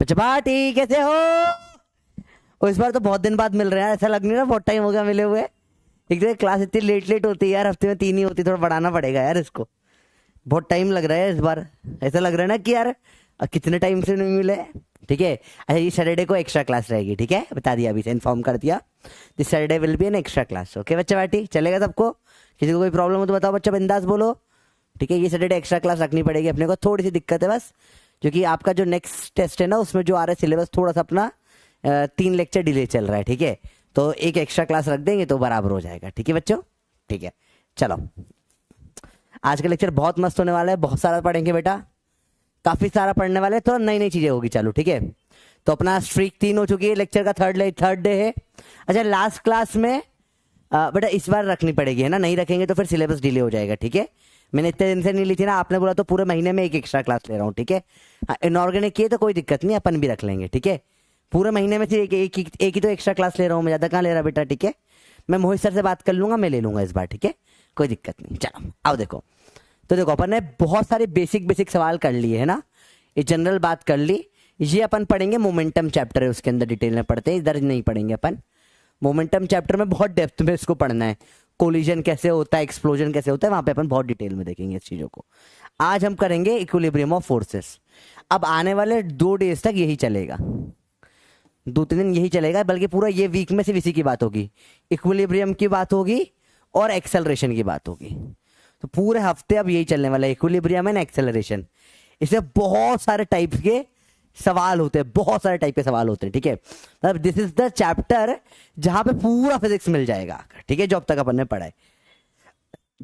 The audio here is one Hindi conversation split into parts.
चपाटी कैसे हो? इस बार तो बहुत दिन बाद मिल रहे हैं, ऐसा लग नहीं रहा बहुत टाइम हो गया मिले हुए। एक तो क्लास इतनी लेट लेट होती है यार, हफ्ते में 3 ही होती, थोड़ा बढ़ाना पड़ेगा यार इसको। बहुत टाइम लग रहा है इस बार। ऐसा लग रहा है ना कि यार कितने टाइम से नहीं मिले। ठीक है। अच्छा, ये सैटरडे को एक्स्ट्रा क्लास रहेगी, ठीक है, बता दिया अभी से, इन्फॉर्म कर दिया। This Saturday will be an extra class. Okay बच्चा बाटी, चलेगा सबको? किसी को कोई प्रॉब्लम हो तो बताओ बच्चा, बिंदास बोलो। ठीक है, ये सैटरडे एक्स्ट्रा क्लास रखनी पड़ेगी अपने को। थोड़ी सी दिक्कत है बस, क्योंकि आपका जो नेक्स्ट टेस्ट है ना, उसमें जो आ रहा है सिलेबस थोड़ा सा अपना 3 लेक्चर डिले चल रहा है। ठीक है, तो एक एक्स्ट्रा क्लास रख देंगे तो बराबर हो जाएगा। ठीक है बच्चों, ठीक है। चलो, आज का लेक्चर बहुत मस्त होने वाला है, बहुत सारा पढ़ेंगे बेटा, काफी सारा पढ़ने वाले हैं, थोड़ा नई नई चीजें होगी। चलो ठीक है, तो अपना स्ट्रीक 3 हो चुकी है, लेक्चर का थर्ड डे है। अच्छा, लास्ट क्लास में बेटा इस बार रखनी पड़ेगी, है ना, नहीं रखेंगे तो फिर सिलेबस डिले हो जाएगा। ठीक है, मैंने इतने दिन से नहीं ली थी ना, आपने बोला तो पूरे महीने में एक एक्स्ट्रा क्लास ले रहा हूँ। ठीक है, इनऑर्गेनिक किए तो कोई दिक्कत नहीं, अपन भी रख लेंगे। ठीक है, पूरे महीने में से एक ही तो एक्स्ट्रा क्लास ले रहा हूँ मैं, ज्यादा कहाँ ले रहा बेटा। ठीक है, मैं मोहित सर से बात कर लूंगा, मैं ले लूंगा इस बार। ठीक है, कोई दिक्कत नहीं। चलो आओ देखो, तो देखो अपन ने बहुत सारे बेसिक बेसिक सवाल कर लिए है ना, ये जनरल बात कर ली। ये अपन पढ़ेंगे, मोमेंटम चैप्टर है, उसके अंदर डिटेल में पढ़ते हैं, इधर नहीं पढ़ेंगे अपन। मोमेंटम चैप्टर में बहुत डेप्थ में इसको पढ़ना है, कोलिजन कैसे होता है, एक्सप्लोजन कैसे होता है, वहां पे अपन बहुत डिटेल में देखेंगे इस चीजों को। आज हम करेंगे इक्विलिब्रियम ऑफ फोर्सेस। अब आने वाले 2 डेज तक यही चलेगा, 2-3 दिन यही चलेगा, बल्कि पूरा ये वीक में सिर्फ इसी की बात होगी, इक्विलिब्रियम की बात होगी और एक्सेलरेशन की बात होगी। तो पूरे हफ्ते अब यही चलने वाला है, इक्विलिब्रियम एंड एक्सेलरेशन। इससे बहुत सारे टाइप के सवाल होते हैं, बहुत सारे टाइप के सवाल होते हैं। ठीक है, मतलब दिस इज द चैप्टर जहां पे पूरा फिजिक्स मिल जाएगा। ठीक है, जो अब तक अपन ने पढ़ा है।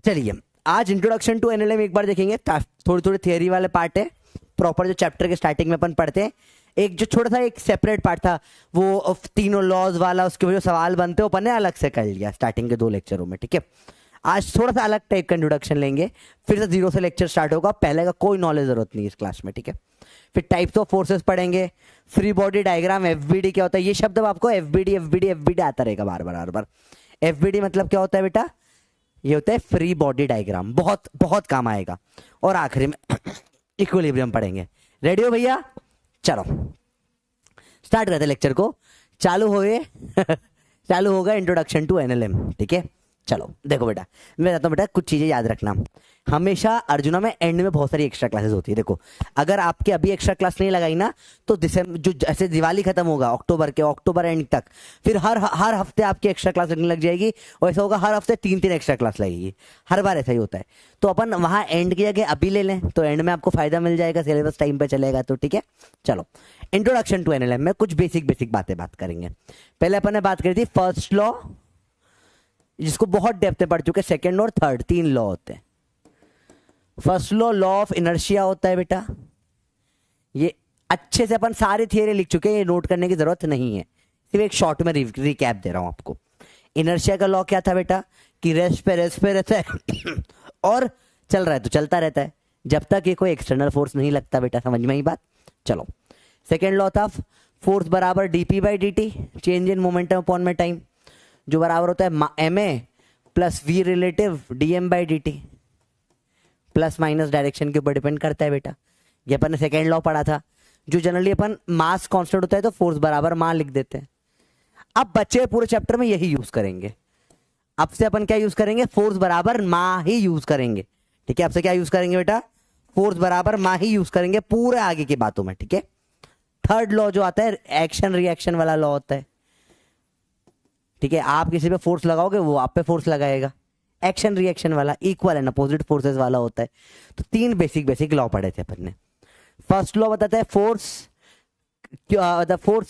चलिए, आज इंट्रोडक्शन टू एनएलएम एक बार देखेंगे, थोड़ी थोड़ी थियरी वाले पार्ट है, प्रॉपर जो चैप्टर के स्टार्टिंग में अपन पढ़ते हैं। एक जो छोटा सा एक सेपरेट पार्ट था, वो तीनों लॉज वाला, उसके जो सवाल बनते हैं अपन ने अलग से कर लिया स्टार्टिंग के 2 लेक्चरों में। ठीक है, आज थोड़ा सा अलग टाइप का इंट्रोडक्शन लेंगे, फिर से 0 से लेक्चर स्टार्ट होगा, पहले का कोई नॉलेज जरूरत नहीं इस क्लास में। ठीक है, फिर टाइप्स ऑफ फोर्सेस पढ़ेंगे, फ्री बॉडी डायग्राम, एफबीडी क्या होता है, ये शब्द अब आपको एफबीडी एफबीडी एफबीडी आता रहेगा बार बार बार बार। एफबीडी मतलब क्या होता है बेटा, ये होता है फ्री बॉडी डायग्राम, बहुत बहुत काम आएगा। और आखिरी में इक्विलिब्रियम पढ़ेंगे। रेडी हो भैया? चलो स्टार्ट करते लेक्चर को, चालू हो गए चालू होगा इंट्रोडक्शन टू एनएलएम। ठीक है, चलो देखो बेटा, मैं बताता हूँ बेटा, कुछ चीजें याद रखना। हमेशा अर्जुना में एंड में बहुत सारी एक्स्ट्रा क्लासेस होती है। देखो, अगर आपके अभी एक्स्ट्रा क्लास नहीं लगाई ना, तो दिसंबर जो ऐसे दिवाली खत्म होगा अक्टूबर एंड तक, फिर हर हफ्ते आपकी एक्स्ट्रा क्लास लगने लग जाएगी, और ऐसा होगा हर हफ्ते 3-3 एक्स्ट्रा क्लास लगेगी, हर बार ऐसा ही होता है। तो अपन वहां एंड की जगह अभी ले लें, तो एंड में आपको फायदा मिल जाएगा, सिलेबस टाइम पे चलेगा। तो ठीक है, चलो इंट्रोडक्शन टू एनएलएम में कुछ बेसिक बेसिक बात करेंगे। पहले अपन ने बात करी थी फर्स्ट लॉ, जिसको बहुत डेप्थ में पढ़ चुके, सेकंड और थर्ड 3 लॉ होते हैं। First law, law of inertia होता है बेटा, ये अच्छे से अपन सारी थियरी लिख चुके हैं, ये नोट करने की जरूरत नहीं है, सिर्फ एक शॉर्ट में रिकैप दे रहा हूं आपको। इनर्शिया का लॉ क्या था बेटा, कि रेस्ट पे रहता है और चल रहा है तो चलता रहता है, जब तक ये कोई एक्सटर्नल फोर्स नहीं लगता बेटा, समझ में आई बात? चलो, सेकेंड लॉ था फोर्स बराबर DP by D, change in momentum upon में टाइम, जो बराबर होता है M A plus V relative DM by D T, plus minus direction के ऊपर डिपेंड करता है बेटा। ये अपन ने सेकेंड लॉ पढ़ा था, जो जनरली अपन मास कांस्टेंट होता है तो फोर्स बराबर मान लिख देते हैं। अब बच्चे पूरे चैप्टर में यही यूज करेंगे, अब से अपन क्या यूज करेंगे, फोर्स बराबर माँ ही यूज करेंगे। ठीक है, अब से क्या यूज करेंगे बेटा, फोर्स बराबर माँ ही यूज करेंगे पूरे आगे की बातों में। ठीक है, थर्ड लॉ जो आता है एक्शन रिएक्शन वाला लॉ होता है। ठीक है, आप किसी पे फोर्स लगाओगे वो आप पे फोर्स लगाएगा, एक्शन रिएक्शन वाला इक्वल एंड अपोजिट फोर्सेस वाला होता है। तो 3 बेसिक लॉ पढ़े थे अपन ने। फर्स्ट लॉ बताता है फोर्स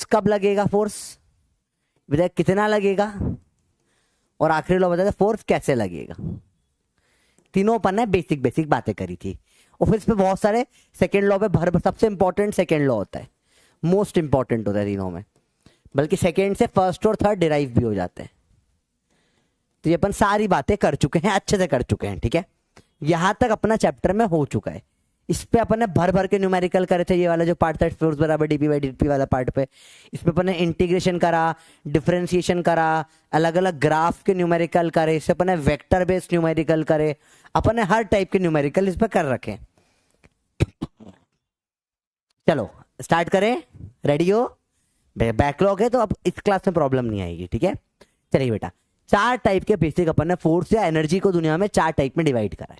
कब लगेगा, फोर्स बताए कितना लगेगा, और आखिरी लॉ बताता है फोर्स कैसे लगेगा। तीनों अपन ने बेसिक बातें करी थी, और फिर इस पे बहुत सारे सेकेंड लॉ पे सबसे इंपॉर्टेंट सेकेंड लॉ होता है, मोस्ट इंपॉर्टेंट होता है तीनों में, बल्कि सेकेंड से फर्स्ट और थर्ड डिराइव भी हो जाते हैं। तो ये अपन सारी बातें कर चुके हैं, अच्छे से कर चुके हैं। ठीक है, यहां तक अपना चैप्टर में हो चुका है, इस पे अपन ने भर भर के न्यूमेरिकल करे थे, ये वाला जो पार्ट था फोर्स बराबर डीपी बाई डीटी वाला पार्ट पे। इसमें अपन ने इंटीग्रेशन करा, डिफरेंशिएशन करा, अलग अलग ग्राफ के न्यूमेरिकल करे, इससे अपन ने वेक्टर बेस्ड न्यूमेरिकल करे, अपन ने हर टाइप के न्यूमेरिकल इस पे कर रखे। चलो स्टार्ट करें, रेडी हो? बैकलॉग है तो अब इस क्लास में प्रॉब्लम नहीं आएगी, ठीक है। चलिए बेटा, 4 टाइप के बेसिक अपन ने फोर्स या एनर्जी को दुनिया में 4 टाइप में डिवाइड करा है।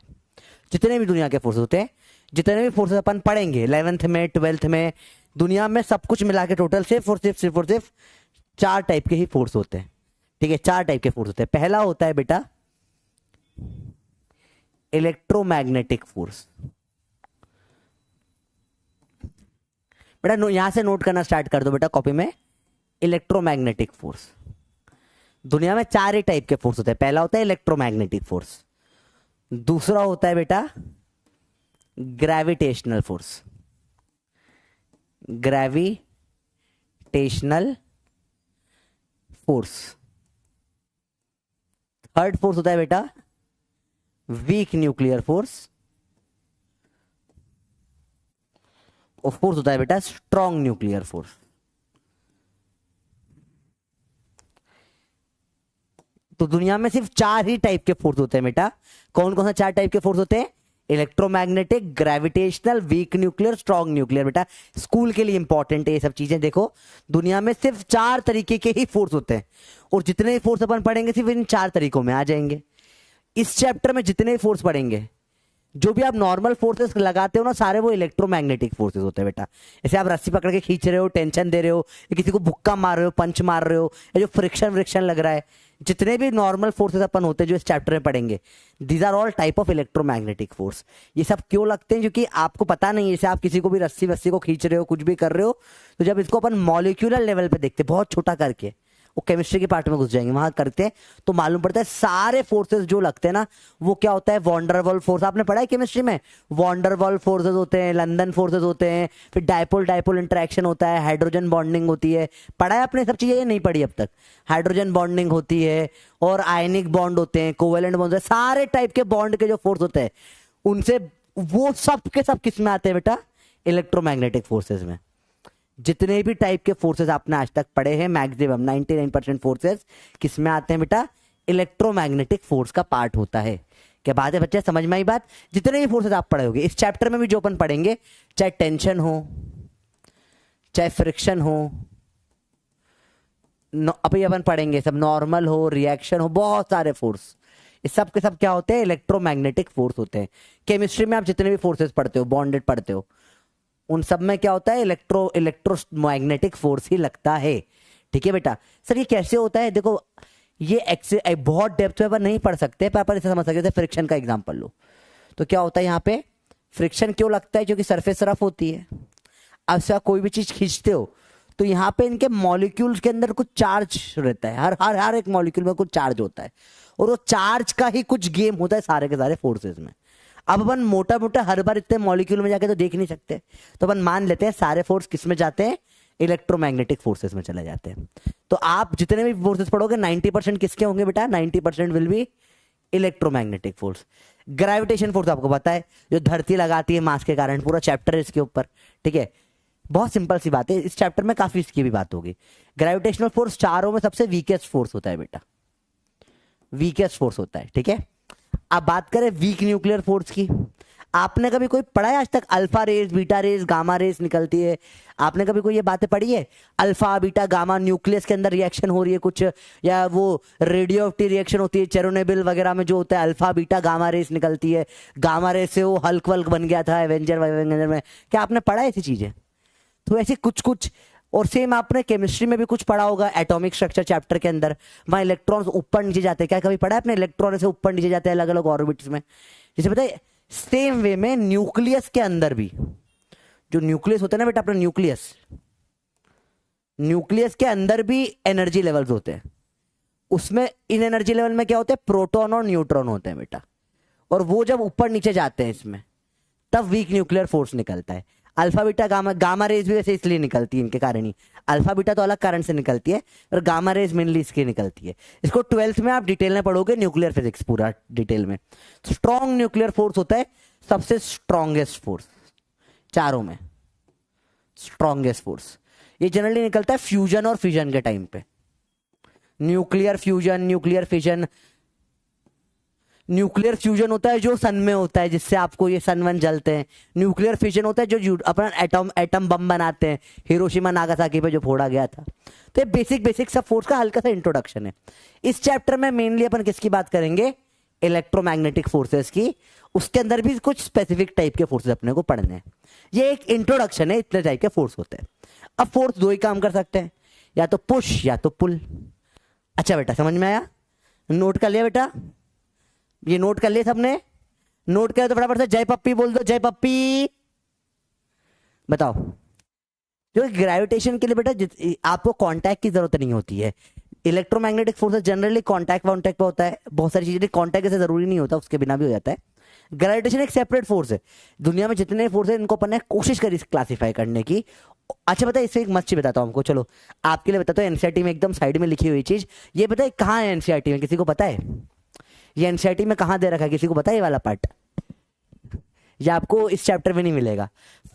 जितने भी दुनिया के फोर्स होते हैं, जितने भी फोर्सेस अपन पढ़ेंगे 11th में 12th में, दुनिया में सब कुछ मिला के टोटल सिर्फ और सिर्फ 4 टाइप के ही फोर्स होते हैं, ठीक है। 4 टाइप के फोर्स होते हैं। पहला होता है बेटा इलेक्ट्रोमैग्नेटिक फोर्स। बेटा यहां से नोट करना स्टार्ट कर दो बेटा कॉपी में। इलेक्ट्रोमैग्नेटिक फोर्स, दुनिया में 4 ही टाइप के फोर्स होते हैं। पहला होता है इलेक्ट्रोमैग्नेटिक फोर्स, दूसरा होता है बेटा gravitational force, gravitational force. Third force होता है बेटा वीक न्यूक्लियर फोर्स, और फोर्स होता है बेटा स्ट्रॉन्ग न्यूक्लियर फोर्स। तो दुनिया में सिर्फ 4 ही टाइप के फोर्स होते हैं बेटा। कौन कौन सा 4 टाइप के फोर्स होते हैं? Electromagnetic, gravitational, weak nuclear, strong nuclear. बेटा स्कूल के लिए इंपॉर्टेंट है ये सब चीजें। देखो दुनिया में सिर्फ 4 तरीके के ही फोर्स होते हैं, और जितने भी फोर्स अपन पढ़ेंगे सिर्फ इन 4 तरीकों में आ जाएंगे। इस चैप्टर में जितने भी फोर्स पढ़ेंगे, जो भी आप नॉर्मल फोर्सेस लगाते हो ना, सारे वो इलेक्ट्रोमैग्नेटिक फोर्सेस होते हैं बेटा। जैसे आप रस्सी पकड़ के खींच रहे हो, टेंशन दे रहे हो, या किसी को भुक्का मार रहे हो, पंच मार रहे हो, या जो फ्रिक्शन लग रहा है, जितने भी नॉर्मल फोर्सेस अपन होते हैं जो इस चैप्टर में पढ़ेंगे, these are all type of electromagnetic force. ये सब क्यों लगते हैं? क्योंकि आपको पता नहीं है, जैसे आप किसी को भी रस्सी को खींच रहे हो, कुछ भी कर रहे हो, तो जब इसको अपन मॉलिक्यूलर लेवल पे देखते हैं, बहुत छोटा करके, वो केमिस्ट्री के पार्ट में घुस जाएंगे, वहां करते हैं तो मालूम पड़ता है सारे फोर्सेस जो लगते हैं ना, वो क्या होता है? Van der Waals force. आपने पढ़ा है केमिस्ट्री में, वॉन डेर वाल फोर्सेस होते हैं, लंदन फोर्सेस होते हैं, फिर डायपोल इंटरेक्शन होता है, हाइड्रोजन बॉन्डिंग होती है। पढ़ा है आपने सब चीजें? ये नहीं पढ़ी अब तक। हाइड्रोजन बॉन्डिंग होती है, और आयनिक बॉन्ड होते हैं, कोवेलेंट बॉन्ड होते हैं, सारे टाइप के बॉन्ड के जो फोर्स होते हैं, उनसे वो सब के सब किस में आते हैं बेटा? इलेक्ट्रोमैग्नेटिक फोर्सेज में। जितने भी टाइप के फोर्सेस आपने आज तक पढ़े हैं, मैक्सिमम 99% फोर्सेस किस में आते हैं बेटा? इलेक्ट्रोमैग्नेटिक फोर्स का पार्ट होता है। क्या बात है बच्चे, समझ में आई बात? जितने भी फोर्सेस आप पढ़े होंगे इस चैप्टर में भी, जो अपन पढ़ेंगे, चाहे टेंशन हो, चाहे फ्रिक्शन हो, अभी अपन पढ़ेंगे सब नॉर्मल हो, रिएक्शन हो, बहुत सारे फोर्स, इस सब के सब क्या होते हैं? इलेक्ट्रोमैग्नेटिक फोर्स होते हैं। केमिस्ट्री में आप जितने भी फोर्सेस पढ़ते हो, बॉन्डेड पढ़ते हो, उन सब में क्या होता है? इलेक्ट्रोमैग्नेटिक फोर्स ही लगता है, ठीक है बेटा। सर ये कैसे होता है? देखो ये बहुत डेप्थ में नहीं पढ़ सकते, पर अपन इसे समझ सकते हैं। फ्रिक्शन का एग्जांपल लो, तो क्या होता है यहाँ पे? फ्रिक्शन क्यों लगता है? क्योंकि सरफेस रफ होती है। अब से कोई भी चीज खींचते हो तो यहाँ पे इनके मॉलिक्यूल्स के अंदर कुछ चार्ज रहता है, हर एक मॉलिक्यूल में कुछ चार्ज होता है, और वो चार्ज का ही कुछ गेम होता है सारे के सारे फोर्सेस में। अब अपन मोटा मोटा हर बार इतने मॉलिक्यूल में जाके तो देख नहीं सकते, तो अपन मान लेते हैं सारे फोर्स किस में जाते हैं? इलेक्ट्रोमैग्नेटिक फोर्सेस में चले जाते हैं। तो आप जितने भी फोर्सेस पढ़ोगे 90% किसके होंगे बेटा? 90% will be electromagnetic force. Gravitation force आपको पता है, जो धरती लगाती है मास के कारण, पूरा चैप्टर है इसके ऊपर, ठीक है। बहुत सिंपल सी बात है, इस चैप्टर में काफी इसकी भी बात होगी। ग्रेविटेशनल फोर्स चारों में सबसे वीकेस्ट फोर्स होता है बेटा, वीकेस्ट फोर्स होता है, ठीक है। अब बात करें वीक न्यूक्लियर फोर्स की। आपने कभी कोई पढ़ा है आज तक? Alpha rays, beta rays, gamma rays निकलती है, आपने कभी कोई ये बातें पढ़ी है? अल्फा बीटा गामा, न्यूक्लियस के अंदर रिएक्शन हो रही है कुछ, या वो रेडियो एक्टिव रिएक्शन होती है, चेरोनोबिल वगैरह में जो होता है, अल्फा बीटा गामा रेस निकलती है। गामा रेस से वो हल्क वल्क बन गया था एवेंजर में, क्या आपने पढ़ा है ऐसी चीजें? तो ऐसे कुछ कुछ। और सेम आपने केमिस्ट्री में भी कुछ पढ़ा होगा, एटॉमिक स्ट्रक्चर चैप्टर के अंदर, वहां इलेक्ट्रॉन्स ऊपर नीचे जाते हैं। क्या कभी पढ़ा है आपने? इलेक्ट्रॉन से ऊपर नीचे जाते हैं अलग अलग ऑर्बिट्स में। जैसे पता है, सेम वे में न्यूक्लियस के अंदर भी, जो न्यूक्लियस होता है ना बेटा अपना, न्यूक्लियस के अंदर भी एनर्जी लेवल्स होते हैं। उसमें इन एनर्जी लेवल में क्या होते हैं? प्रोटॉन और न्यूट्रॉन होते हैं बेटा, और वो जब ऊपर नीचे जाते हैं इसमें, तब वीक न्यूक्लियर फोर्स निकलता है। अल्फा बीटा गामा रेस भी वैसे इसलिए निकलती है इनके कारण ही। अल्फा बीटा तो अलग कारण से निकलती है, और गामा रेस मेनली इसके निकलती है। इसको 12th में आप डिटेल में पढ़ोगे, न्यूक्लियर फिजिक्स पूरा डिटेल में। स्ट्रॉन्ग न्यूक्लियर फोर्स होता है सबसे स्ट्रॉन्गेस्ट फोर्स। चारों में स्ट्रॉन्गेस्ट फोर्स ये जनरली निकलता है फ्यूजन और फिजन के टाइम पे। Nuclear fusion, nuclear fission. Nuclear fusion होता है जो सन में होता है, जिससे आपको ये सन वन जलते हैं। न्यूक्लियर फिजन होता है जो अपना एटम बम बनाते हैं, हिरोशिमा नागासाकी पे जो फोड़ा गया था। तो ये बेसिक सब फोर्स का हल्का सा इंट्रोडक्शन है। इस चैप्टर में मेनली अपन किसकी बात करेंगे? इलेक्ट्रोमैग्नेटिक फोर्सेस की। उसके अंदर भी कुछ स्पेसिफिक टाइप के फोर्सेस अपने को पढ़ने हैं। ये एक इंट्रोडक्शन है, इतने टाइप के फोर्स होते हैं। अब फोर्स दो ही काम कर सकते हैं, या तो पुश या तो पुल। अच्छा बेटा, समझ में आया? नोट कर लिया बेटा? ये नोट कर लिया सबने? नोट किया तो फटाफट से जय पप्पी बोल दो, जय पप्पी। बताओ, जो ग्रेविटेशन के लिए बेटा आपको कांटेक्ट की जरूरत नहीं होती है। इलेक्ट्रोमैग्नेटिक फोर्स जनरली कांटेक्ट वांटेक्ट पे होता है, बहुत सारी चीजें कांटेक्ट से जरूरी नहीं होता, उसके बिना भी हो जाता है। ग्रेविटेशन एक सेपरेट फोर्स है। दुनिया में जितने फोर्स है इनको अपन ने कोशिश करी क्लासिफाई करने की। अच्छा बताए, इससे एक मस्त चीज बताता हूँ हमको, चलो आपके लिए बताता हूँ। एनसीईआरटी में एकदम साइड में लिखी हुई चीज, ये बताए कहाँ है एनसीईआरटी में? किसी को पता है ये एनसीईआरटी में कहाँ दे रखा है? किसी को पता है ये वाला पार्ट? ये आपको इस चैप्टर में नहीं मिलेगा।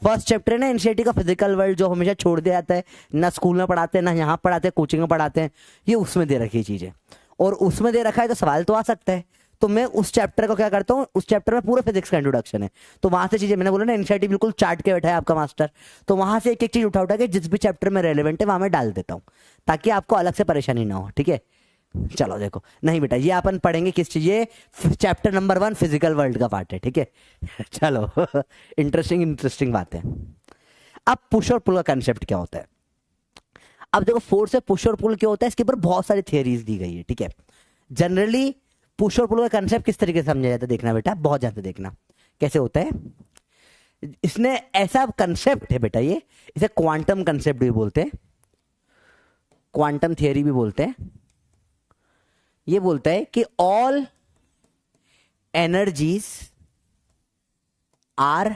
फर्स्ट चैप्टर है ना एनसीईआरटी का, फिजिकल वर्ल्ड, जो हमेशा छोड़ दिया जाता है, ना स्कूल में पढ़ाते हैं ना यहाँ पढ़ाते हैं, कोचिंग में पढ़ाते हैं। ये उसमें दे रखी चीजें, और उसमें दे रखा है तो सवाल तो आ सकता है। तो मैं उस चैप्टर को क्या करता हूँ, उस चैप्टर में पूरा फिजिक्स का इंट्रोडक्शन है, तो वहां से चीजें, मैंने बोला ना एनसीईआरटी बिल्कुल चार्ट के बैठा है आपका मास्टर, तो वहां से एक एक चीज उठा उठा के जिस भी चैप्टर में रेलेवेंट है वहां मैं डाल देता हूँ, ताकि आपको अलग से परेशानी ना हो। ठीक है, चलो देखो, नहीं बेटा ये अपन पढ़ेंगे किस चीज, ये चैप्टर नंबर 1 फिजिकल वर्ल्ड का पार्ट है। ठीक है चलो इंटरेस्टिंग बात है। अब पुश और पुल का कंसेप्ट क्या होता है? अब देखो, फोर्स से पुश और पुल क्या होता है, इसके ऊपर बहुत सारी थियरीज दी गई है। ठीक है, जनरली पुश और पुल का कंसेप्ट किस तरीके से समझा जाता है, देखना बेटा, बहुत ध्यान से देखना कैसे होता है। इसने ऐसा कंसेप्ट है बेटा, ये इसे क्वांटम कंसेप्ट भी बोलते हैं, क्वांटम थियरी भी बोलते हैं। ये बोलता है कि all energies are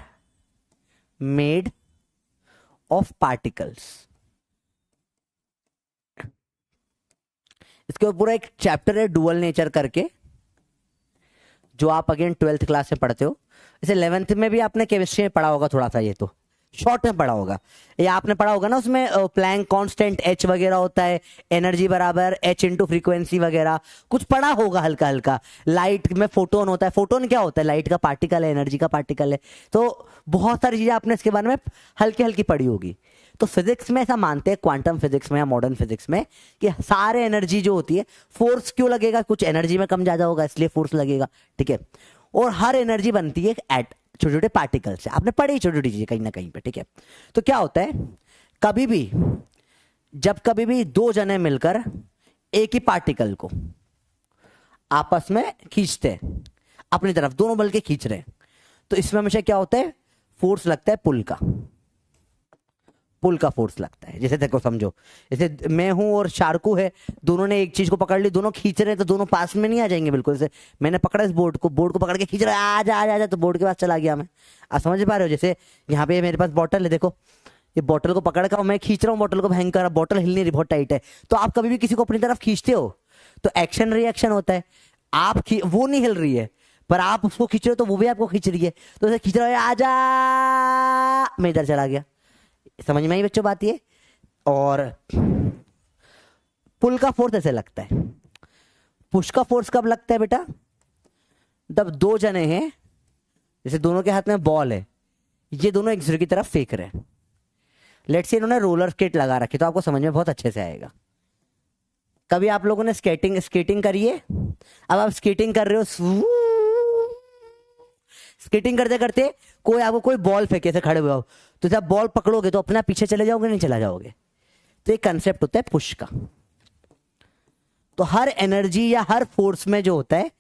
made of particles. इसके ऊपर पूरा एक चैप्टर है डुअल नेचर करके, जो आप अगेन 12th क्लास में पढ़ते हो। इसे 11th में भी आपने केमिस्ट्री में पढ़ा होगा थोड़ा सा, ये तो शॉर्ट में पढ़ा होगा। ये आपने पढ़ा होगा ना, उसमें प्लैंक कांस्टेंट H वगैरह होता है, एनर्जी बराबर H इंटू फ्रीक्वेंसी वगैरह कुछ पढ़ा होगा हल्का हल्का। लाइट में फोटोन होता है, फोटोन क्या होता है? लाइट का पार्टिकल है, एनर्जी का पार्टिकल है। तो बहुत सारी चीजें आपने इसके बारे में हल्की हल्की पढ़ी होगी। तो फिजिक्स में ऐसा मानते हैं, क्वांटम फिजिक्स में या मॉडर्न फिजिक्स में, कि सारे एनर्जी जो होती है, फोर्स क्यों लगेगा? कुछ एनर्जी में कम ज्यादा होगा इसलिए फोर्स लगेगा। ठीक है, और हर एनर्जी बनती है एट छोटे छोटे पार्टिकल से, आपने पढ़ी छोटी छोटी चीजें कहीं ना कहीं पे। ठीक है, तो क्या होता है, कभी भी दो जने मिलकर एक ही पार्टिकल को आपस में खींचते हैं अपनी तरफ, दोनों बल के खींच रहे हैं, तो इसमें हमेशा क्या होता है? फोर्स लगता है पुल का फोर्स लगता है। जैसे देखो, समझो, जैसे मैं हूं और शार्कू है, दोनों ने एक चीज को पकड़ ली, दोनों खींच रहे हैं, तो दोनों पास में नहीं आ जाएंगे बिल्कुल। जैसे मैंने पकड़ा इस बोर्ड को पकड़ के खींच रहा है, आजा आजा आजा, तो बोर्ड के पास चला गया मैं। आप समझ पा रहे हो? जैसे यहाँ पे मेरे पास बॉटल है, देखो ये बॉटल को पकड़ कर मैं खींच रहा हूँ, बॉटल को भयंकर, बॉटल हिल नहीं रही, बहुत टाइट है। तो आप कभी भी किसी को अपनी तरफ खींचते हो तो एक्शन रिएक्शन होता है। वो नहीं हिल रही है पर आप उसको खींच रहे हो तो वो भी आपको खींच रही है, तो ऐसे खींच रहा है, आजा, मैं इधर चला गया। समझ में आई बच्चों बात ये? और पुल का फोर्स ऐसे लगता है। पुश का फोर्स कब लगता है बेटा? जब दो जने हैं, जैसे दोनों के हाथ में बॉल है, ये दोनों एक दूसरे की तरफ फेंक रहे हैं। लेट्स से इन्होंने रोलर स्केट लगा रखी, तो आपको समझ में बहुत अच्छे से आएगा। कभी आप लोगों ने स्केटिंग करी है? अब आप स्केटिंग कर रहे हो, स्केटिंग करते करते कोई बॉल फेंके से खड़े हुए हो, तो जब बॉल पकड़ोगे तो अपना पीछे चले जाओगे, नहीं चला जाओगे? तो एक कंसेप्ट होता है पुश का। तो हर एनर्जी या हर फोर्स में जो होता है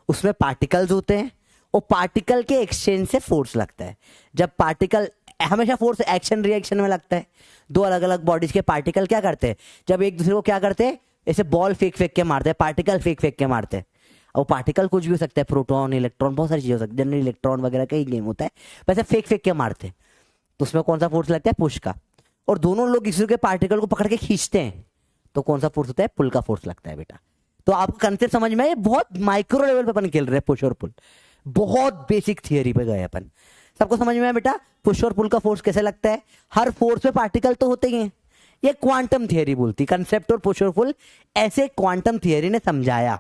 उसमें पार्टिकल्स होते हैं, और पार्टिकल के एक्सचेंज से फोर्स लगता है। जब पार्टिकल, हमेशा फोर्स एक्शन रिएक्शन में लगता है। दो अलग अलग बॉडीज के पार्टिकल क्या करते हैं, जब एक दूसरे को क्या करते हैं, ऐसे बॉल फेंक के मारते हैं, पार्टिकल फेंक के मारते हैं। और पार्टिकल कुछ भी हो सकता है, प्रोटॉन, इलेक्ट्रॉन, बहुत सारी चीजें हो सकती है, जनरली इलेक्ट्रॉन वगैरह का ही गेम होता है। वैसे फेंक के मारते हैं, तो उसमें कौन सा फोर्स लगता है? पुश का। और दोनों लोग किसी के पार्टिकल को पकड़ के खींचते हैं, तो कौन सा फोर्स होता है? पुल का फोर्स लगता है बेटा। तो आपको कंसेप्ट समझ में आए? बहुत माइक्रो लेवल पे अपन खेल रहे हैं पुश और पुल, बहुत बेसिक थियरी पे गए अपन। सबको समझ में आया बेटा पुश और पुल का फोर्स कैसे लगता है? हर फोर्स पे पार्टिकल तो होते ही हैं। ये क्वांटम थियरी बोलती कंसेप्ट, और पुश और पुल ऐसे क्वांटम थियरी ने समझाया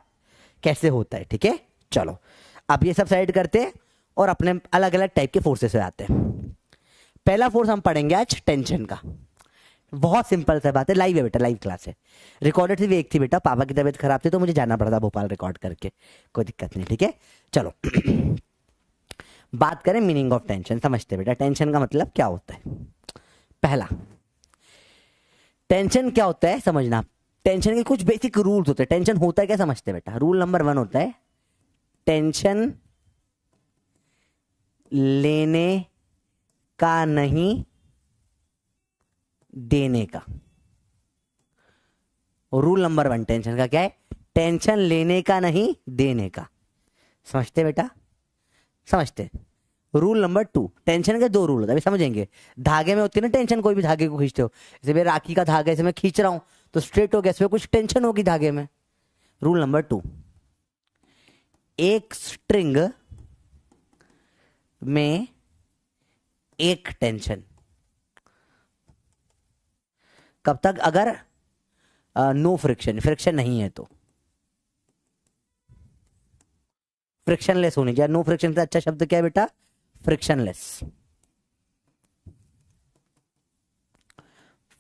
कैसे होता है। ठीक है, चलो अब ये सब साइड करते हैं और अपने अलग अलग टाइप के फोर्सेस से आते हैं। पहला फोर्स हम पढ़ेंगे आज टेंशन का। बहुत सिंपल सा बात है, लाइव है बेटा, लाइव क्लास है। रिकॉर्डेड सिर्फ एक थी बेटा, पापा की तबीयत खराब थी तो मुझे जाना पड़ा था भोपाल रिकॉर्ड करके, कोई दिक्कत नहीं। ठीक है, चलो बात करें मीनिंग ऑफ टेंशन। समझते बेटा टेंशन का मतलब क्या होता है। पहला, टेंशन क्या होता है समझना। टेंशन के कुछ बेसिक रूल्स होते हैं। टेंशन होता है क्या समझते बेटा। रूल नंबर 1 होता है टेंशन लेने का नहीं देने का। रूल नंबर 1 टेंशन का क्या है? टेंशन लेने का नहीं देने का। समझते बेटा, समझते। रूल नंबर 2, टेंशन के 2 रूल होते हैं, अभी समझेंगे। धागे में होती है ना टेंशन, कोई भी धागे को खींचते हो, जैसे मेरे राखी का धागा इसे मैं खींच रहा हूं तो स्ट्रेट हो गया, इसमें कुछ टेंशन होगी धागे में। रूल नंबर 2, एक स्ट्रिंग में एक टेंशन कब तक? अगर नो फ्रिक्शन, फ्रिक्शन नहीं है तो। फ्रिक्शनलेस होनी चाहिए। नो फ्रिक्शन से अच्छा शब्द क्या है बेटा? फ्रिक्शनलेस।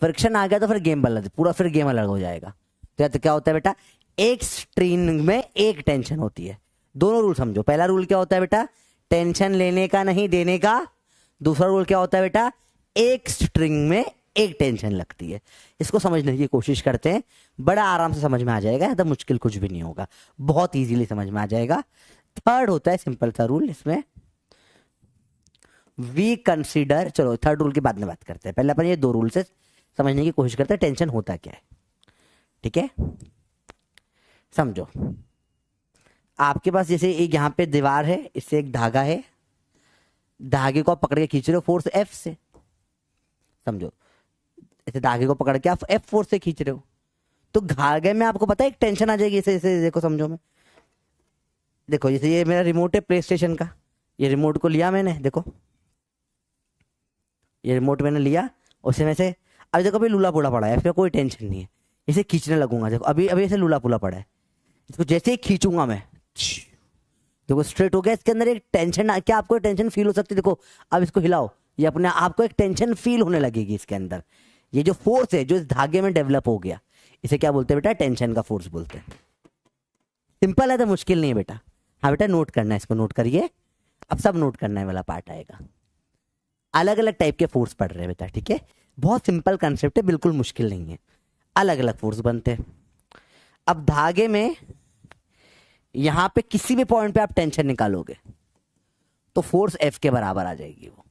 फ्रिक्शन आ गया तो फिर गेम अलग, पूरा फिर गेम अलग हो जाएगा। तो क्या होता है बेटा? एक स्ट्रिंग में एक टेंशन होती है। दोनों रूल समझो। पहला रूल क्या होता है बेटा? टेंशन लेने का नहीं देने का। दूसरा रूल क्या होता है बेटा? एक स्ट्रिंग में एक टेंशन लगती है। इसको समझने की कोशिश करते हैं, बड़ा आराम से समझ में आ जाएगा, ज्यादा मुश्किल कुछ भी नहीं होगा, बहुत इजीली समझ में आ जाएगा। थर्ड होता है सिंपल सा रूल, इसमें वी कंसीडर, चलो थर्ड रूल की बाद में बात करते हैं, पहले अपन ये 2 रूल से समझने की कोशिश करते हैं टेंशन होता क्या है। ठीक है, समझो। आपके पास जैसे एक यहां पे दीवार है, इससे एक धागा है, धागे को आप पकड़ के खींच रहे हो फोर्स F से। समझो, ऐसे धागे को पकड़ के आप F फोर्स से खींच रहे हो तो धागे में आपको पता है एक टेंशन आ जाएगी। ऐसे देखो, समझो। मैं देखो, जैसे ये मेरा रिमोट है प्ले स्टेशन का, ये रिमोट को लिया मैंने, देखो ये रिमोट मैंने लिया, उसे में से अभी देखो, अभी लूला पोला पड़ा है, इसका कोई टेंशन नहीं है। इसे खींचने लगूंगा, देखो अभी अभी ऐसे लूला पोला पड़ा है, इसको जैसे ही खींचूंगा मैं, देखो स्ट्रेट हो गया। इसके अंदर एक टेंशन, क्या आपको टेंशन फील हो सकती है? देखो अब इसको हिलाओ, ये अपने आपको एक टेंशन फील होने लगेगी इसके अंदर। ये जो फोर्स है जो इस धागे में डेवलप हो गया, इसे क्या बोलते हैं बेटा? टेंशन का फोर्स बोलते हैं। सिंपल है तो मुश्किल नहीं है बेटा। हाँ बेटा, नोट करना है, इसको नोट करिए। अब सब नोट करने वाला पार्ट आएगा। अलग अलग टाइप के फोर्स पढ़ रहे हैं बेटा, ठीक है? बहुत सिंपल कंसेप्ट है, बिल्कुल मुश्किल नहीं है। अलग अलग फोर्स बनते हैं। अब धागे में यहां पे किसी भी पॉइंट पे आप टेंशन निकालोगे तो फोर्स F के बराबर आ जाएगी वो,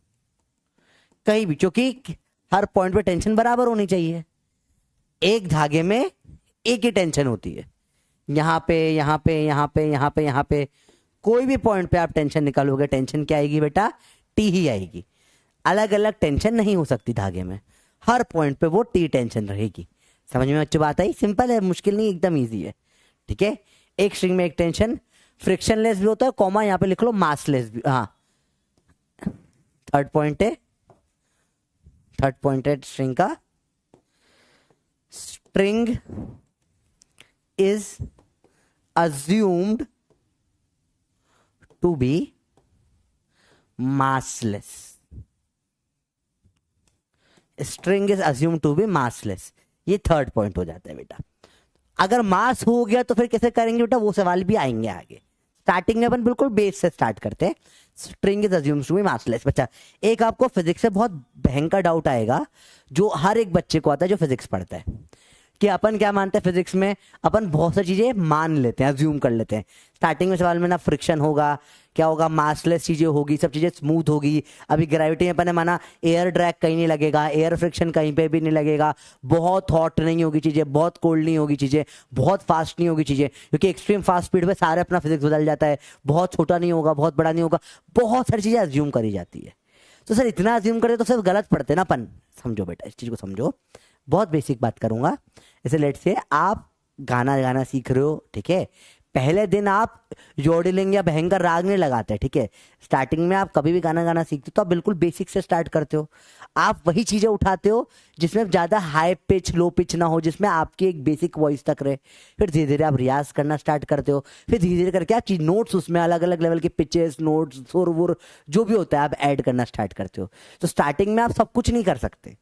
कहीं भी, क्योंकि हर पॉइंट पे टेंशन बराबर होनी चाहिए। एक धागे में एक ही टेंशन होती है, यहां पे यहां पे यहां पे यहां पे यहां पे, कोई भी पॉइंट पे आप टेंशन निकालोगे, टेंशन क्या आएगी बेटा? T ही आएगी। अलग अलग टेंशन नहीं हो सकती धागे में, हर पॉइंट पे वो T टेंशन रहेगी। समझ में अच्छी बात आई? सिंपल है, मुश्किल नहीं, एकदम ईजी है। ठीक है, एक स्ट्रिंग में एक टेंशन, फ्रिक्शनलेस भी होता है, कॉमा यहां पे लिख लो, मासलेस भी। हाँ, थर्ड पॉइंट है, थर्ड पॉइंट है स्ट्रिंग का, string is assumed to be massless. String is assumed to be massless. ये थर्ड पॉइंट हो जाता है बेटा। अगर मास हो गया तो फिर कैसे करेंगे बेटा? वो सवाल भी आएंगे आगे। स्टार्टिंग में अपन बिल्कुल बेस से स्टार्ट करते हैं। String is assumed to be massless। बच्चा, एक आपको फिजिक्स से बहुत भयंकर डाउट आएगा, जो हर एक बच्चे को आता है जो फिजिक्स पढ़ता है, कि अपन क्या मानते हैं फिजिक्स में? अपन बहुत सारी चीजें मान लेते हैं, अज्यूम कर लेते हैं। स्टार्टिंग में सवाल में ना फ्रिक्शन होगा, क्या होगा? मासलेस चीजें होगी, सब चीजें स्मूथ होगी। अभी ग्रेविटी में अपन ने माना एयर ड्रैग कहीं नहीं लगेगा, एयर फ्रिक्शन कहीं पे भी नहीं लगेगा, बहुत हॉट नहीं होगी चीजें, बहुत कोल्ड नहीं होगी चीजें, बहुत फास्ट नहीं होगी चीजें, क्योंकि एक्सट्रीम फास्ट स्पीड पे सारे अपना फिजिक्स बदल जाता है। बहुत छोटा नहीं होगा, बहुत बड़ा नहीं होगा, बहुत सारी चीजें अज्यूम करी जाती है। तो सर इतना अज्यूम करे तो सिर्फ गलत पढ़ते ना अपन। समझो बेटा, इस चीज को समझो, बहुत बेसिक बात करूंगा। जैसे लेट से आप गाना गाना सीख रहे हो, ठीक है? पहले दिन आप योडलिंग या भयंकर राग नहीं लगाते, ठीक है। स्टार्टिंग में आप कभी भी गाना गाना सीखते हो तो आप बिल्कुल बेसिक से स्टार्ट करते हो। आप वही चीजें उठाते हो जिसमें ज्यादा हाई पिच लो पिच ना हो, जिसमें आपकी एक बेसिक वॉइस तक रहे। फिर धीरे धीरे आप रियाज करना स्टार्ट करते हो, फिर धीरे धीरे करके आप नोट्स उसमें अलग अलग लेवल के पिचेस नोट्स सुर वुर जो भी होता है आप ऐड करना स्टार्ट करते हो। तो स्टार्टिंग में आप सब कुछ नहीं कर सकते,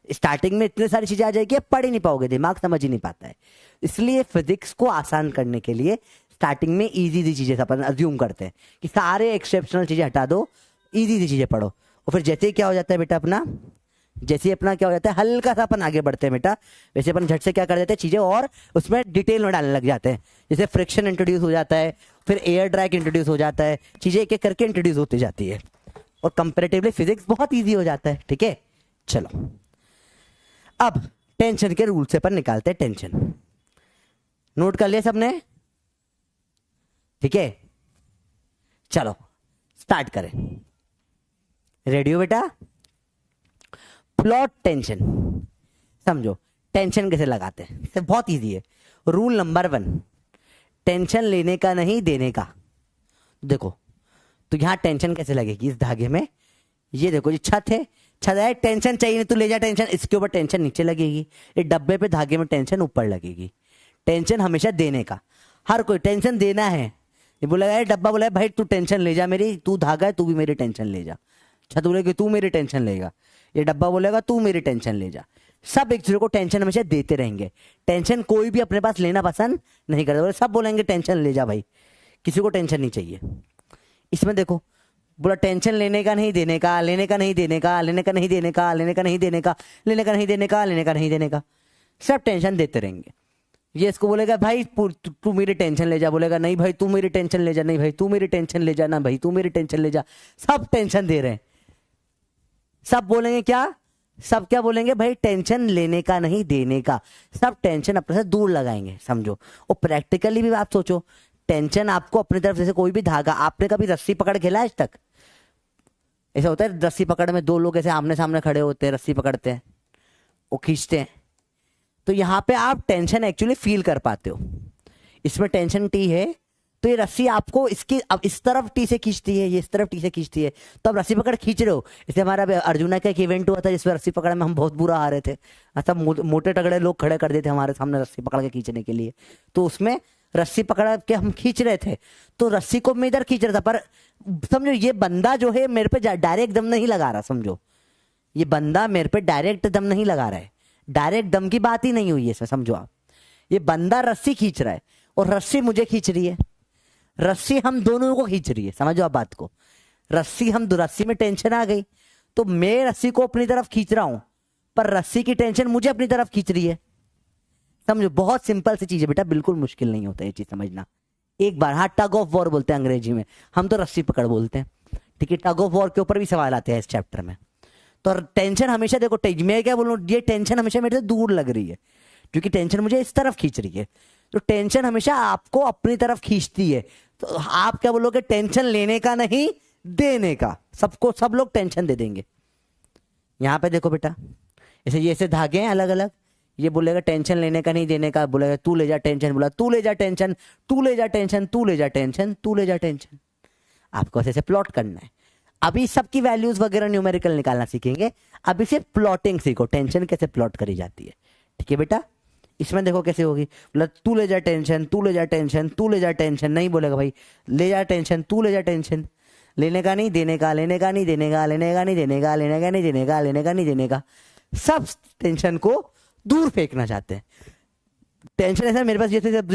स्टार्टिंग में इतने सारी चीजें आ जाएगी आप पढ़ ही नहीं पाओगे, दिमाग समझ ही नहीं पाता है। इसलिए फिजिक्स को आसान करने के लिए स्टार्टिंग में इजी सी चीजें अपन अज्यूम करते हैं कि सारे एक्सेप्शनल चीजें हटा दो, इजी सी चीजें पढ़ो। और फिर जैसे ही क्या हो जाता है बेटा अपना, जैसे ही अपना क्या हो जाता है हल्का सा अपन आगे बढ़ते हैं बेटा, वैसे अपन झट से क्या कर देते हैं चीजें और उसमें डिटेल में डालने लग जाते हैं। जैसे फ्रिक्शन इंट्रोड्यूस हो जाता है, फिर एयर ड्रैग इंट्रोड्यूस हो जाता है, चीजें एक एक करके इंट्रोड्यूस होती जाती है और कंपेरेटिवली फिजिक्स बहुत ईजी हो जाता है, ठीक है। चलो अब टेंशन के रूल से अपन निकालते हैं टेंशन। नोट कर लिया सबने, ठीक है। चलो स्टार्ट करें, रेडी हो बेटा। प्लॉट टेंशन, समझो टेंशन कैसे लगाते हैं, इससे बहुत इजी है। रूल नंबर 1, टेंशन लेने का नहीं देने का। देखो तो यहां टेंशन कैसे लगेगी इस धागे में, ये देखो ये छत है, छत है, टेंशन चाहिए नहीं तू ले जा टेंशन, इसके ऊपर टेंशन नीचे लगेगी, ये डब्बे पे धागे में टेंशन ऊपर लगेगी। टेंशन हमेशा देने का, हर कोई टेंशन देना है। ये बोलेगा ये डब्बा बोला भाई तू टेंशन ले जा मेरी, तू धागा है तू भी मेरी टेंशन ले जा। छत बोलेगी तू मेरी टेंशन लेगा, ये डब्बा बोलेगा तू मेरी टेंशन ले जा। सब एक दूसरे को टेंशन हमेशा देते रहेंगे। टेंशन कोई भी अपने पास लेना पसंद नहीं करता, सब बोलेंगे टेंशन ले जा भाई, किसी को टेंशन नहीं चाहिए। इसमें देखो बोला टेंशन लेने का नहीं देने का, लेने का नहीं देने का, लेने का नहीं देने का, लेने का नहीं देने का, लेने का नहीं देने का, लेने का नहीं देने का, सब टेंशन देते रहेंगे। ये इसको बोलेगा भाई तू मेरी टेंशन ले जा, बोलेगा नहीं भाई तू मेरी टेंशन ले जा, नहीं भाई तू मेरी टेंशन ले जा, ना भाई तू मेरी टेंशन ले जा। सब टेंशन दे रहे हैं, सब बोलेंगे क्या, सब क्या बोलेंगे भाई टेंशन लेने का नहीं देने का, सब टेंशन अपने से दूर लगाएंगे, समझो। और प्रैक्टिकली भी आप सोचो, टेंशन आपको अपनी तरफ, जैसे कोई भी धागा, आपने कभी रस्सी पकड़ खेला आज तक? ऐसा होता है रस्सी पकड़ में दो लोग ऐसे आमने सामने खड़े होते हैं, रस्सी पकड़ते हैं, वो खींचते हैं, तो यहाँ पे आप टेंशन एक्चुअली फील कर पाते हो। इसमें टेंशन टी है तो ये रस्सी आपको इसकी अब इस तरफ टी से खींचती है, ये इस तरफ टी से खींचती है, तो अब रस्सी पकड़ खींच रहे हो। इसलिए हमारा अर्जुना का एक इवेंट हुआ था जिसमें रस्सी पकड़ में हम बहुत बुरा आ रहे थे, सब मोटे तगड़े लोग खड़े कर देते हमारे सामने रस्सी पकड़ के खींचने के लिए, तो उसमें रस्सी पकड़ के हम खींच रहे थे, तो रस्सी को मैं इधर खींच रहा था, पर समझो ये बंदा जो है मेरे पे डायरेक्ट दम नहीं लगा रहा, समझो ये बंदा मेरे पे डायरेक्ट दम नहीं लगा रहा है, डायरेक्ट दम की बात ही नहीं हुई है इसमें, समझो आप। ये बंदा रस्सी खींच रहा है और रस्सी मुझे खींच रही है, रस्सी हम दोनों को खींच रही है, समझो आप बात को। रस्सी में टेंशन आ गई तो मैं रस्सी को अपनी तरफ खींच रहा हूं, पर रस्सी की टेंशन मुझे अपनी तरफ खींच रही है, समझो। बहुत सिंपल सी चीज है बेटा, बिल्कुल मुश्किल नहीं होता ये चीज समझना। एक बार, हाँ टग ऑफ वॉर बोलते हैं अंग्रेजी में, हम तो रस्सी पकड़ बोलते हैं, ठीक है। टग ऑफ वॉर के ऊपर भी सवाल आते हैं इस चैप्टर में। तो टेंशन हमेशा देखो, मैं क्या बोलूं, ये टेंशन हमेशा मेरे से दूर लग रही है क्योंकि टेंशन मुझे इस तरफ खींच रही है, तो टेंशन हमेशा आपको अपनी तरफ खींचती है। तो आप क्या बोलोगे, टेंशन लेने का नहीं देने का। सबको सब लोग टेंशन दे देंगे। यहां पे देखो बेटा, ये ऐसे धागे हैं अलग अलग, ये बोलेगा टेंशन लेने का नहीं देने का, बोलेगा तू ले जा टेंशन, बोला तू ले जा टेंशन, तू ले जा टेंशन, तू ले जा टेंशन, तू ले जा टेंशन। आपको ऐसे प्लॉट करना है। अभी सबकी वैल्यूज वगैरह न्यूमेरिकल निकालना सीखेंगे, अभी सिर्फ प्लॉटिंग सीखो, टेंशन कैसे प्लॉट करी जाती है, ठीक है बेटा। इसमें देखो कैसे होगी, बोला तू ले जा टेंशन, तू ले जा टेंशन, तू ले जा टेंशन, नहीं बोलेगा भाई ले जा टेंशन, तू ले जा टेंशन, लेने का नहीं देने का, लेने का नहीं देने का, लेने का नहीं देने का, लेने का नहीं देने का, लेने का नहीं देने का, सब टेंशन को दूर फेंकना चाहते हैं। टेंशन ऐसा मेरे पास जैसे टेंशन दूर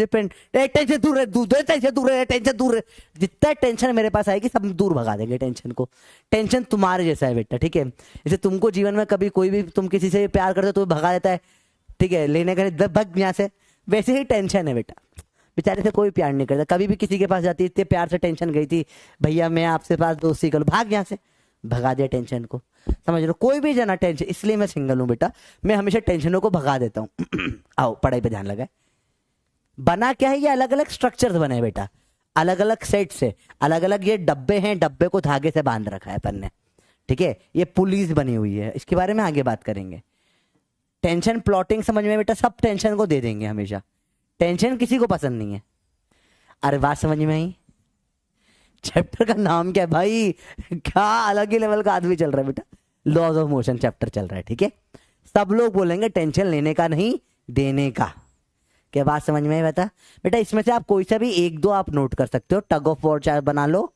है, टेंशन दूर है, टेंशन दूर है, जितना टेंशन मेरे पास आएगी सब दूर भगा देंगे टेंशन को। टेंशन तुम्हारे जैसा है बेटा, ठीक है। जैसे तुमको जीवन में कभी कोई भी तुम किसी से प्यार करते हो तो भगा देता है, ठीक है, लेने का भग यहाँ से, वैसे ही टेंशन है बेटा। बेचारे से कोई प्यार नहीं करता, कभी भी किसी के पास जाती इतने प्यार से टेंशन गई थी, भैया मैं आपसे पास दोस्ती करूं, भाग यहाँ से, भगा दिया टेंशन को, समझ लो। कोई भी जना टेंशन, इसलिए मैं सिंगल हूं बेटा, मैं हमेशा टेंशनों को भगा देता हूं। आओ पढ़ाई पे ध्यान लगाए। बना क्या है, ये अलग अलग स्ट्रक्चर्स बने बेटा, अलग अलग सेट से, अलग अलग ये डब्बे हैं, डब्बे को धागे से बांध रखा है अपन ने, ठीक है। ये पुलिस बनी हुई है, इसके बारे में आगे बात करेंगे। टेंशन प्लॉटिंग समझ में बेटा, सब टेंशन को दे देंगे हमेशा, टेंशन किसी को पसंद नहीं है। अरे बात समझ में आई? चैप्टर का नाम क्या है भाई? क्या अलग ही लेवल का आदमी चल रहा है बेटा, लॉज ऑफ मोशन चैप्टर चल रहा है, ठीक है। सब लोग बोलेंगे टेंशन लेने का नहीं देने का। क्या बात समझ में आई बता बेटा? इसमें से आप कोई सा भी एक दो आप नोट कर सकते हो, टग ऑफ वॉर चाहे बना लो,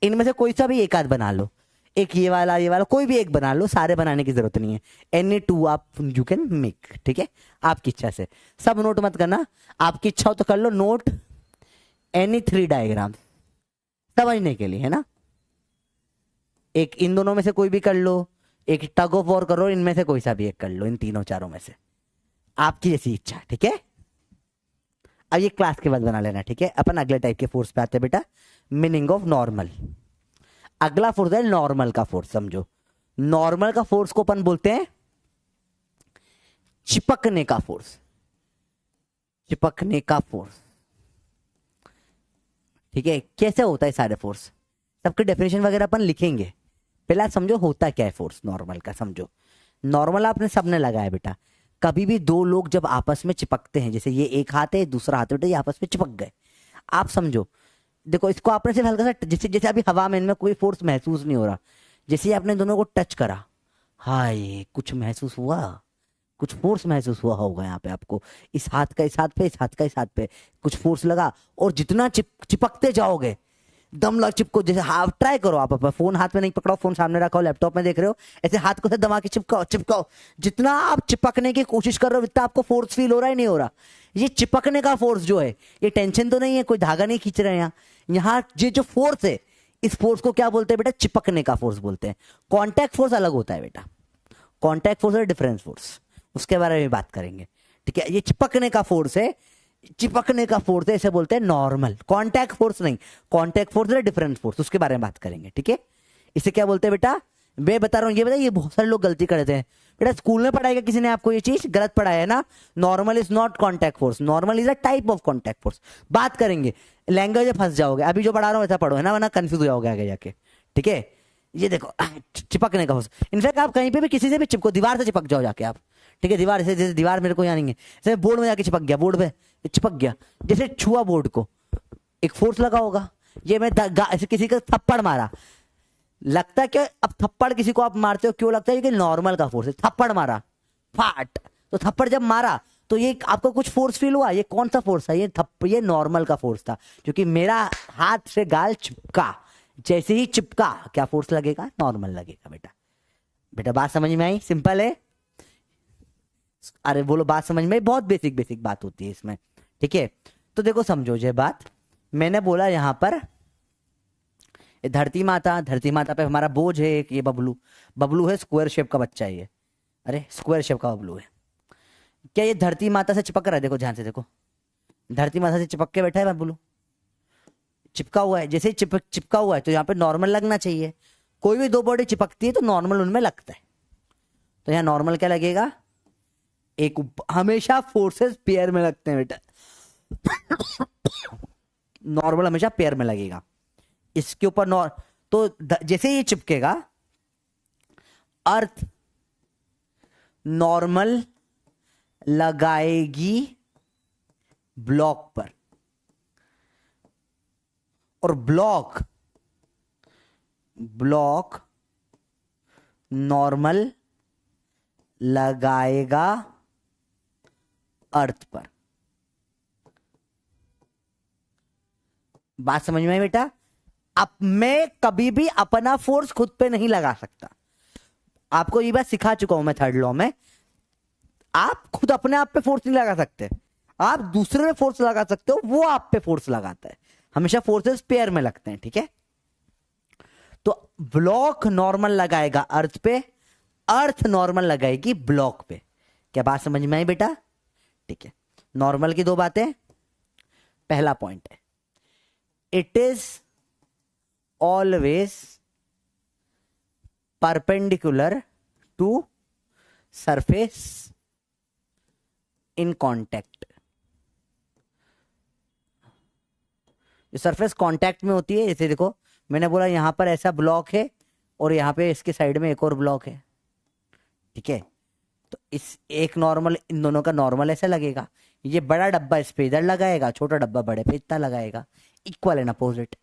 इनमें से कोई सा भी एक आध बना लो, एक ये वाला कोई भी एक बना लो, सारे बनाने की जरूरत नहीं है। एनी टू आप यू कैन मेक, ठीक है, आपकी इच्छा से। सब नोट मत करना, आपकी इच्छा हो तो कर लो नोट एनी 3 डायग्राम समझने के लिए, है ना। एक इन दोनों में से कोई भी कर लो, एक टग ऑफ वॉर करो, इनमें से कोई सा भी एक कर लो, इन तीनों चारों में से, आपकी जैसी इच्छा, ठीक है। अब ये क्लास के बाद बना लेना, ठीक है। अपन अगले टाइप के फोर्स पे आते हैं बेटा, मीनिंग ऑफ नॉर्मल। अगला फोर्स है नॉर्मल का फोर्स। समझो, नॉर्मल का फोर्स को अपन बोलते हैं चिपकने का फोर्स, चिपकने का फोर्स, ठीक है। कैसे होता है सारे फोर्स, सबके डेफिनेशन वगैरह अपन लिखेंगे। पहले आप समझो होता क्या है फोर्स नॉर्मल का। समझो, नॉर्मल आपने सबने लगाया बेटा, कभी भी दो लोग जब आपस में चिपकते हैं, जैसे ये एक हाथ है दूसरा हाथ है बेटा, ये आपस में चिपक गए, आप समझो, देखो इसको आपने सिर्फ हल्का सा जैसे जैसे अभी हवा में इनमें कोई फोर्स महसूस नहीं हो रहा, जैसे आपने दोनों को टच करा, हाय कुछ महसूस हुआ, कुछ फोर्स महसूस हुआ होगा यहाँ पे आपको, इस हाथ का इस हाथ पे, इस हाथ का इस हाथ पे कुछ फोर्स लगा, और जितना चिपकते जाओगे दम लग चिपको। जैसे हाथ ट्राई करो, आप फोन हाथ में नहीं पकड़ो, फोन सामने रखो, लैपटॉप में देख रहे हो, ऐसे हाथ को से दबा के चिपकाओ चिपकाओ, जितना आप चिपकने की कोशिश कर रहे हो इतना आपको फोर्स फील हो रहा है नहीं हो रहा। ये चिपकने का फोर्स जो है, ये टेंशन तो नहीं है, कोई धागा नहीं खींच रहे हैं यहाँ ये जो फोर्स है, इस फोर्स को क्या बोलते हैं बेटा? चिपकने का फोर्स बोलते हैं। कॉन्टैक्ट फोर्स अलग होता है बेटा, कॉन्टैक्ट फोर्स और डिफरेंस फोर्स, उसके बारे में बात करेंगे, ठीक है। ये चिपकने का फोर्स है, चिपकने का फोर्स है, इसे बोलते हैं नॉर्मल। कॉन्टैक्ट फोर्स नहीं, कॉन्टैक्ट फोर्स है डिफरेंस फोर्स, उसके बारे में बात करेंगे, ठीक है। इसे क्या बोलते हैं बेटा? मैं बता रहा हूं, ये बता, ये बहुत सारे लोग गलती करते हैं बेटा। स्कूल में पढ़ाएगा किसी ने आपको ये चीज गलत पढ़ाया है ना। Normal is not contact force, normal is a type of contact force. बात करेंगे, लैंग्वेज में फंस जाओगे, अभी जो पढ़ा रहा हूं वैसा पढ़ो, है ना, वरना कंफ्यूज हो जाओगे आगे जाके, ठीक है। ये देखो चिपकने का फोर्स, इनफैक्ट आप कहीं पे भी किसी से भी चिपको, दीवार से चिपक जाओ जाके आप, ठीक है। दीवार से, जैसे दीवार मेरे को यहाँ नहीं है, जैसे बोर्ड में जाके चिपक गया, बोर्ड पे चिपक गया, जैसे छुआ बोर्ड को, एक फोर्स लगा होगा। ये मैं ऐसे किसी का थप्पड़ मारा, लगता है कि अब थप्पड़ किसी को आप मारते हो क्यों लगता है कि नॉर्मल का फोर्स है, थप्पड़ मारा फाट, तो थप्पड़ जब मारा तो ये आपको कुछ फोर्स फील हुआ, ये कौन सा फोर्स था? ये नॉर्मल का फोर्स था, क्योंकि मेरा हाथ से गाल चिपका, जैसे ही चिपका क्या फोर्स लगेगा? नॉर्मल लगेगा बेटा। बेटा बात समझ में आई? सिंपल है। अरे बोलो बात समझ में? बहुत बेसिक बेसिक बात होती है इसमें, ठीक है। तो देखो समझो ये बात, मैंने बोला यहां पर धरती माता, धरती माता पे हमारा बोझ है एक, ये बबलू, बबलू है स्क्वायर शेप का बच्चा है ये, अरे स्क्वायर शेप का बबलू है। क्या ये धरती माता से चिपक रहा है? देखो ध्यान से देखो, धरती माता से चिपक के बैठा है बबलू, चिपका हुआ है। जैसे ही चिपका हुआ है तो यहाँ पे नॉर्मल लगना चाहिए। कोई भी दो बॉडी चिपकती है तो नॉर्मल उनमें लगता है, तो यहाँ नॉर्मल क्या लगेगा? एक, हमेशा फोर्सेस पेयर में लगते हैं बेटा, नॉर्मल हमेशा पेयर में लगेगा। इसके ऊपर तो जैसे ये चिपकेगा, अर्थ नॉर्मल लगाएगी ब्लॉक पर, और ब्लॉक नॉर्मल लगाएगा अर्थ पर। बात समझ में आई बेटा? अब मैं कभी भी अपना फोर्स खुद पे नहीं लगा सकता, आपको ये बात सिखा चुका हूं मैं थर्ड लॉ में। आप खुद अपने आप पे फोर्स नहीं लगा सकते, आप दूसरे में फोर्स लगा सकते हो, वो आप पे फोर्स लगाता है। हमेशा फोर्सेस पेयर में लगते हैं, ठीक है। तो ब्लॉक नॉर्मल लगाएगा अर्थ पे, अर्थ नॉर्मल लगाएगी ब्लॉक पे। क्या बात समझ में आई बेटा? ठीक है, नॉर्मल की दो बातें। पहला पॉइंट है, it is always perpendicular to surface in contact. जो सरफेस कॉन्टैक्ट में होती है, जैसे देखो मैंने बोला यहां पर ऐसा ब्लॉक है और यहां पे इसके साइड में एक और ब्लॉक है, ठीक है। तो इस एक नॉर्मल, इन दोनों का नॉर्मल ऐसे लगेगा, ये बड़ा डब्बा इस पे इधर लगाएगा, छोटा डब्बा बड़े पे इतना लगाएगा, इक्वल एंड अपोजिट,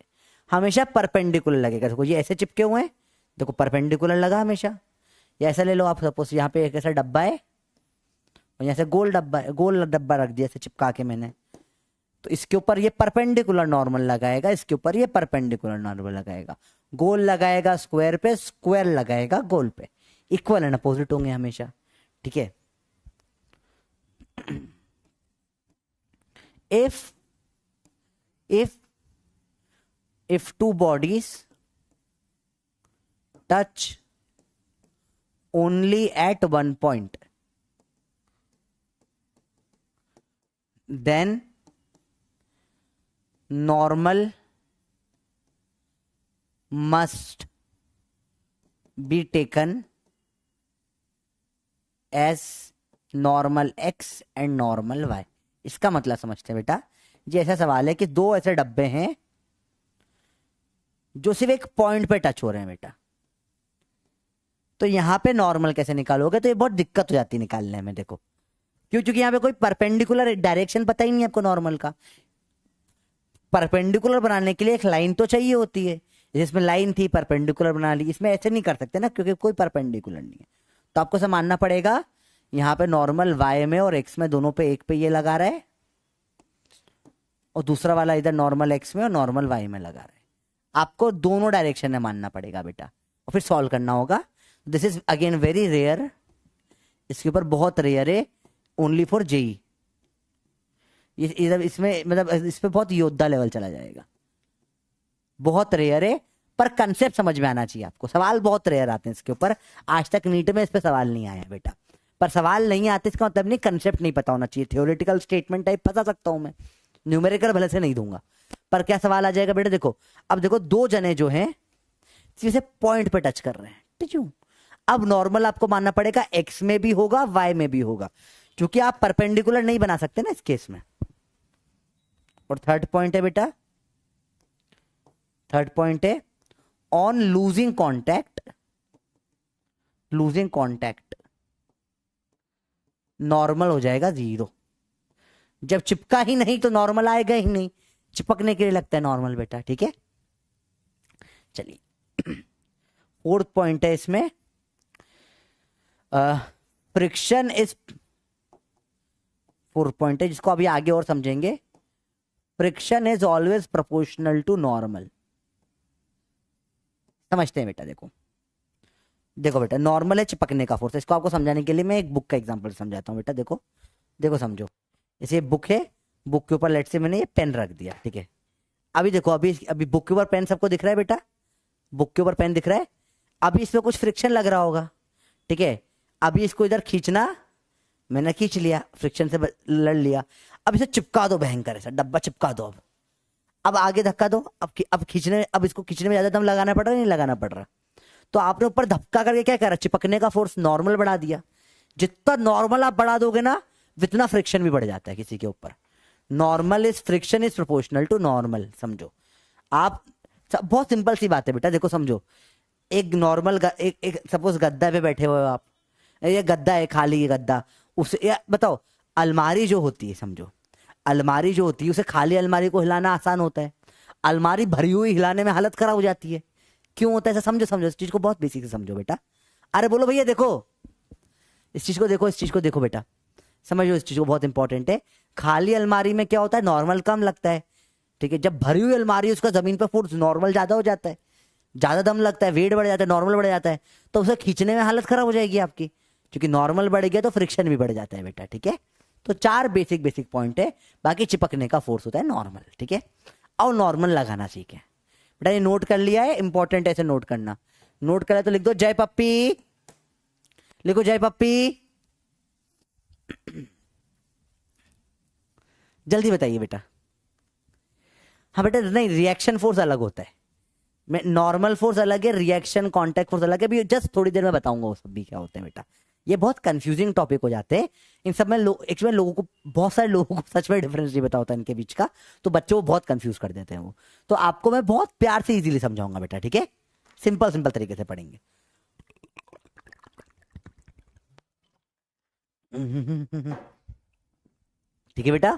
हमेशा परपेंडिकुलर लगेगा। देखो ये ऐसे चिपके हुए हैं, देखो परपेंडिकुलर लगा हमेशा। या ऐसा ले लो आप, सपोज यहाँ पे एक ऐसा डब्बा है और यहाँ से गोल डब्बा है, गोल डब्बा रख दिया ऐसे चिपका के मैंने, तो इसके ऊपर ये परपेंडिकुलर नॉर्मल लगाएगा, इसके ऊपर ये परपेंडिकुलर नॉर्मल लगाएगा, गोल लगाएगा स्क्वायर पे, स्क्वायर लगाएगा गोल पे, इक्वल एंड अपोजिट होंगे हमेशा, ठीक है। if if if two bodies touch only at one point, then normal must be taken as normal x and normal y। इसका मतलब समझते हैं बेटा, ये ऐसा सवाल है कि दो ऐसे डब्बे हैं जो सिर्फ एक पॉइंट पे टच हो रहे हैं बेटा, तो यहां पे नॉर्मल कैसे निकालोगे, तो ये बहुत दिक्कत हो जाती है निकालने में। देखो क्यों, क्योंकि यहां पे कोई परपेंडिकुलर डायरेक्शन पता ही नहीं है आपको नॉर्मल का। परपेंडिकुलर बनाने के लिए एक लाइन तो चाहिए होती है, जिसमें लाइन थी परपेंडिकुलर बना ली, इसमें ऐसे नहीं कर सकते ना क्योंकि कोई परपेंडिकुलर नहीं है। तो आपको सब मानना पड़ेगा यहाँ पे नॉर्मल y में और x में दोनों पे एक पे ये लगा रहा है, और दूसरा वाला इधर नॉर्मल x में और नॉर्मल y में लगा रहा है। आपको दोनों डायरेक्शन में मानना पड़ेगा बेटा, और फिर सॉल्व करना होगा। This is again very rare, इसके ऊपर बहुत रेयर है, ओनली फॉर जेई। इसमें मतलब इस पे बहुत योद्धा लेवल चला जाएगा, बहुत रेयर है, पर कंसेप्ट समझ में आना चाहिए आपको। सवाल बहुत रेयर आते हैं इसके ऊपर, आज तक नीट में इस पे सवाल नहीं आया बेटा। पर सवाल नहीं आते इसका मतलब नहीं कंसेप्ट नहीं पता होना चाहिए। थ्योरेटिकल स्टेटमेंट टाइप फंसा सकता हूं मैं, न्यूमेरिकल भले से नहीं दूंगा, पर क्या सवाल आ जाएगा बेटा। देखो अब देखो दो जने जो हैं सीधे पॉइंट पे टच कर रहे हैं, ठीक है। अब नॉर्मल आपको मानना पड़ेगा एक्स में भी होगा वाई में भी होगा, क्योंकि आप परपेंडिकुलर नहीं बना सकते ना इस केस में। और थर्ड पॉइंट है बेटा, थर्ड पॉइंट है ऑन लूजिंग कॉन्टैक्ट नॉर्मल हो जाएगा 0। जब चिपका ही नहीं तो नॉर्मल आएगा ही नहीं, चिपकने के लिए लगता है नॉर्मल बेटा, ठीक है। चलिए फोर्थ पॉइंट है इसमें, फ्रिक्शन इज, फोर्थ पॉइंट है जिसको अभी आगे और समझेंगे। Friction is always proportional to normal. समझते हैं बेटा, देखो देखो बेटा, नॉर्मल है चिपकने का फोर्स। इसको आपको समझाने के लिए मैं एक बुक का एग्जांपल समझाता हूँ बेटा। देखो देखो समझो, जैसे बुक है, बुक के ऊपर लेट से मैंने ये पेन रख दिया, ठीक है। अभी देखो, अभी अभी बुक के ऊपर पेन सबको दिख रहा है बेटा, बुक के ऊपर पेन दिख रहा है। अभी इसमें कुछ फ्रिक्शन लग रहा होगा, ठीक है। अभी इसको इधर खींचना, मैंने खींच लिया, फ्रिक्शन से लड़ लिया। अब इसे चिपका दो भयंकर, ऐसा डब्बा चिपका दो। अब आगे धक्का दो, अब खींचने, अब इसको खींचने में ज्यादा दम लगाना पड़ रहा है, नहीं लगाना पड़ रहा। तो आपने ऊपर धक्का करके क्या करा, चिपकने का फोर्स नॉर्मल बढ़ा दिया। जितना नॉर्मल आप बढ़ा दोगे ना, उतना फ्रिक्शन भी बढ़ जाता है किसी के ऊपर। Normal is, friction is proportional to normal, समझो आप। बहुत सिंपल सी बात है बेटा, देखो समझो। एक नॉर्मल एक सपोज गद्दा पे बैठे हुए हो आप, ये गद्दा है खाली, ये गद्दा, उसे बताओ, अलमारी जो होती है, समझो अलमारी जो होती है, उसे खाली अलमारी को हिलाना आसान होता है, अलमारी भरी हुई हिलाने में हालत खराब हो जाती है। क्यों होता है ऐसा, समझो समझो इस चीज को, बहुत बेसिक से समझो बेटा। अरे बोलो भैया, देखो इस चीज को देखो, इस चीज को देखो बेटा, समझो इस चीज को, बहुत इंपॉर्टेंट है। खाली अलमारी में क्या होता है, नॉर्मल कम लगता है, ठीक है। जब भरी हुई अलमारी, उसका जमीन पर फोर्स नॉर्मल ज्यादा हो जाता है, ज्यादा दम लगता है, वेट बढ़ जाता है, नॉर्मल बढ़ जाता है, तो उसे खींचने में हालत खराब हो जाएगी आपकी, क्योंकि नॉर्मल बढ़ गया तो फ्रिक्शन भी बढ़ जाता है बेटा, ठीक है। तो 4 बेसिक पॉइंट है, बाकी चिपकने का फोर्स होता है नॉर्मल, ठीक है। और नॉर्मल लगाना सीखें बेटा, ये नोट कर लिया है, इंपॉर्टेंट ऐसे नोट करना। नोट करा तो लिख दो जय पप्पी, लिखो जय पप्पी। जल्दी बताइए बेटा। हाँ बेटा, नहीं रिएक्शन फोर्स अलग होता है, मैं नॉर्मल फोर्स अलग है, रिएक्शन कॉन्टैक्ट फोर्स अलग है। अभी जस्ट थोड़ी देर में बताऊंगा वो सब भी क्या होते हैं बेटा। ये बहुत कंफ्यूजिंग टॉपिक हो जाते हैं इन सब में। एक्चुअली लोगों को, बहुत सारे लोगों को सच में डिफरेंस नहीं पता होता इनके बीच का, तो बच्चों को बहुत कंफ्यूज कर देते हैं वो। तो आपको मैं बहुत प्यार से इजीली समझाऊंगा बेटा, ठीक है। सिंपल सिंपल तरीके से पढ़ेंगे। ठीक है बेटा,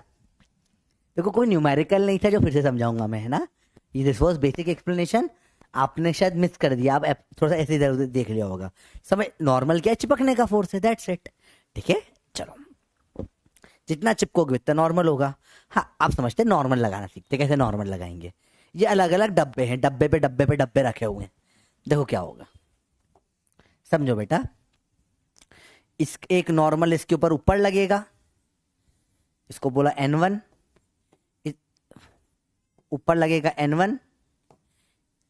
देखो कोई न्यूमेरिकल नहीं था जो फिर से समझाऊंगा मैं, है ना। ये दिस वाज बेसिक एक्सप्लेनेशन, आपने शायद मिस कर दिया, आप थोड़ा सा ऐसे इधर उधर देख लिया होगा। समझ, नॉर्मल क्या है, चिपकने का फोर्स है, दैट्स इट। ठीक है, चलो, जितना चिपकोगे उतना नॉर्मल होगा। हाँ, आप समझते हैं, नॉर्मल लगाना सीखते, कैसे नॉर्मल लगाएंगे। ये अलग अलग डब्बे हैं, डब्बे पे डब्बे पे डब्बे रखे हुए हैं, देखो क्या होगा, समझो बेटा। इस एक नॉर्मल इसके ऊपर ऊपर लगेगा, इसको बोला N1, ऊपर लगेगा N1,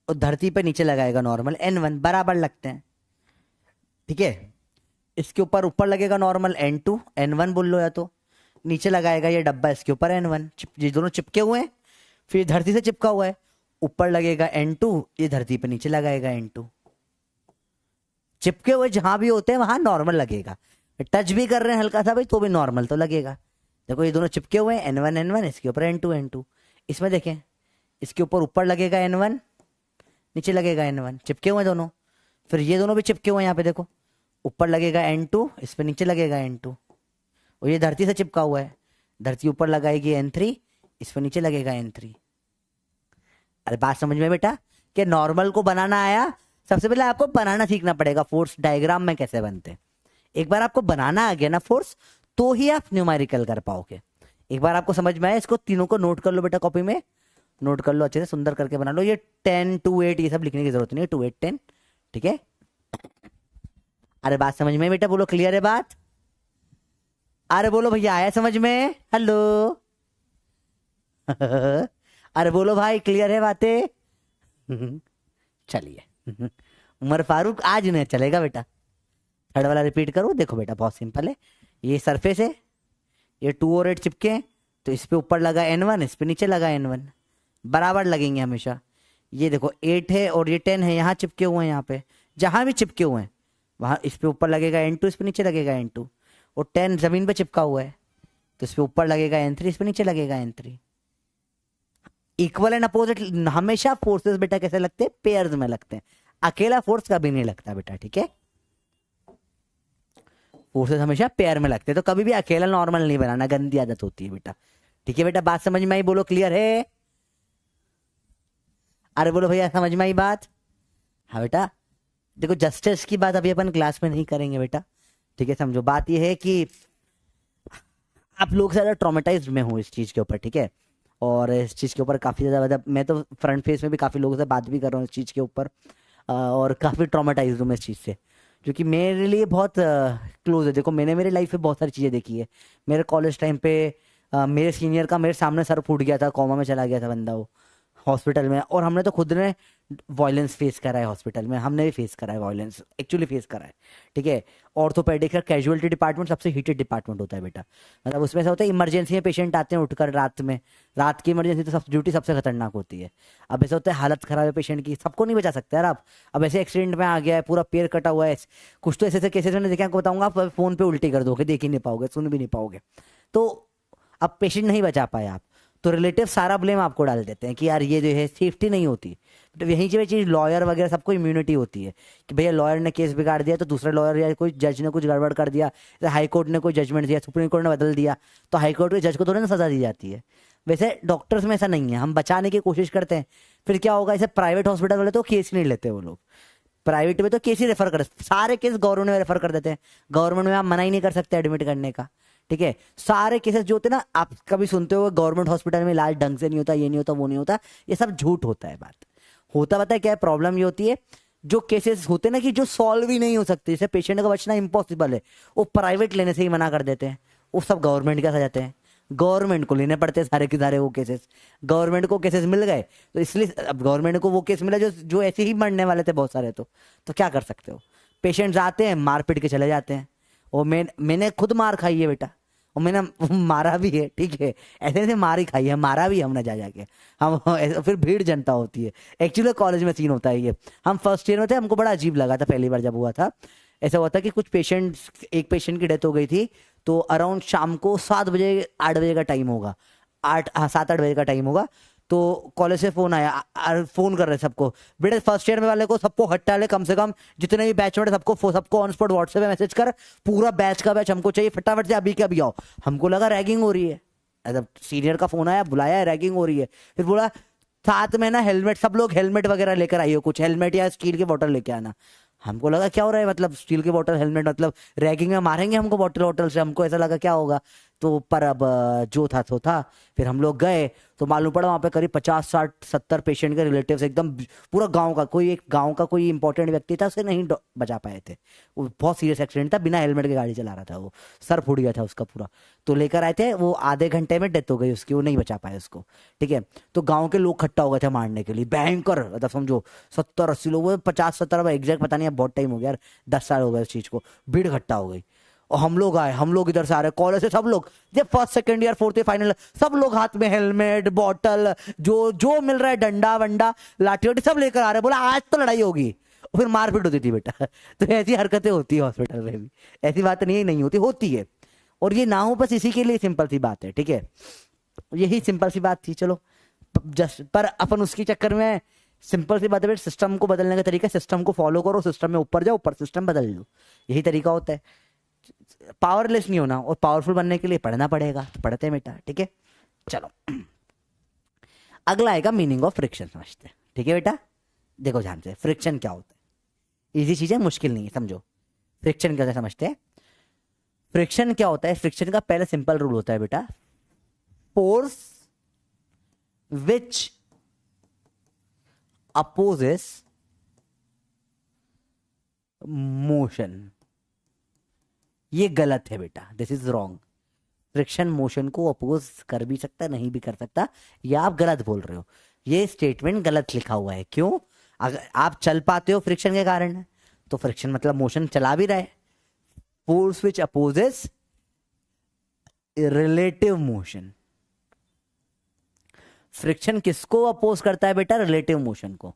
और धरती पे नीचे लगाएगा नॉर्मल N1, बराबर लगते हैं। ठीक है, इसके ऊपर लगेगा नॉर्मल N2, N1 बोल लो, या तो नीचे लगाएगा ये डब्बा इसके ऊपर N1, ये दोनों चिपके हुए हैं, फिर धरती से चिपका हुआ है, ऊपर लगेगा N2, ये धरती पे नीचे लगाएगा N2। चिपके हुए जहां भी होते हैं वहां नॉर्मल लगेगा, टच भी कर रहे हैं हल्का सा भाई तो भी नॉर्मल तो लगेगा। देखो ये दोनों चिपके हुए हैं, N1 N1, इसके ऊपर N2 N2। इसमें देखें, इसके ऊपर लगेगा N1, नीचे लगेगा N1, चिपके हुए दोनों। फिर ये दोनों भी चिपके हुए हैं, यहाँ पे देखो, ऊपर लगेगा N2, इस पे नीचे लगेगा N2, और ये धरती से चिपका हुआ है, धरती ऊपर लगाएगी N3, इस पे नीचे लगेगा N3। अरे बात समझ में बेटा, कि नॉर्मल को बनाना आया, सबसे पहले आपको बनाना सीखना पड़ेगा, फोर्स डायग्राम में कैसे बनते हैं। एक बार आपको बनाना आ गया ना फोर्स, तो ही आप न्यूमेरिकल कर पाओगे। एक बार आपको समझ में आया, इसको तीनों को नोट कर लो बेटा, कॉपी में नोट कर लो, अच्छे से सुंदर करके बना लो। ये 10 2 8 ये सब लिखने की जरूरत नहीं है, 2 8 10, ठीक है। अरे बात समझ में बेटा, बोलो क्लियर है बात। अरे बोलो भैया, आया समझ में, हेलो। अरे बोलो भाई, क्लियर है बातें। चलिए, उमर फारूक आज नहीं चलेगा बेटा, थर्ड वाला रिपीट करो। देखो बेटा बहुत सिंपल है, ये सरफेस है, ये 2 और 8 चिपके हैं, तो इस पे ऊपर लगा N1, इस पे नीचे लगा N1, बराबर लगेंगे हमेशा। ये देखो 8 है और ये 10 है, यहाँ चिपके हुए हैं, यहाँ पे जहां भी चिपके हुए हैं वहां इस पे ऊपर लगेगा N2, इस पे नीचे लगेगा N2, और 10 जमीन पे चिपका हुआ है तो इस पे ऊपर लगेगा N3, इस पे नीचे लगेगा N3। इक्वल एंड अपोजिट हमेशा फोर्सेस बेटा कैसे लगते हैं, पेयर्स में लगते हैं, अकेला फोर्स कभी नहीं लगता बेटा, ठीक है। फोर्सेस हमेशा पेयर में लगते हैं, तो कभी भी अकेला नॉर्मल नहीं बनाना, गंदी आदत होती है बेटा, ठीक है बेटा। बात समझ में आई, बोलो क्लियर है। अरे बोलो भैया समझ में आई बात। हाँ बेटा, देखो जस्टिस की बात अभी अपन क्लास में नहीं करेंगे बेटा, ठीक है। समझो बात ये है कि आप लोग ज्यादा ट्रॉमेटाइज्ड में हो इस चीज के ऊपर, ठीक है। और इस चीज के ऊपर काफी ज्यादा, मतलब मैं तो फ्रंट फेस में भी काफी लोगों से बात भी कर रहा हूँ इस चीज के ऊपर, और काफी ट्रॉमेटाइज्ड हूँ मैं इस चीज से, क्योंकि मेरे लिए बहुत क्लोज है। देखो मैंने मेरी लाइफ में बहुत सारी चीजें देखी है। मेरे कॉलेज टाइम पे मेरे सीनियर का मेरे सामने सर फूट गया था, कोमा में चला गया था बंदा, वो हॉस्पिटल में, और हमने तो खुद ने वायलेंस फेस करा है हॉस्पिटल में, हमने भी फेस करा है वायलेंस, एक्चुअली फेस करा है, ठीक है। ऑर्थोपेडिक का कैजुअलिटी डिपार्टमेंट सबसे हीटेड डिपार्टमेंट होता है बेटा, मतलब उसमें ऐसा होता है इमरजेंसी में पेशेंट आते हैं उठकर रात में, रात की इमरजेंसी तो सब ड्यूटी सबसे खतरनाक होती है। अब ऐसा होता है हालत खराब है पेशेंट की, सबको नहीं बचा सकते यार आप। अब ऐसे एक्सीडेंट में आ गया है, पूरा पैर कटा हुआ है, कुछ तो ऐसे ऐसे केसेस मैंने देखे, आपको बताऊंगा, आप फोन पे उल्टी कर दोगे, देख ही नहीं पाओगे, सुन भी नहीं पाओगे। तो अब पेशेंट नहीं बचा पाए आप, तो रिलेटिव सारा ब्लेम आपको डाल देते हैं कि यार ये जो है सेफ्टी नहीं होती। तो यही चीज लॉयर वगैरह सबको इम्यूनिटी होती है कि भैया लॉयर ने केस बिगाड़ दिया तो दूसरे लॉयर या कोई जज ने कुछ गड़बड़ कर दिया, हाई कोर्ट ने कोई जजमेंट दिया, सुप्रीम कोर्ट ने बदल दिया, तो हाई कोर्ट के जज को थोड़ी ना सजा दी जाती है। वैसे डॉक्टर्स में ऐसा नहीं है, हम बचाने की कोशिश करते हैं। फिर क्या होगा, ऐसे प्राइवेट हॉस्पिटल वाले तो केस नहीं लेते, वो लोग प्राइवेट में तो केस ही रेफर कर, सारे केस गवर्नमेंट में रेफर कर देते हैं। गवर्नमेंट में आप मना ही नहीं कर सकते एडमिट करने का, ठीक है। सारे केसेस जो होते हैं ना, आप कभी सुनते हो गवर्नमेंट हॉस्पिटल में इलाज ढंग से नहीं होता, ये नहीं होता, वो नहीं होता, ये सब झूठ होता है। बात होता पता है क्या है, प्रॉब्लम ये होती है जो केसेस होते हैं ना कि जो सॉल्व ही नहीं हो सकते, जैसे पेशेंट का बचना इम्पॉसिबल है, वो प्राइवेट लेने से ही मना कर देते हैं, वो सब गवर्नमेंट के साथ जाते हैं, गवर्नमेंट को लेने पड़ते हैं सारे के सारे वो केसेस। गवर्नमेंट को केसेस मिल गए तो इसलिए अब गवर्नमेंट को वो केस मिला जो जो ऐसे ही मरने वाले थे बहुत सारे, तो क्या कर सकते हो। पेशेंट्स आते हैं मार पीट के चले जाते हैं, और मैंने खुद मार खाई है बेटा, और मैंने मारा भी है, ठीक है। ऐसे ऐसे मार ही खाई है, मारा भी हमने जा जाके, हम फिर भीड़ जनता होती है। एक्चुअली कॉलेज में सीन होता है ये, हम फर्स्ट ईयर में थे, हमको बड़ा अजीब लगा था पहली बार जब हुआ था। ऐसा हुआ था कि कुछ पेशेंट्स, एक पेशेंट की डेथ हो गई थी, तो अराउंड शाम को 7 बजे 8 बजे का टाइम होगा, 8 हाँ 7 8 बजे का टाइम होगा। तो कॉलेज से फोन आया, फोन कर रहे सबको, बेटे फर्स्ट ईयर में वाले को सबको हटा ले, कम से कम जितने भी बैच में सबको ऑन स्पॉट व्हाट्सएप पे मैसेज कर, पूरा बैच का बैच हमको चाहिए, फटाफट से अभी के अभी आओ। हमको लगा रैगिंग हो रही है, मतलब सीनियर का फोन आया, बुलाया, रैगिंग हो रही है। फिर बोला साथ में ना हेलमेट, सब लोग हेलमेट वगैरह लेकर आइए, कुछ हेलमेट या स्टील के बॉटल लेके आना। हमको लगा क्या हो रहा है, मतलब स्टील के बॉटल हेलमेट, मतलब रैगिंग में मारेंगे हमको बॉटल वॉटल से, हमको ऐसा लगा क्या होगा। तो पर अब जो था तो था। फिर हम लोग गए तो मालूम पड़ा वहाँ पे करीब 50-60-70 पेशेंट के रिलेटिव्स, एकदम पूरा गांव का, कोई एक गांव का कोई इंपॉर्टेंट व्यक्ति था, उसे नहीं बचा पाए थे। वो बहुत सीरियस एक्सीडेंट था, बिना हेलमेट के गाड़ी चला रहा था वो, सर फूट गया था उसका पूरा। तो लेकर आए थे, वो आधे घंटे में डेथ हो गई उसकी, वो नहीं बचा पाए उसको, ठीक है। तो गाँव के लोग इकट्ठा हो गए थे मारने के लिए, भयंकर, मतलब समझो 70-80 लोग, 50-70 एग्जैक्ट पता नहीं, बहुत टाइम हो गया यार, 10 साल हो गए इस चीज को, भीड़ इकट्ठा हो गई। और हम लोग आए, हम लोग इधर से आ रहे कॉलेज से, सब लोग जब first second year fourth year final, सब लोग हाथ में हेलमेट बॉटल जो जो मिल रहा है, डंडा वंडा लाठी वाठी सब लेकर आ रहे, बोला आज तो लड़ाई होगी, फिर मारपीट होती थी बेटा। तो ऐसी हरकतें होती है हॉस्पिटल में भी, ऐसी बात नहीं होती, होती है। और ये ना हो बस इसी के लिए सिंपल सी बात है, ठीक है, यही सिंपल सी बात थी। चलो जस्ट, पर अपन उसके चक्कर में सिंपल सी बात है, सिस्टम को बदलने का तरीका, सिस्टम को फॉलो करो, सिस्टम में ऊपर जाओ, ऊपर सिस्टम बदल लो, यही तरीका होता है। पावरलेस नहीं होना, और पावरफुल बनने के लिए पढ़ना पड़ेगा, तो पढ़ते हैं बेटा, ठीक है। चलो अगला आएगा मीनिंग ऑफ फ्रिक्शन, समझते हैं, ठीक है बेटा। देखो ध्यान से, फ्रिक्शन क्या होता है, इजी चीज है, मुश्किल नहीं है, समझो फ्रिक्शन क्या होता है, समझते हैं। फ्रिक्शन क्या होता है, फ्रिक्शन का पहले सिंपल रूल होता है बेटा, फोर्स विच अपोजेस मोशन। ये गलत है बेटा, this is wrong. Friction motion को अपोज कर भी सकता, नहीं भी कर सकता, ये आप गलत बोल रहे हो, ये स्टेटमेंट गलत लिखा हुआ है। क्यों? अगर आप चल पाते हो फ्रिक्शन के कारण, तो फ्रिक्शन मतलब मोशन चला भी रहा है। Force which opposes relative motion, friction किसको अपोज करता है बेटा? रिलेटिव मोशन को।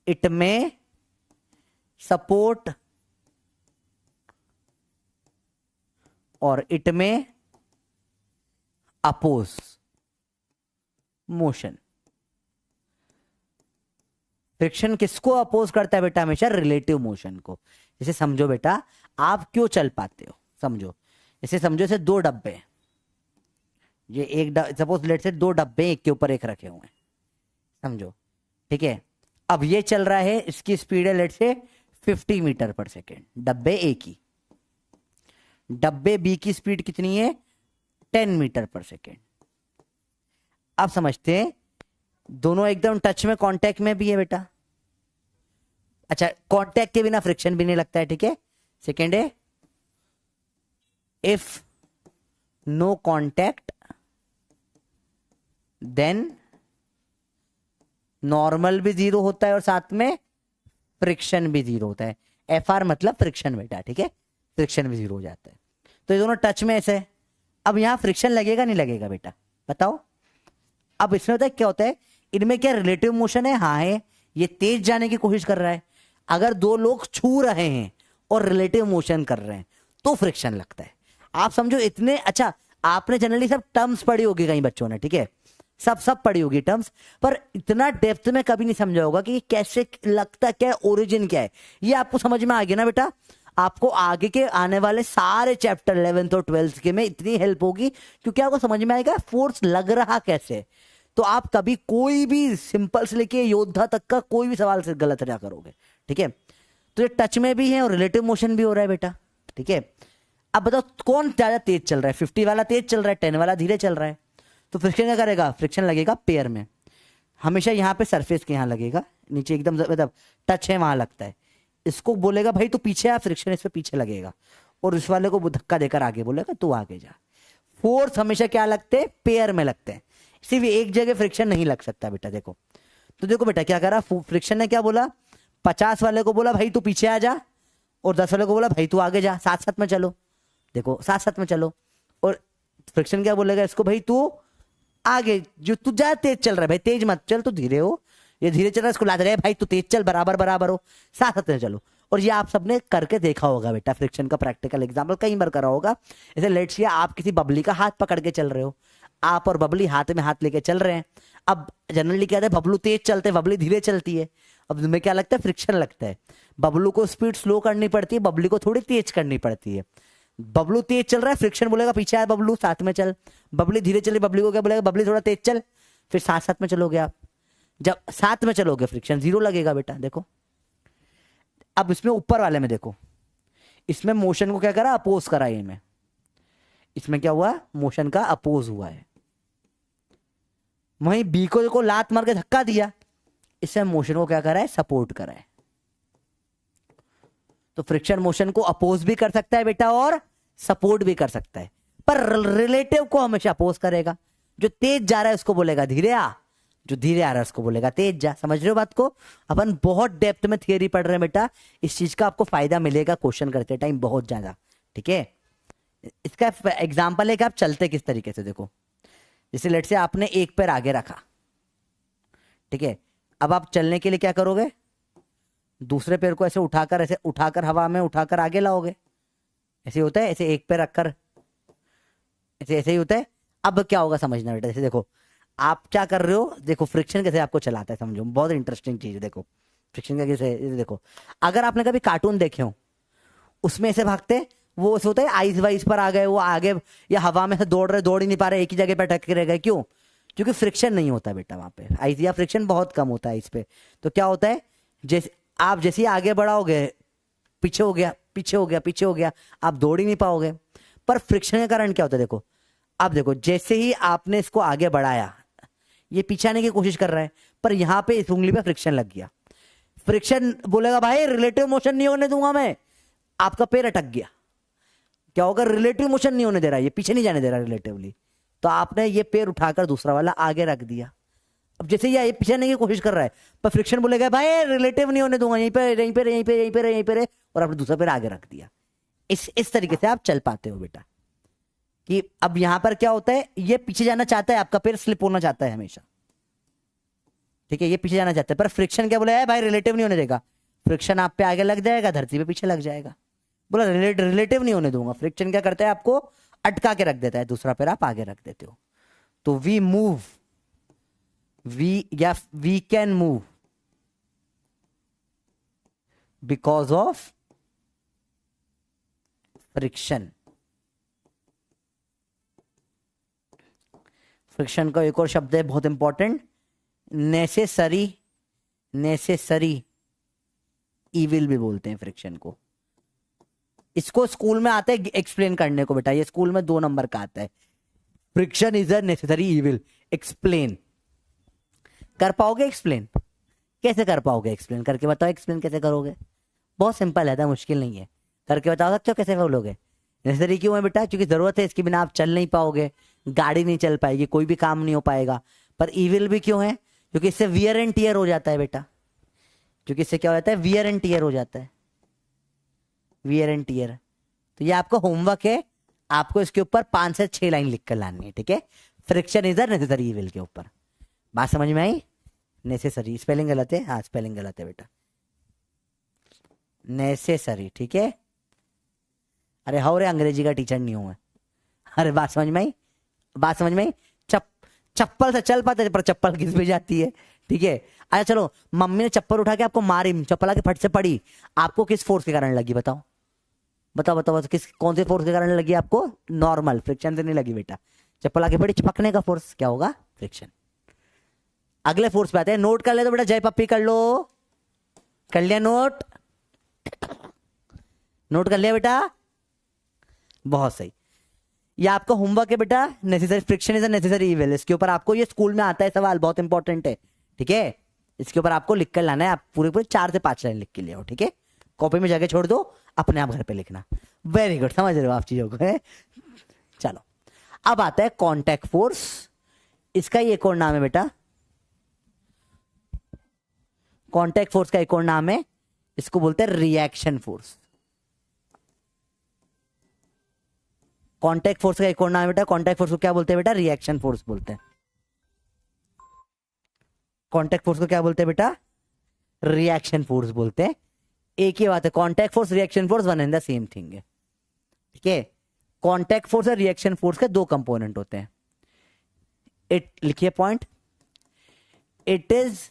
इट में सपोर्ट और इट में अपोज मोशन। फ्रिक्शन किसको अपोज करता है बेटा? हमेशा रिलेटिव मोशन को। जैसे समझो बेटा, आप क्यों चल पाते हो, समझो, जैसे समझो जैसे दो डब्बे, ये एक सपोज लेट से दो डब्बे एक के ऊपर एक रखे हुए हैं, समझो, ठीक है। अब ये चल रहा है, इसकी स्पीड है लेट से 50 मीटर पर सेकेंड, डब्बे ए की। डब्बे बी की स्पीड कितनी है? 10 मीटर पर सेकेंड। अब समझते हैं, दोनों एकदम टच में, कांटेक्ट में भी है बेटा। अच्छा, कांटेक्ट के बिना फ्रिक्शन भी नहीं लगता है, ठीक है। सेकेंड है, if no contact then normal भी जीरो होता है और साथ में फ्रिक्शन भी जीरो होता है। एफ आर मतलब फ्रिक्शन बेटा, ठीक है, फ्रिक्शन भी जीरो हो जाता है। तो ये दोनों टच में ऐसे। अब यहां फ्रिक्शन लगेगा नहीं लगेगा बेटा, बताओ। अब इसमें होता है क्या होता है, इनमें क्या रिलेटिव मोशन है? हाँ है, ये तेज जाने की कोशिश कर रहा है। अगर दो लोग छू रहे हैं और रिलेटिव मोशन कर रहे हैं तो फ्रिक्शन लगता है। आप समझो इतने, अच्छा आपने जनरली सब टर्म्स पढ़ी होगी कहीं बच्चों ने, ठीक है, सब पढ़ी होगी टर्म्स, पर इतना डेप्थ में कभी नहीं समझा होगा कि कैसे लगता क्या है, ओरिजिन क्या है। ये आपको समझ में आ गया ना बेटा, आपको आगे के आने वाले सारे चैप्टर 11th और 12th के में इतनी हेल्प होगी, क्योंकि आपको समझ में आएगा फोर्स लग रहा कैसे। तो आप कभी कोई भी सिंपल से लेके योद्धा तक का कोई भी सवाल से गलत ना करोगे, ठीक है। तो ये टच में भी है और रिलेटिव मोशन भी हो रहा है बेटा, ठीक है। अब बताओ कौन ज्यादा तेज चल रहा है? 50 वाला तेज चल रहा है, 10 वाला धीरे चल रहा है। तो फ्रिक्शन क्या करेगा? फ्रिक्शन लगेगा पेयर में, हमेशा यहाँ पे सरफेस के यहाँ लगेगा, नीचे एकदम मतलब टच है वहां लगता है। इसको बोलेगा भाई तू पीछे आ, फ्रिक्शन इस पे पीछे लगेगा, और इस वाले को धक्का देकर आगे बोलेगा तू आगे जा। फोर्स हमेशा क्या लगते हैं? पेयर में लगते हैं, सिर्फ एक जगह फ्रिक्शन नहीं लग सकता बेटा। देखो तो देखो बेटा क्या करा, फ्रिक्शन ने क्या बोला, 50 वाले को बोला भाई तू पीछे आ जा, और 10 वाले को बोला भाई तू आगे जा, साथ साथ में चलो। देखो साथ साथ में चलो, और फ्रिक्शन क्या बोलेगा इसको, भाई तू आगे, जो तू जा तेज चल रहा है भाई तेज मत चल, तू धीरे हो, ये धीरे चल रहा है, इसको लाद रहा है भाई तू तेज चल, बराबर बराबर हो, साथ साथ में चलो। और ये आप सबने करके देखा होगा बेटा, फ्रिक्शन का प्रैक्टिकल एग्जांपल कई बार करा होगा। जैसे लेट्स से आप किसी बबली का हाथ पकड़ के चल रहे हो, आप और बबली हाथ में हाथ लेके चल रहे हैं। अब जनरली क्या है, बबलू तेज चलते हैं, बबली धीरे चलती है। अब तुम्हें क्या लगता है, फ्रिक्शन लगता है। बबलू को स्पीड स्लो करनी पड़ती है, बबली को थोड़ी तेज करनी पड़ती है। बबलू तेज चल रहा है, फ्रिक्शन बोलेगा पीछे आया बबलू, साथ में चल। बबली धीरे चली, बबली को क्या बोलेगा, बबली थोड़ा तेज चल। फिर साथ साथ में चलोगे आप। जब साथ में चलोगे फ्रिक्शन जीरो लगेगा बेटा। देखो अब इसमें ऊपर वाले में देखो, इसमें मोशन को क्या करा, अपोज करा। ये में इसमें क्या हुआ, मोशन का अपोज हुआ है। वहीं बी को देखो लात मार के धक्का दिया, इससे मोशन को क्या करा है, सपोर्ट करा है। तो फ्रिक्शन मोशन को अपोज भी कर सकता है बेटा और सपोर्ट भी कर सकता है, पर रिलेटिव को हमेशा अपोज करेगा। जो तेज जा रहा है उसको बोलेगा धीरे आ, जो धीरे आ रहा है उसको बोलेगा तेज जा। समझ रहे हो बात को? अपन बहुत डेप्थ में थियरी पढ़ रहे हैं बेटा, इस चीज का आपको फायदा मिलेगा क्वेश्चन करते टाइम बहुत ज्यादा। ठीक है, इसका एग्जाम्पल है कि आप चलते किस तरीके से। देखो जैसे लेट से आपने एक पैर आगे रखा, ठीक है, अब आप चलने के लिए क्या करोगे, दूसरे पैर को ऐसे उठाकर हवा में उठाकर आगे लाओगे। ऐसे होता है, ऐसे एक पैर रखकर ऐसे ही होता है। अब क्या होगा समझना बेटा, जैसे देखो आप क्या कर रहे हो, देखो फ्रिक्शन कैसे आपको चलाता है, समझो बहुत इंटरेस्टिंग चीज है। देखो फ्रिक्शन का कैसे, देखो अगर आपने कभी कार्टून देखे हो, उसमें ऐसे भागते, वो ऐसे होता है आइस वाइस पर आ गए, वो आगे या हवा में से दौड़ ही नहीं पा रहे, एक ही जगह पे अटक रह गए। क्यों? क्योंकि फ्रिक्शन नहीं होता बेटा वहां पे, आइस या फ्रिक्शन बहुत कम होता है इस पे। तो क्या होता है, जैसे ही आगे बढ़ाओगे पीछे हो गया, पीछे हो गया, पीछे हो गया, आप दौड़ ही नहीं पाओगे। पर फ्रिक्शन के कारण क्या होता है, देखो अब देखो जैसे ही आपने इसको आगे बढ़ाया, ये पीछे आने की कोशिश कर रहा है, पर यहां पे इस उंगली पे फ्रिक्शन लग गया। फ्रिक्शन बोलेगा भाई रिलेटिव मोशन नहीं होने दूंगा मैं, आपका पैर अटक गया। क्या होगा, रिलेटिव मोशन नहीं होने दे रहा, ये पीछे नहीं जाने दे रहा रिलेटिवली, तो आपने ये पैर उठाकर दूसरा वाला आगे रख दिया। अब जैसे ये पीछे आने की कोशिश कर रहा है, पर फ्रिक्शन बोलेगा भाई रिलेटिव नहीं होने दूंगा, यहीं पे यहीं पे यहीं पे यहीं पे यहीं पे, और आपने दूसरा पैर आगे रख दिया। इस तरीके से आप चल पाते हो बेटा। कि अब यहां पर क्या होता है, ये पीछे जाना चाहता है, आपका पैर स्लिप होना चाहता है हमेशा, ठीक है, ये पीछे जाना चाहता है, पर फ्रिक्शन क्या बोला है भाई, रिलेटिव नहीं होने देगा। फ्रिक्शन आप पे आगे लग जाएगा, धरती पे पीछे लग जाएगा। बोला रिलेटिव नहीं होने दूंगा। फ्रिक्शन क्या करता है, आपको अटका के रख देता है, दूसरा पैर आप आगे रख देते हो। तो we move, we can move because of friction. Friction का एक और शब्द है बहुत इंपॉर्टेंट, नेसेसरी इविल भी बोलते हैं फ्रिक्शन को। इसको स्कूल में आता है एक्सप्लेन करने को बेटा, ये स्कूल में 2 नंबर का आता है। Friction is a necessary evil, explain कर पाओगे? एक्सप्लेन कैसे कर पाओगे? एक्सप्लेन करके बताओ, एक्सप्लेन कैसे करोगे? बहुत सिंपल है, मुश्किल नहीं है, करके बता सकते हो कैसे बोलोगे? नेसेसरी क्यों है बेटा? क्योंकि जरूरत है, इसके बिना आप चल नहीं पाओगे, गाड़ी नहीं चल पाएगी, कोई भी काम नहीं हो पाएगा। पर इविल भी क्यों है? क्योंकि इससे वियर एंड टियर हो जाता है बेटा, क्योंकि इससे क्या हो जाता है, वियर एंड टियर हो जाता है, वियर एंड टियर। तो ये आपका होमवर्क है, आपको इसके ऊपर 5 से 6 लाइन लिख कर लानी है, ठीक है? Friction is a necessary evil के ऊपर। बात समझ में आई? नेसेसरी स्पेलिंग गलत है, हाँ स्पेलिंग गलत है बेटा, नेसेसरी, ठीक है? अरे हो रे, अंग्रेजी का टीचर नहीं हूं मैं। अरे बात समझ में आई? बात समझ में आई? चप्पल से चल पाते पर चप्पल किस पे जाती है, ठीक है? अच्छा चलो, मम्मी ने चप्पल उठा के आपको मारी, चप्पल आके फट से पड़ी, आपको किस फोर्स के कारण लगी? बताओ बताओ बताओ, किस कौन से फोर्स के कारण लगी आपको? नॉर्मल फ्रिक्शन से नहीं लगी बेटा, चप्पल आके पड़ी, चिपकने का फोर्स क्या होगा? फ्रिक्शन। अगले फोर्स पे आते हैं, नोट कर ले तो बेटा, जय पप्पी कर लो, कर लिया नोट? नोट कर लिया बेटा? बहुत सही। ये आपका होमवर्क है बेटा, necessary friction is a necessary evil. इसके ऊपर आपको, ये स्कूल में आता है सवाल, बहुत इंपॉर्टेंट है, ठीक है? इसके ऊपर आपको लिख कर लाना है, आप पूरे 4 से 5 लाइन लिख के ले आओ, ठीक है? कॉपी में जगह छोड़ दो, अपने आप घर पे लिखना। वेरी गुड, समझ रहे हो आप चीजों को, है? चलो अब आता है कॉन्टैक्ट फोर्स। इसका ही एक और नाम है बेटा, कॉन्टैक्ट फोर्स का एक और नाम है, इसको बोलते हैं रिएक्शन फोर्स। कॉन्टैक्ट फोर्स का एक और नाम है बेटा, कॉन्टैक्ट फोर्स को क्या बोलते हैं बेटा? रिएक्शन फोर्स बोलते हैं। कॉन्टैक्ट फोर्स को क्या बोलते हैं बेटा? रिएक्शन फोर्स बोलते हैं। एक ही बात है, contact force reaction force one and the same thing है, ठीक है? कॉन्टैक्ट फोर्स और रिएक्शन फोर्स के 2 कंपोनेंट होते हैं। इट, लिखिए point, it is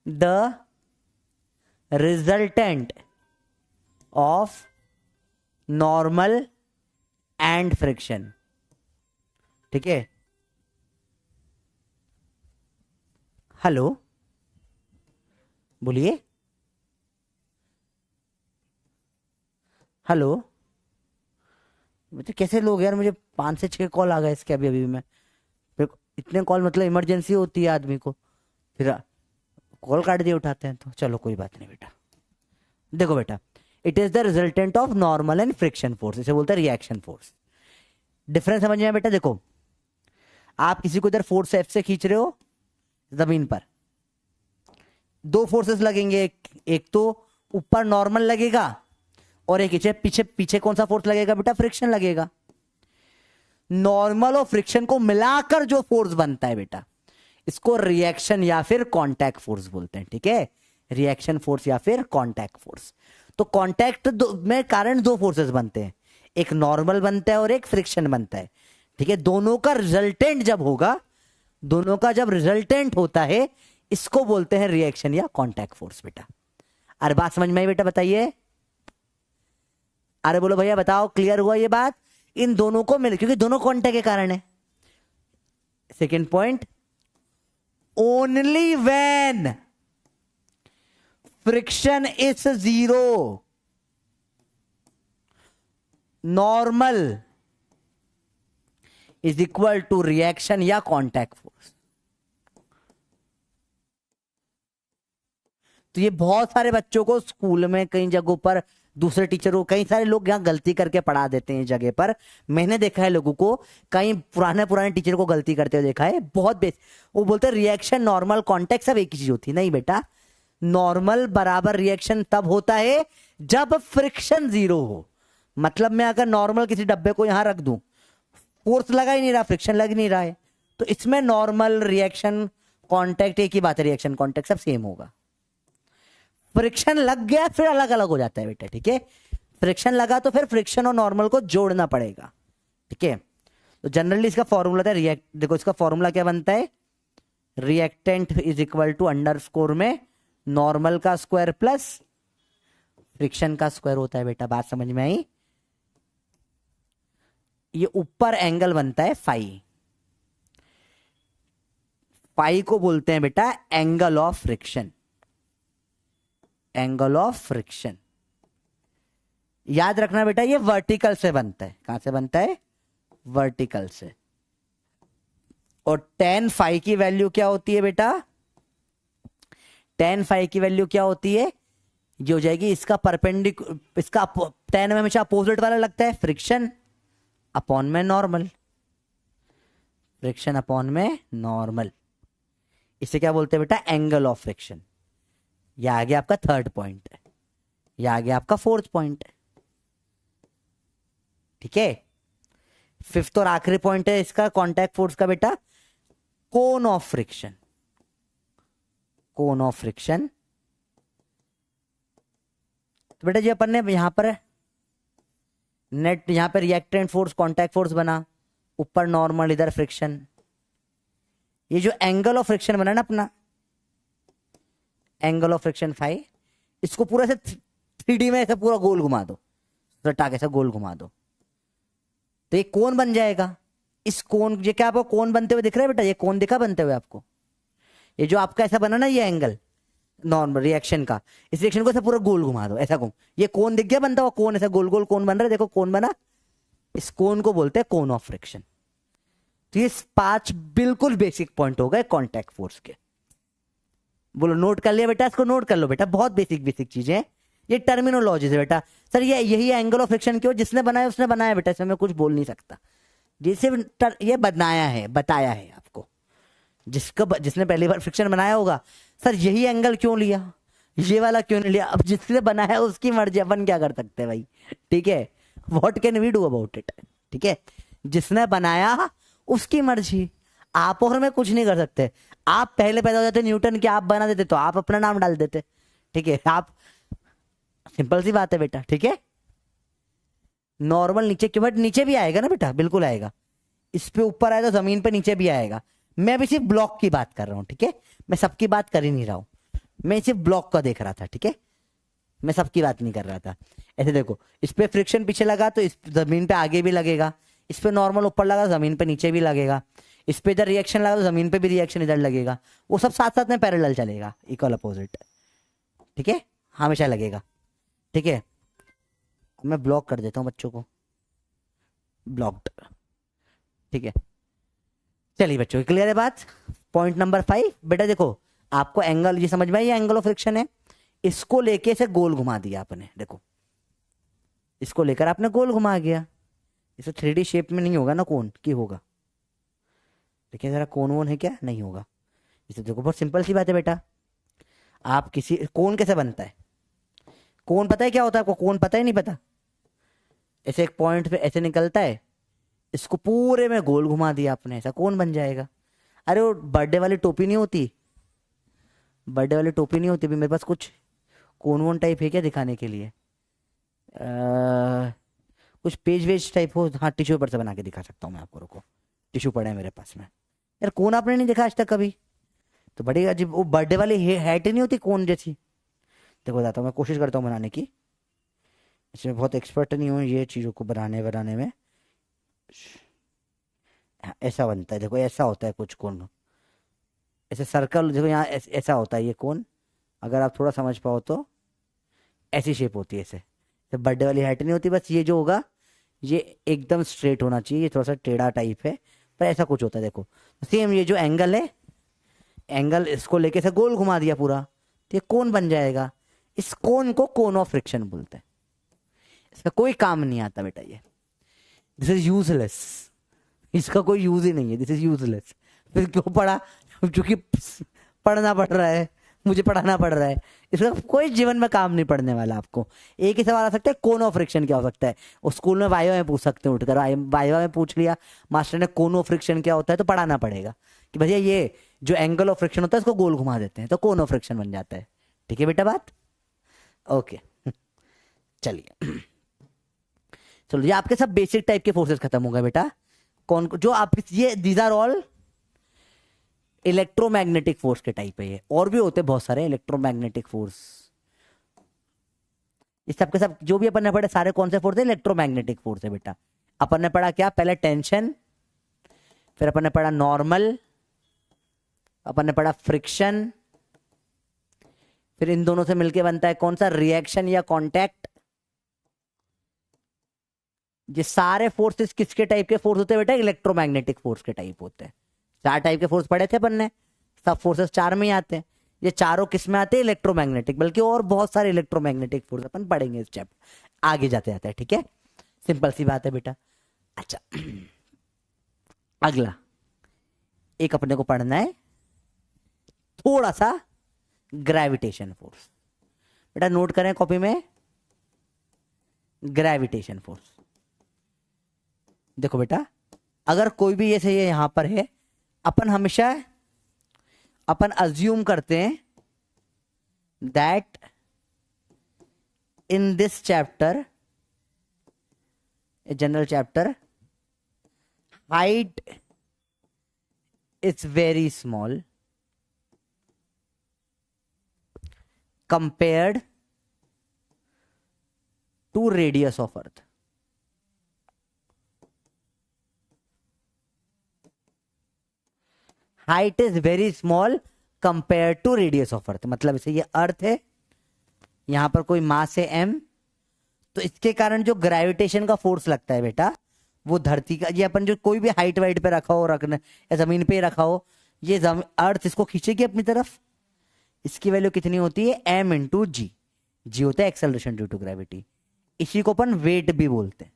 the resultant of normal and friction. ठीक है, हेलो बोलिए, हेलो। मुझे कैसे लोग यार, मुझे 5 से 6 कॉल आ गए इसके अभी अभी में। फिर इतने कॉल, मतलब इमरजेंसी होती है आदमी को, फिर कॉल काट दिए उठाते हैं। तो चलो कोई बात नहीं बेटा। देखो बेटा, it is the resultant of normal and friction force, इसे बोलते हैं रिएक्शन फोर्स। डिफरेंस समझ में आया बेटा? देखो, आप किसी को इधर फोर्स एफ से खींच रहे हो जमीन पर, 2 फोर्सेस लगेंगे, एक तो ऊपर नॉर्मल लगेगा और एक पीछे पीछे कौन सा फोर्स लगेगा बेटा? फ्रिक्शन लगेगा। नॉर्मल और फ्रिक्शन को मिलाकर जो फोर्स बनता है बेटा, इसको रिएक्शन या फिर कांटेक्ट फोर्स बोलते हैं। ठीक है, रिएक्शन फोर्स या फिर कांटेक्ट फोर्स। तो कांटेक्ट में कारण 2 फोर्सेस बनते हैं, एक नॉर्मल बनता है और एक फ्रिक्शन बनता है। ठीक है, दोनों का रिजल्टेंट जब होगा, दोनों का जब रिजल्टेंट होता है, इसको बोलते हैं रिएक्शन या कांटेक्ट फोर्स बेटा। अरे बात समझ में आई बेटा? बताइए, अरे बोलो भैया बताओ, क्लियर हुआ ये बात? इन दोनों को मिल, क्योंकि दोनों कांटेक्ट के कारण है। Second point, only when friction is 0 normal is equal to reaction या कांटेक्ट फोर्स। तो ये बहुत सारे बच्चों को स्कूल में, कई जगहों पर, दूसरे टीचर को, कई सारे लोग यहाँ गलती करके पढ़ा देते हैं इस जगह पर। मैंने देखा है लोगों को, कई पुराने टीचर को गलती करते हुए देखा है, बहुत वो बोलते हैं रिएक्शन नॉर्मल कांटेक्ट सब एक ही चीज होती है। नहीं बेटा, नॉर्मल बराबर रिएक्शन तब होता है जब फ्रिक्शन 0 हो। मतलब मैं अगर नॉर्मल किसी डब्बे को यहां रख दूं, फोर्स लगा ही नहीं रहा, फ्रिक्शन लग नहीं रहा है, तो इसमें नॉर्मल, रिएक्शन, कांटेक्ट एक ही बात है, रिएक्शन कांटेक्ट सब सेम होगा। फ्रिक्शन लग गया फिर अलग अलग हो जाता है बेटा। ठीक है, फ्रिक्शन लगा तो फिर फ्रिक्शन और नॉर्मल को जोड़ना पड़ेगा। ठीक है, तो जनरली इसका फॉर्मूला था देखो इसका फॉर्मूला क्या बनता है? Reactant is equal to underscore में नॉर्मल का स्क्वायर प्लस फ्रिक्शन का स्क्वायर होता है बेटा। बात समझ में आई? ये ऊपर एंगल बनता है फाई, फाई को बोलते हैं बेटा angle of friction, angle of friction. याद रखना बेटा, ये वर्टिकल से बनता है। कहां से बनता है? वर्टिकल से। और tan फाई की वैल्यू क्या होती है बेटा? tan फाई की वैल्यू क्या होती है? ये हो जाएगी इसका परपेंडिकुलर, इसका tan में हमेशा अपोजिट वाला लगता है, फ्रिक्शन अपॉन में नॉर्मल, फ्रिक्शन अपॉन में नॉर्मल। इसे क्या बोलते हैं बेटा? Angle of friction. यह आ गया आपका थर्ड पॉइंट है, यह आ गया आपका फोर्थ पॉइंट है। ठीक है, फिफ्थ और आखिरी पॉइंट है इसका कांटेक्ट फोर्स का बेटा, cone of friction. Cone of friction, तो बेटा जी अपन ने यहां पर नेट, यहां पर रिएक्टेंट फोर्स कांटेक्ट फोर्स बना, ऊपर नॉर्मल, इधर फ्रिक्शन। ये जो एंगल ऑफ फ्रिक्शन बना ना अपना, एंगल ऑफ फ्रिक्शन फाई, इसको पूरा से 3D में ऐसा पूरा गोल घुमा दो, रटा के ऐसा गोल घुमा दो, तो ये कोन बन जाएगा। इस कोन, ये क्या आपको कोन बनते हुए दिख रहा है बेटा? ये कोन दिखा बनते हुए आपको? ये जो आपका ऐसा बना ना, ये एंगल नॉर्मल रिएक्शन का, इस रिएक्शन को ऐसा पूरा गोल घुमा दो, ऐसा घूम, ये कोन दिख गया बनता हुआ, कोन ऐसा गोल गोल कोन बन रहा है, देखो कोन बना। इस कोन को बोलते हैं कोन ऑफ फ्रिक्शन। तो ये 5 बिल्कुल बेसिक पॉइंट हो गए कांटेक्ट फोर्स के। बोलो नोट कर लिया बेटा? इसको नोट कर लो बेटा, बहुत बेसिक बेसिक चीजें, ये टर्मिनोलॉजी है बेटा। सर ये यही एंगल ऑफ फ्रिक्शन क्यों? जिसने बनाया उसने बनाया बेटा, इसमें मैं कुछ बोल नहीं सकता। जिसे ये बनाया है, बताया है आपको, जिसने पहली बार फ्रिक्शन बनाया होगा, सर यही एंगल क्यों लिया, ये वाला क्यों नहीं लिया? अब जिसने बनाया उसकी मर्जी, अपन क्या कर सकते हैं भाई? ठीक है, what can we do about it? ठीक है, जिसने बनाया उसकी मर्जी, आप और मैं कुछ नहीं कर सकते। आप पहले पैदा हो जाते न्यूटन के, आप बना देते तो आप अपना नाम डाल देते। ठीक है, आप, सिंपल सी बात है बेटा। ठीक है, नॉर्मल नीचे क्यों? बट नीचे भी आएगा ना बेटा, बिल्कुल आएगा। इस पे ऊपर आएगा, जमीन पे नीचे भी आएगा। मैं अभी सिर्फ ब्लॉक की बात कर रहा हूं, ठीक है, मैं सबकी बात कर ही नहीं रहा हूं, मैं सिर्फ ब्लॉक का देख रहा था, ठीक है, मैं सबकी बात नहीं कर रहा था। ऐसे देखो, इस पे फ्रिक्शन पीछे लगा तो इस जमीन पे आगे भी लगेगा, इस पे नॉर्मल ऊपर लगा तो जमीन पे नीचे भी लगेगा, इस पे इधर रिएक्शन लगा तो जमीन पे भी रिएक्शन इधर लगेगा, वो सब साथ साथ में पैरेलल चलेगा, इक्वल अपोजिट, ठीक है, हमेशा लगेगा, ठीक है। मैं ब्लॉक कर देता हूँ बच्चों को, ब्लॉक्ड, ठीक है। चलिए बच्चों, क्लियर है बात। पॉइंट नंबर 5, बेटा देखो, आपको एंगल ये समझ में आई, एंगल ऑफ फ्रिक्शन है, इसको लेके इसे गोल घुमा दिया आपने, देखो इसको लेकर आपने गोल घुमा गया, इसे 3D शेप में नहीं होगा ना, कोन की होगा, देखिए जरा कोन वोन है क्या, नहीं होगा। इसे देखो बहुत सिंपल सी बात है बेटा, आप किसी कोन कैसे बनता है, कोन पता है क्या होता है आपको, कोन पता ही नहीं पता, ऐसे एक पॉइंट पे ऐसे निकलता है, इसको पूरे में गोल घुमा दिया आपने, ऐसा कौन बन जाएगा। अरे वो बर्थडे वाली टोपी नहीं होती, बर्थडे वाली टोपी नहीं होती, भी मेरे पास कुछ कोन वोन टाइप है क्या दिखाने के लिए, कुछ पेज वेज टाइप हो, हाँ टिश्यू पेपर से बना के दिखा सकता हूँ मैं आपको, रुको टिश्यू पड़े हैं मेरे पास में। यार कोन आपने नहीं देखा आज तक कभी, तो बड़ी अजीब, वो बर्थडे वाली हैट नहीं होती कोन जैसी, देखो बताता हूँ, मैं कोशिश करता हूँ बनाने की, इसमें बहुत एक्सपर्ट नहीं हूँ ये चीज़ों को बनाने में। ऐसा बनता है, देखो ऐसा होता है कुछ कोन, ऐसे सर्कल, देखो यहाँ ऐसा होता है ये कोन, अगर आप थोड़ा समझ पाओ तो ऐसी शेप होती है ऐसे, तो बर्थडे वाली हैट नहीं होती, बस ये जो होगा ये एकदम स्ट्रेट होना चाहिए, ये थोड़ा सा टेढ़ा टाइप है, पर ऐसा कुछ होता है। देखो सेम ये जो एंगल है, एंगल इसको लेके से गोल घुमा दिया पूरा, तो ये कोन बन जाएगा, इस कोन को कोन ऑफ फ्रिक्शन बोलते हैं, इसका कोई काम नहीं आता बेटा, ये दिस इज यूजलेस, इसका कोई यूज ही नहीं है, दिस इज यूजलेस। फिर क्यों पढ़ा, क्योंकि पढ़ना पड़ रहा है, मुझे पढ़ाना पड़ रहा है, इसका कोई जीवन में काम नहीं पड़ने वाला आपको। एक ही सवाल आ सकता है, कोन ऑफ फ्रिक्शन क्या हो सकता है, उस स्कूल में वाइवा में पूछ सकते हैं उठकर, वाइवा में पूछ लिया मास्टर ने कोन ऑफ फ्रिक्शन क्या होता है, तो पढ़ाना पड़ेगा कि भैया ये जो एंगल ऑफ फ्रिक्शन होता है इसको गोल घुमा देते हैं तो कोन ऑफ फ्रिक्शन बन जाता है, ठीक है बेटा बात, ओके। चलिए चलो, ये आपके सब बेसिक टाइप के फोर्सेस खत्म हो गए बेटा, कौन जो आप ये these are all electromagnetic force के टाइप है, ये और भी होते हैं बहुत सारे इलेक्ट्रोमैग्नेटिक फोर्स, इस सब के सब जो भी अपन ने पढ़े सारे कौन से फोर्स है, इलेक्ट्रोमैग्नेटिक फोर्स है बेटा। अपन ने पढ़ा क्या, पहले टेंशन, फिर अपन ने पढ़ा नॉर्मल, अपन ने पढ़ा फ्रिक्शन, फिर इन दोनों से मिलके बनता है कौन सा, रिएक्शन या कांटेक्ट। ये सारे फोर्सेस किसके टाइप के फोर्स होते हैं बेटा, इलेक्ट्रोमैग्नेटिक फोर्स के टाइप होते हैं। 4 टाइप के फोर्स पढ़े थे अपन ने, सब फोर्सेस 4 में ही आते हैं, ये चारों किस में आते हैं, इलेक्ट्रोमैग्नेटिक, बल्कि और बहुत सारे इलेक्ट्रोमैग्नेटिक फोर्स अपन पढ़ेंगे इस चैप्टर आगे जाते जाते हैं, ठीक है, सिंपल सी बात है बेटा। अच्छा अगला एक अपने को पढ़ना है थोड़ा सा ग्रेविटेशन फोर्स, बेटा नोट करें कॉपी में, ग्रेविटेशन फोर्स। देखो बेटा, अगर कोई भी ऐसे ये यहां पर है, अपन हमेशा अपन अज्यूम करते हैं that in this chapter, a general chapter, height is very small compared to radius of earth। Height is very small compare to radius of earth, मतलब इसे ये अर्थ है, यहां पर कोई मास है m, तो इसके कारण जो ग्रेविटेशन का फोर्स लगता है बेटा, वो धरती का, ये अपन जो कोई भी हाइट वाइट पे रखा हो, रखने या जमीन पे रखा हो, ये अर्थ इसको खींचेगी अपनी तरफ, इसकी वैल्यू कितनी होती है, m इंटू जी, जी होता है एक्सेलरेशन ड्यू टू ग्रेविटी, इसी को अपन वेट भी बोलते हैं,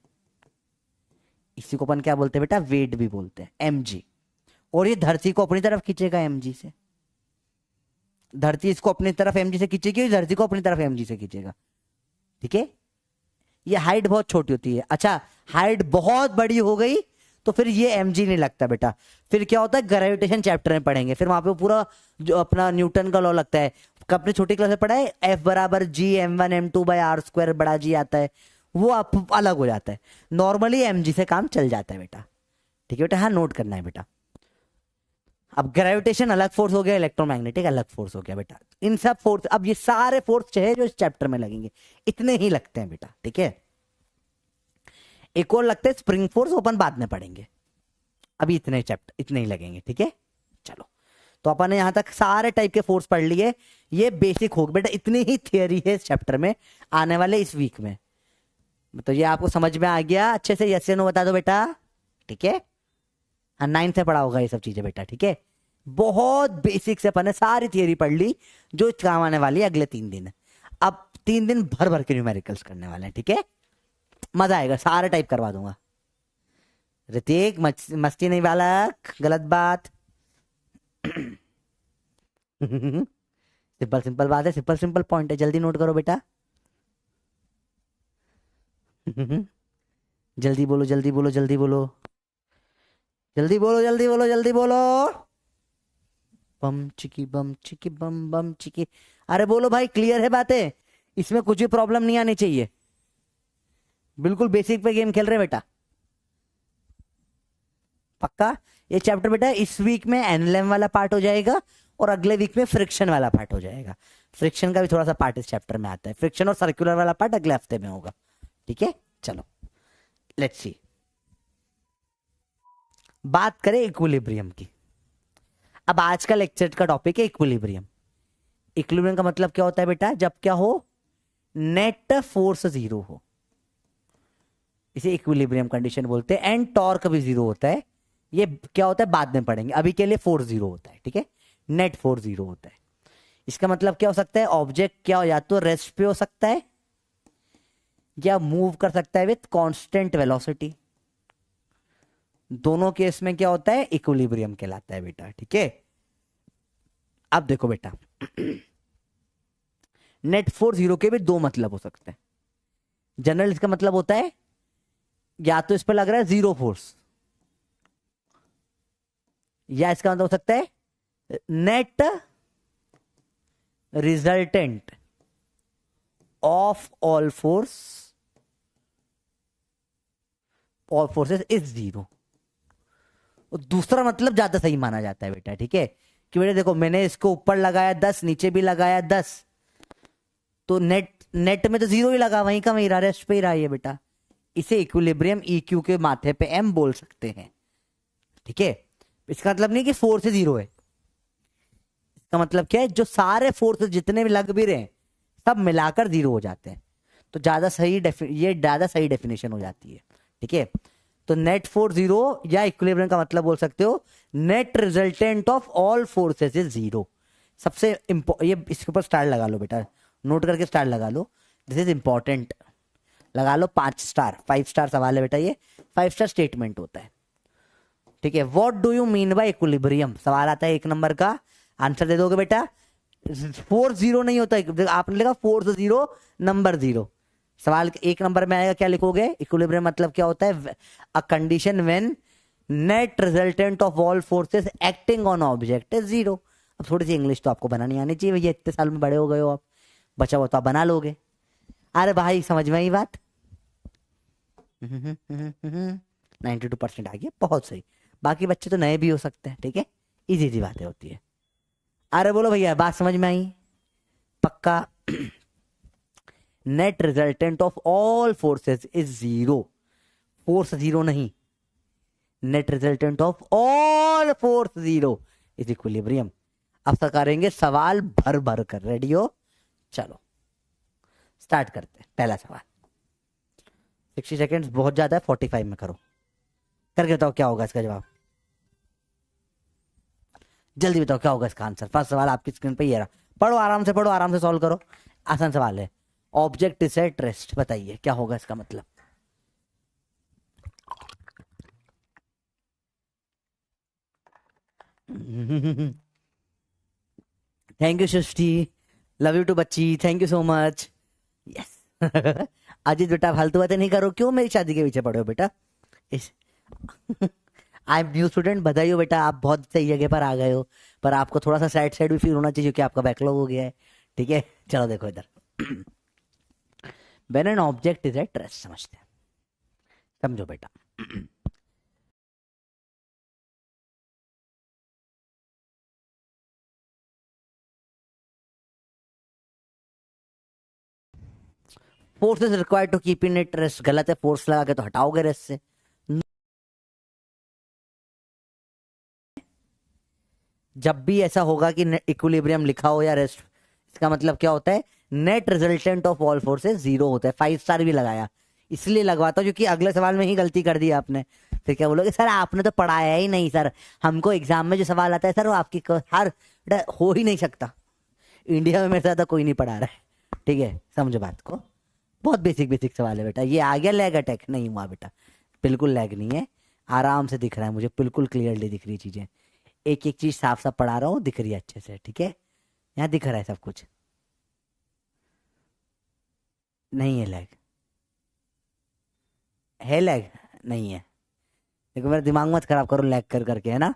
इसी को अपन क्या बोलते हैं बेटा, वेट भी बोलते हैं, mg। और ये धरती को अपनी तरफ खींचेगा mg से, धरती इसको अपनी तरफ mg से खींचेगी, धरती को अपनी तरफ mg से खींचेगा, ठीक है। ये हाइट बहुत छोटी होती है, अच्छा हाइट बहुत बड़ी हो गई तो फिर ये mg नहीं लगता बेटा, फिर क्या होता है, ग्रेविटेशन चैप्टर में पढ़ेंगे, फिर वहां पे पूरा जो अपना न्यूटन का लॉ लगता है, अपनी छोटी क्लास में पढ़ा है, F बराबर जी m1 m2 bye r square, बड़ा जी आता है, वो आप अलग हो जाता है, नॉर्मली mg से काम चल जाता है बेटा, ठीक है बेटा, हाँ नोट करना है बेटा। अब ग्रेविटेशन अलग फोर्स हो गया, इलेक्ट्रोमैग्नेटिक अलग फोर्स हो गया बेटा। इन सब फोर्स, अब ये सारे फोर्स चाहे जो इस चैप्टर में लगेंगे इतने ही लगते हैं बेटा, ठीक है। एक और लगते हैं स्प्रिंग फोर्स, अपन बाद में पढ़ेंगे, अभी इतने चैप्टर इतने ही लगेंगे, ठीक है। चलो, तो अपन ने यहां तक सारे टाइप के फोर्स पढ़ लिए, ये बेसिक हो बेटा, इतनी ही थियरी है इस चैप्टर में आने वाले इस वीक में। तो ये आपको समझ में आ गया अच्छे से, यस या नो बता दो बेटा, ठीक है। हाँ, 9 से पढ़ा होगा ये सब चीजें बेटा, ठीक है। बहुत बेसिक से अपन ने सारी थियरी पढ़ ली जो काम आने वाली है अगले 3 दिन। अब 3 दिन भर भर के न्यूमेरिकल्स करने वाले हैं, ठीक है। मजा आएगा, सारे टाइप करवा दूंगा। ऋतिक मस्ती नहीं बालक, गलत बात। सिंपल सिंपल बात है, सिंपल सिंपल पॉइंट है, जल्दी नोट करो बेटा। जल्दी बोलो जल्दी बोलो जल्दी बोलो जल्दी बोलो जल्दी बोलो जल्दी बोलो। बम चिकी बम बम चिकी। अरे बोलो भाई, क्लियर है बातें, इसमें कुछ भी प्रॉब्लम नहीं आनी चाहिए, बिल्कुल बेसिक पे गेम खेल रहे बेटा, पक्का। ये चैप्टर बेटा इस वीक में एनलेम वाला पार्ट हो जाएगा और अगले वीक में फ्रिक्शन वाला पार्ट हो जाएगा। फ्रिक्शन का भी थोड़ा सा पार्ट इस चैप्टर में आता है, फ्रिक्शन और सर्कुलर वाला पार्ट अगले हफ्ते में होगा, ठीक है। चलो लेट्स सी, बात करें इक्विलिब्रियम की। अब आज का लेक्चर का टॉपिक है इक्विलिब्रियम। इक्विलिब्रियम का मतलब क्या होता है बेटा, जब क्या हो, नेट फोर्स 0 हो, इसे इक्विलिब्रियम कंडीशन बोलते हैं। एंड टॉर्क भी 0 होता है, ये क्या होता है बाद में पढ़ेंगे, अभी के लिए फोर्स 0 होता है, ठीक है। नेट फोर्स 0 होता है। इसका मतलब क्या हो सकता है, ऑब्जेक्ट क्या हो, या तो रेस्ट पे हो सकता है या मूव कर सकता है विथ कांस्टेंट वेलोसिटी। दोनों केस में क्या होता है, इक्विलिब्रियम कहलाता है बेटा, ठीक है। अब देखो बेटा, नेट फोर्स 0 के भी 2 मतलब हो सकते हैं। जनरल इसका मतलब होता है या तो इस पर लग रहा है 0 फोर्स, या इसका मतलब हो सकता है net resultant of all forces is 0। दूसरा मतलब ज्यादा सही माना जाता है बेटा, ठीक है। कि बेटा देखो, मैंने इसको ऊपर लगाया 10, नीचे भी लगाया 10, तो नेट में तो 0 ही लगा, वहीं का वहीं रहा, रेस्ट पे ही रहा ये बेटा। इसे इक्विलिब्रियम EQ के माथे पे M बोल सकते हैं, ठीक है। इसका मतलब नहीं कि फोर्स 0 है, इसका मतलब क्या है, जो सारे फोर्स जितने भी लग भी रहे हैं सब मिलाकर 0 हो जाते हैं। तो ज्यादा सही ये ज्यादा सही डेफिनेशन हो जाती है, ठीक है। तो नेट फोर्स 0 या इक्विलिब्रियम का मतलब बोल सकते हो net resultant of all forces is 0। सबसे ये इसके ऊपर स्टार लगा लो बेटा, नोट करके स्टार लगा लो, दिस इज इंपॉर्टेंट। लगा लो 5 स्टार, 5 स्टार सवाल है बेटा, ये 5 स्टार स्टेटमेंट होता है, ठीक है। What do you mean by equilibrium, सवाल आता है 1 नंबर का, आंसर दे दोगे बेटा। फोर्स 0 नहीं होता, आपने लिखा फोर्स 0 नंबर 0, सवाल 1 नंबर में आएगा, क्या लिखोगे, इक्विलिब्रियम मतलब क्या होता है, a condition when net resultant of all forces acting on object is 0। अब थोड़ी सी इंग्लिश तो आपको बनानी आनी चाहिए भैया, इतने साल में बड़े हो गए हो आप, बचा हुआ तो आप बना लोगे। अरे भाई समझ में आई बात। 92% आ गया, बहुत सही। बाकी बच्चे तो नए भी हो सकते हैं, ठीक है, इजी इजी बातें होती है। अरे बोलो भैया, बात समझ में आई, पक्का। Net resultant of all forces is 0, force 0 नहीं, net resultant of all force 0 is equilibrium. अब तक करेंगे सवाल भर भर कर, रेडी हो, चलो स्टार्ट करते हैं। पहला सवाल, 60 सेकेंड्स बहुत ज्यादा है, 45 में करो, करके बताओ क्या होगा इसका जवाब, जल्दी बताओ क्या होगा इसका आंसर। फर्स्ट सवाल आपकी स्क्रीन पे ये रहा, पढ़ो आराम से, पढ़ो आराम से, सॉल्व करो, आसान सवाल है। ऑब्जेक्ट इज एट रेस्ट, बताइए क्या होगा इसका मतलब। Thank you Srishti, love you too बच्ची, thank you so much, yes. Ajit बेटा फालतू बातें नहीं करो, क्यों मेरी शादी के पीछे पड़े हो बेटा। इस आई एम न्यू स्टूडेंट, बधाई हो बेटा, आप बहुत सही जगह पर आ गए हो, पर आपको थोड़ा सा सैड सैड भी फील होना चाहिए क्योंकि आपका बैकलॉग हो गया है, ठीक है। चलो देखो इधर, when an object is at rest, समझते हैं, समझो बेटा। Force is required to keep in it rest, गलत है, फोर्स लगा के तो हटाओगे रेस्ट से। जब भी ऐसा होगा कि इक्विलिब्रियम लिखा हो या रेस्ट, इसका मतलब क्या होता है, net resultant of all forces zero होता है। 5 स्टार भी लगाया, इसलिए लगवाता हूँ क्योंकि अगले सवाल में ही गलती कर दी आपने। फिर क्या बोलोगे, सर आपने तो पढ़ाया ही नहीं। सर हमको एग्जाम में जो सवाल आता है सर वो आपकी हर हो ही नहीं सकता। इंडिया में मेरे साथ कोई नहीं पढ़ा रहा है, ठीक है, समझो बात को। बहुत बेसिक बेसिक सवाल है बेटा। ये आ गया लैग अटैक? नहीं हुआ बेटा, बिल्कुल लैग नहीं है, आराम से दिख रहा है मुझे, बिल्कुल क्लियरली दिख रही चीजें, एक एक चीज साफ साफ पढ़ा रहा हूँ, दिख रही है अच्छे से, ठीक है, यहाँ दिख रहा है सब कुछ, नहीं है लैग, है लैग नहीं है। देखो मेरा दिमाग मत खराब करो लैग कर करके, है ना।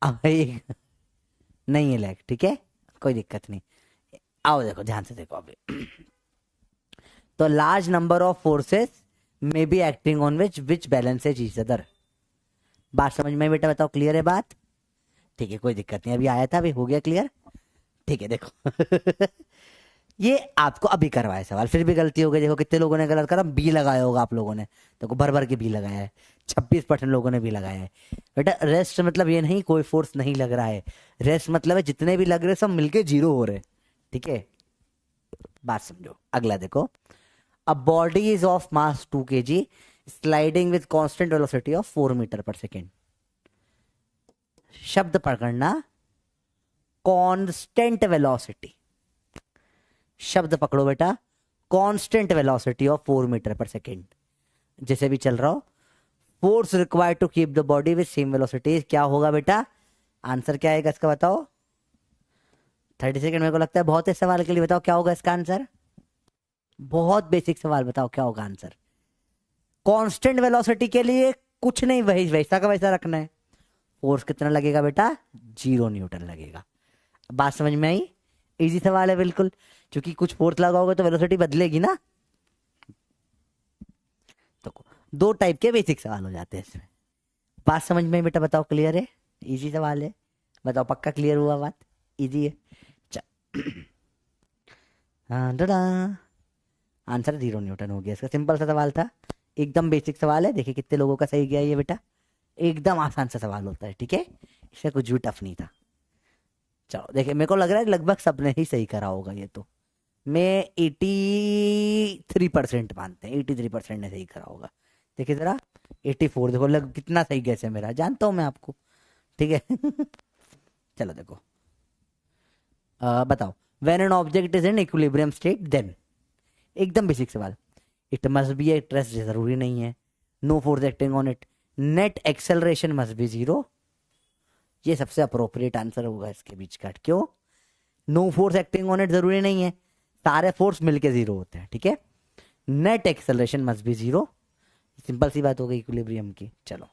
अब एक नहीं है लैग, ठीक है, कोई दिक्कत नहीं। आओ देखो ध्यान से देखो अभी। तो large number of forces may be acting on which balances each other. बात समझ में बेटा, बताओ क्लियर है बात? ठीक है, कोई दिक्कत नहीं, अभी आया था, अभी हो गया क्लियर, ठीक है। देखो ये आपको अभी करवाया सवाल, फिर भी गलती हो गई। देखो कितने लोगों ने गलत करा, बी लगाया होगा आप लोगों ने, देखो भर भर के बी लगाया है, 26% लोगों ने भी लगाया है। बेटा रेस्ट मतलब ये नहीं कोई फोर्स नहीं लग रहा है, रेस्ट मतलब है जितने भी लग रहे सब मिलके जीरो हो रहे, ठीक है, बात समझो। अगला देखो, a body is of mass 2 kg sliding with constant velocity of 4 metre per second. शब्द पकड़ना, कांस्टेंट वेलोसिटी, शब्द पकड़ो बेटा, constant velocity of 4 metre per second, जैसे भी चल रहा हो। Force required to keep the body with same velocity क्या होगा बेटा? आंसर क्या आएगा इसका बताओ? 30 सेकेंड मेरे को लगता है बहुत है सवाल के लिए, बताओ क्या होगा इसका आंसर? बहुत बेसिक सवाल, बताओ क्या होगा आंसर? कांस्टेंट वेलोसिटी के लिए कुछ नहीं, वही वैसा का वैसा रखना है। फोर्स कितना लगेगा बेटा? 0 न्यूटन लगेगा। बात समझ में आई? इजी सवाल है बिल्कुल, क्योंकि कुछ फोर्स लगाओगे तो वेलोसिटी बदलेगी ना। तो 2 टाइप के बेसिक सवाल हो जाते हैं इसमें। बात समझ में आई बेटा? बताओ क्लियर है? इजी सवाल है, बताओ पक्का क्लियर हुआ बात? इजी है। आंसर 0 न्यूटन हो गया इसका, सिंपल सा सवाल था, एकदम बेसिक सवाल है। देखिए कितने लोगों का सही गया ये बेटा, एकदम आसान सा सवाल होता है, ठीक है, इससे कुछ भी टफ नहीं था। चलो देखिए, मेरे को लग रहा है लगभग सबने ही सही करा होगा ये तो, मैं 83% मानते हैं, 83% ने सही करा होगा। देखिए जरा 84, देखो लग कितना सही गैस है मेरा, जानता हूँ मैं आपको, ठीक है। चलो देखो, बताओ, when an object is in equilibrium state then, एकदम बेसिक सवाल, it must be at rest, जरूरी नहीं है, no force acting on it, net acceleration must be 0, ये सबसे अप्रोप्रिएट आंसर होगा इसके बीच का। क्यों? No force acting on it जरूरी नहीं है, सारे फोर्स मिलके 0 होते हैं, ठीक है। Net acceleration must be 0, simple सी बात हो गई इक्विलिब्रियम की। चलो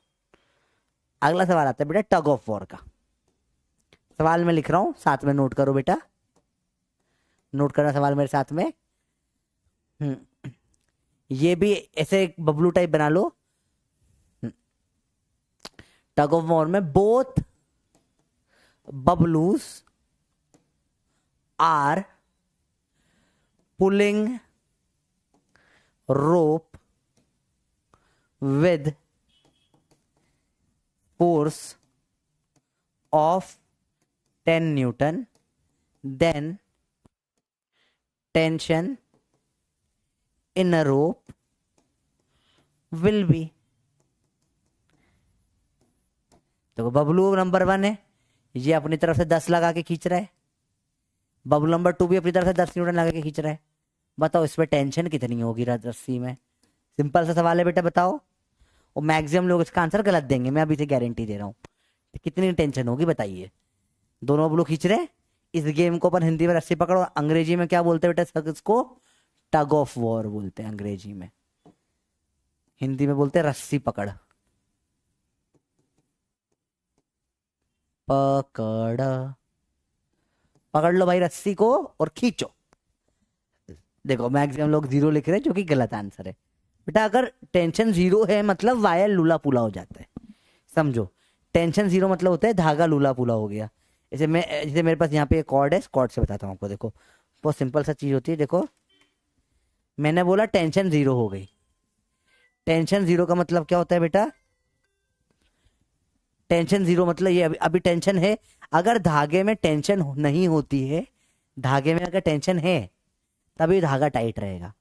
अगला सवाल आता है बेटा टग ऑफ वॉर का। सवाल में लिख रहा हूं, साथ में नोट करो बेटा, नोट करना सवाल मेरे साथ में। ये भी ऐसे एक बबलू टाइप बना लो। टग ऑफ वॉर में both Bablus are pulling rope with force of 10 Newton, then tension in a rope will be, तो बबलू नंबर 1 है, ये अपनी तरफ से 10 लगा के खींच रहा है, बबलू नंबर 2 भी अपनी तरफ से 10 न्यूटन लगा के खींच रहा है। बताओ इसमें टेंशन कितनी होगी रस्सी में? सिंपल सा सवाल है बेटा, बताओ। और मैक्सिमम लोग इसका आंसर गलत देंगे, मैं अभी से गारंटी दे रहा हूँ। कितनी टेंशन होगी बताइए? दोनों बबलू खींच रहे हैं। इस गेम को अपन हिंदी में रस्सी पकड़ो, अंग्रेजी में क्या बोलते हैं बेटा? इसको टग ऑफ वॉर बोलते हैं अंग्रेजी में, हिंदी में बोलते हैं रस्सी पकड़। पकड़, पकड़ लो भाई रस्सी को और खींचो। देखो मैक्सिमम लोग 0 लिख रहे हैं, जो कि गलत आंसर है बेटा। अगर टेंशन 0 है मतलब वायर लूला पुला हो जाता है, समझो। टेंशन 0 मतलब होता है धागा लूला पुला हो गया। जैसे मेरे पास यहाँ पे एक कॉर्ड है, कॉर्ड से बताता हूँ आपको। देखो बहुत सिंपल सा चीज होती है, देखो मैंने बोला टेंशन जीरो हो गई। टेंशन जीरो का मतलब क्या होता है बेटा? टेंशन जीरो मतलब ये अभी टेंशन है। अगर धागे में टेंशन नहीं होती है, धागे में अगर टेंशन है तभी धागा टाइट रहेगा।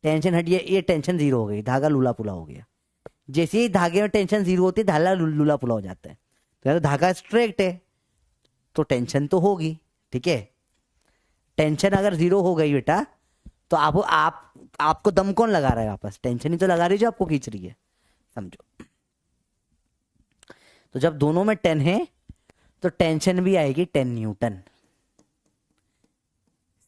टेंशन हट, ये टेंशन जीरो हो गई, धागा लूला पुला हो गया। जैसे ही धागे में टेंशन जीरो होती है धागा लूला पुला हो जाता है। तो यार धागा स्ट्रेट है तो टेंशन तो होगी, ठीक है। टेंशन अगर जीरो हो गई बेटा तो आपको दम कौन लगा रहा है वापस? टेंशन ही तो लगा रही है जो आपको खींच रही है, समझो। तो जब दोनों में 10 है तो टेंशन भी आएगी 10 न्यूटन।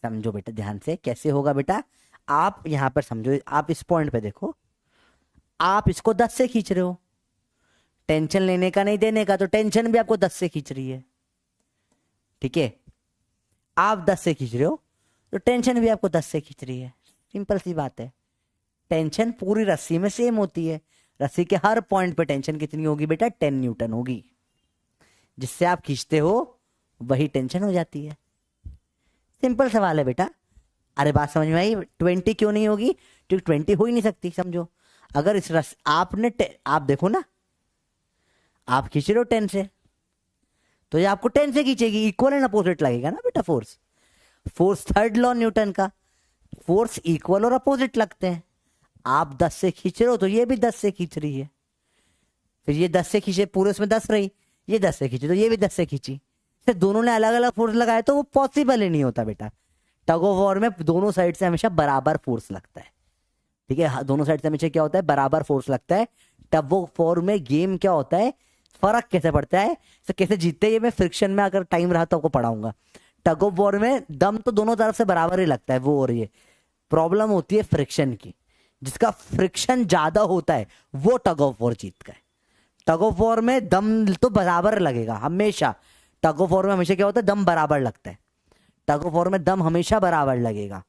समझो बेटा ध्यान से कैसे होगा बेटा। आप यहां पर समझो, आप इस पॉइंट पे देखो, आप इसको 10 से खींच रहे हो, टेंशन लेने का नहीं देने का, तो टेंशन भी आपको 10 से खींच रही है, ठीक है। आप 10 से खींच रहे हो तो टेंशन भी आपको 10 से खींच रही है। सिंपल सी बात है। टेंशन पूरी रस्सी में सेम होती है। रस्सी के हर पॉइंट पे टेंशन कितनी होगी बेटा? 10 न्यूटन होगी। जिससे आप खींचते हो वही टेंशन हो जाती है। सिंपल सवाल है बेटा। अरे बात समझ में आई? 20 क्यों नहीं होगी? क्योंकि 20 हो ही नहीं सकती। समझो, अगर इस आप देखो ना, आप खींच रहे हो 10 से तो ये आपको 10 से खींचेगी, इक्वल एंड अपोजिट लगेगा ना बेटा। फोर्स थर्ड लॉ न्यूटन का, फोर्स इक्वल और अपोजिट लगते हैं। आप 10 से खींच रहे हो तो ये भी 10 से खींच रही है। फिर ये 10 से खींचे, पूरे उसमें 10 रही, ये 10 से खींची तो ये भी 10 से खींची। फिर दोनों ने अलग अलग फोर्स लगाए तो वो पॉसिबल ही नहीं होता बेटा। टग ऑफ वॉर में दोनों साइड से हमेशा बराबर फोर्स लगता है, ठीक है। दोनों साइड से हमेशा क्या होता है? बराबर फोर्स लगता है। टग ऑफ वॉर में गेम क्या होता है, फर्क कैसे पड़ता है, तो कैसे जीतते हैं, ये मैं फ्रिक्शन में अगर टाइम रहा तो आपको पढ़ाऊंगा। टग ऑफ वॉर में दम तो दोनों तरफ से बराबर ही लगता है, वो और ये प्रॉब्लम होती है फ्रिक्शन की। जिसका फ्रिक्शन ज्यादा होता है वो टग ऑफ वॉर जीतता है। टग ऑफ वॉर में दम तो बराबर लगेगा हमेशा। टग ऑफ वॉर में हमेशा क्या होता है? दम बराबर लगता है। टग ऑफ वॉर में दम हमेशा बराबर लगेगा।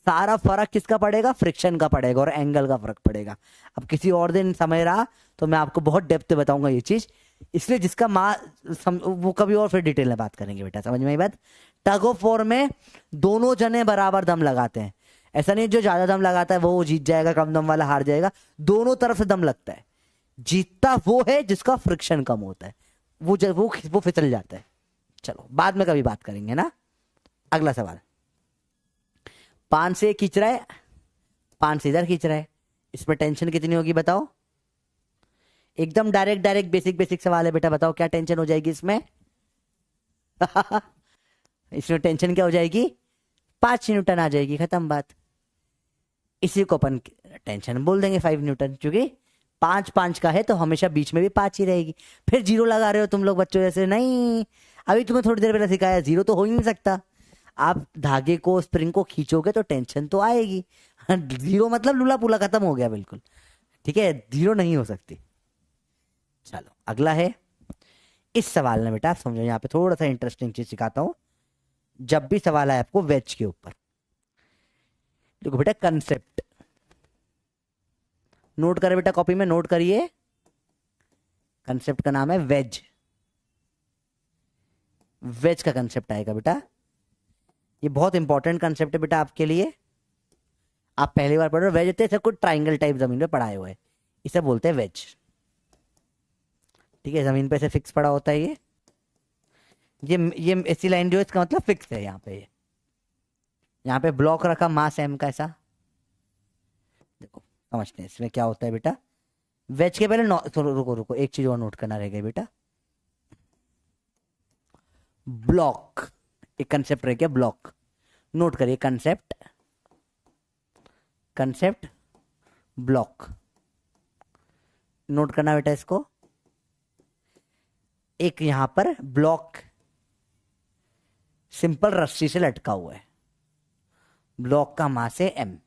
सारा फर्क किसका पड़ेगा? फ्रिक्शन का पड़ेगा और एंगल का फर्क पड़ेगा। अब किसी और दिन समय रहा तो मैं आपको बहुत डेप्थ में बताऊंगा ये चीज, इसलिए जिसका वो कभी और फिर डिटेल में बात करेंगे बेटा। समझ में आई बात? टग ऑफ वॉर में दोनों जने बराबर दम लगाते हैं। ऐसा नहीं जो ज्यादा दम लगाता है वो जीत जाएगा, कम दम वाला हार जाएगा। दोनों तरफ से दम लगता है। जीतता वो है जिसका फ्रिक्शन कम होता है, वो फिसल जाता है। चलो बाद में कभी बात करेंगे ना। अगला सवाल, 5 से खींच रहा है, 5 से इधर खींच रहा है, इसमें टेंशन कितनी होगी बताओ? एकदम डायरेक्ट बेसिक सवाल है बेटा। बताओ क्या टेंशन हो जाएगी इसमें? इसमें टेंशन क्या हो जाएगी? 5 न्यूटन आ जाएगी, खत्म बात। इसी को अपन टेंशन बोल देंगे 5 न्यूटन, क्योंकि 5 का है तो हमेशा बीच में भी 5 ही रहेगी। फिर जीरो लगा रहे हो तुम लोग बच्चों जैसे। नहीं, अभी तुम्हें थोड़ी देर पहले सिखाया, जीरो तो हो ही नहीं सकता। आप धागे को, स्प्रिंग को खींचोगे तो टेंशन तो आएगी। जीरो मतलब लूला पुला खत्म हो गया बिल्कुल, ठीक है। जीरो नहीं हो सकती। चलो अगला है। इस सवाल में बेटा आप समझो, यहाँ पे थोड़ा सा इंटरेस्टिंग चीज सिखाता हूं। जब भी सवाल आए आपको वेज के ऊपर, देखो बेटा कंसेप्ट नोट करें बेटा, कॉपी में नोट करिए। कंसेप्ट का नाम है वेज। वेज का कंसेप्ट आएगा बेटा। ये बहुत इंपॉर्टेंट कंसेप्ट है बेटा आपके लिए। आप पहली बार पढ़ रहे हो। वेज होते हैं कुछ ट्राइंगल टाइप जमीन पे पढ़ाए हुए, इसे बोलते हैं वेज, ठीक है। जमीन पे से फिक्स पड़ा होता है ये ऐसी लाइन जो इसका मतलब फिक्स है। यहाँ पे ब्लॉक रखा मास एम का, ऐसा देखो। समझते हैं इसमें क्या होता है बेटा। वेज के पहले रुको एक चीज और नोट करना रहेगा बेटा। ब्लॉक एक कंसेप्ट रह गया, ब्लॉक नोट करिए। कंसेप्ट ब्लॉक नोट करना बेटा इसको। एक यहां पर ब्लॉक सिंपल रस्सी से लटका हुआ है, ब्लॉक का मास है एम।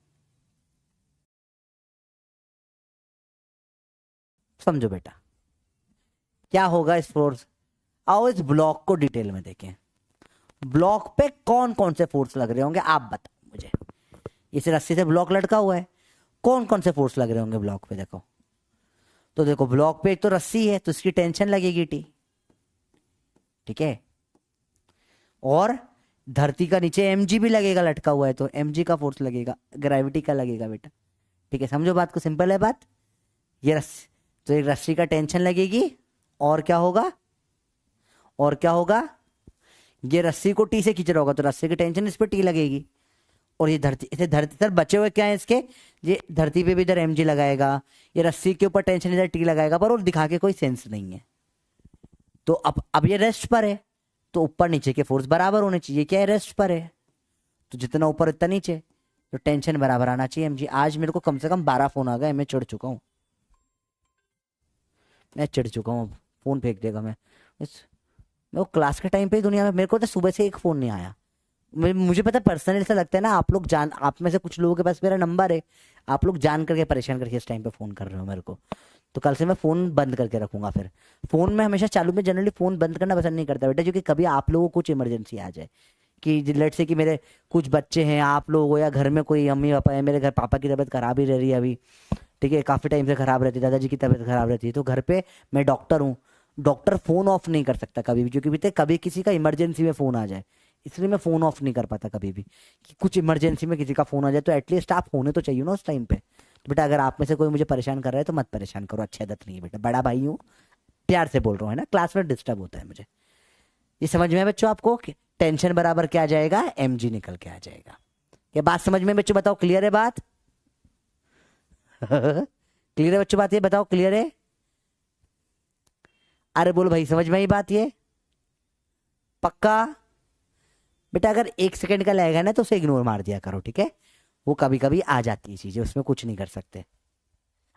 समझो बेटा क्या होगा इस फोर्स। आओ इस ब्लॉक को डिटेल में देखें। ब्लॉक पे कौन कौन से फोर्स लग रहे होंगे आप बताओ मुझे। इस रस्सी से ब्लॉक लटका हुआ है, कौन कौन से फोर्स लग रहे होंगे ब्लॉक पे? देखो तो देखो, ब्लॉक पे एक तो रस्सी है तो इसकी टेंशन लगेगी टी, ठीक है। और धरती का नीचे mg भी लगेगा, लटका हुआ है तो mg का फोर्स लगेगा, ग्रेविटी का लगेगा बेटा। ठीक है, समझो बात को, सिंपल है बात। ये रस्सी, तो एक रस्सी का टेंशन लगेगी, और क्या होगा, और क्या होगा, ये रस्सी को टी से खींच रहा होगा तो रस्सी की टेंशन इस पे टी लगेगी। और ये धरती, इसे धरती सर बचे हुए क्या है इसके, ये धरती पे भी इधर mg लगाएगा, ये रस्सी के ऊपर टेंशन इधर टी लगाएगा, पर और दिखा के कोई सेंस नहीं है। तो अब ये रेस्ट पर है, तो ऊपर नीचे के फोर्स बराबर होने चाहिए, क्या है, रेस्ट पर है, तो जितना ऊपर उतना नीचे, तो टेंशन बराबर आना चाहिए mg। आज मेरे को कम से कम 12 फोन आ गए, मैं चिढ़ चुका हूँ, मैं चिढ़ चुका हूँ, फोन फेंक देगा मैं वो क्लास के टाइम पे ही दुनिया में मेरे को तो सुबह से एक फोन नहीं आया। मुझे पता पर्सनली ऐसा लगता है ना, आप लोग जान, आप में से कुछ लोगों के पास मेरा नंबर है, आप लोग जान करके परेशान करके इस टाइम पे फोन कर रहे हो मेरे को, तो कल से मैं फोन बंद करके रखूंगा। फिर फोन में हमेशा चालू में जनरली फोन बंद करना पसंद नहीं करता बेटा, क्योंकि कभी आप लोगों को कुछ इमरजेंसी आ जाए, कि लेट से कि मेरे कुछ बच्चे हैं, आप लोग हो, या घर में कोई अम्मी पापा है, मेरे घर पापा की तबीयत खराब ही रह रही है अभी, ठीक है, काफी टाइम से खराब रहती है, दादाजी की तबीयत खराब रहती है, तो घर पे मैं डॉक्टर हूँ, डॉक्टर फोन ऑफ नहीं कर सकता कभी भी, क्योंकि कभी किसी का इमरजेंसी में फोन आ जाए, इसलिए मैं फोन ऑफ नहीं कर पाता कभी भी, कि कुछ इमरजेंसी में किसी का फोन आ जाए तो एटलीस्ट आप होने तो चाहिए ना उस टाइम पे। तो बेटा अगर आप में से कोई मुझे परेशान कर रहा है तो मत परेशान करो, अच्छी आदत नहीं है बेटा, बड़ा भाई हूँ, प्यार से बोल रहा हूँ, है ना, क्लास में डिस्टर्ब होता है मुझे। ये समझ में है बच्चों आपको, टेंशन बराबर क्या आ जाएगा, mg निकल के आ जाएगा। ये बात समझ में बच्चों, बताओ क्लियर है बात क्लियर है बच्चों बात, ये बताओ क्लियर है, अरे बोलो भाई समझ में आई बात ये, पक्का। बेटा अगर 1 सेकंड का लगेगा ना तो उसे इग्नोर मार दिया करो, ठीक है, वो कभी कभी आ जाती है चीजें, उसमें कुछ नहीं कर सकते।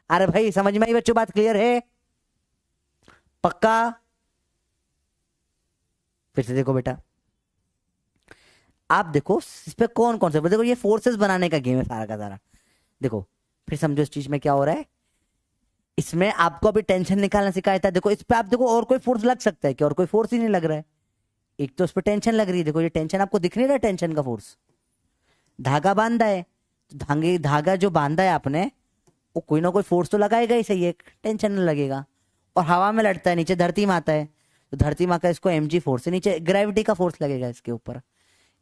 अरे भाई समझ में आई बच्चों बात, क्लियर है, पक्का। फिर से देखो बेटा, आप देखो इस पे कौन कौन से, देखो ये फोर्सेस बनाने का गेम है सारा का सारा। देखो फिर समझो इस चीज में क्या हो रहा है, इसमें आपको अभी टेंशन निकालना सिखाया था, देखो इस पे आप देखो और कोई फोर्स लग सकता है क्या, और कोई फोर्स ही नहीं लग रहा है, एक तो उस पर टेंशन लग रही है, देखो ये टेंशन आपको दिख नहीं रहा, टेंशन का फोर्स, धागा बांधा है, तो धागा जो बांधा है आपने, वो कोई ना कोई फोर्स तो लगाएगा ही, सही है, टेंशन नहीं लगेगा, और हवा में लड़ता है, नीचे धरती में आता है, तो धरती माँ का इसको mg फोर्स से नीचे ग्रेविटी का फोर्स लगेगा इसके ऊपर,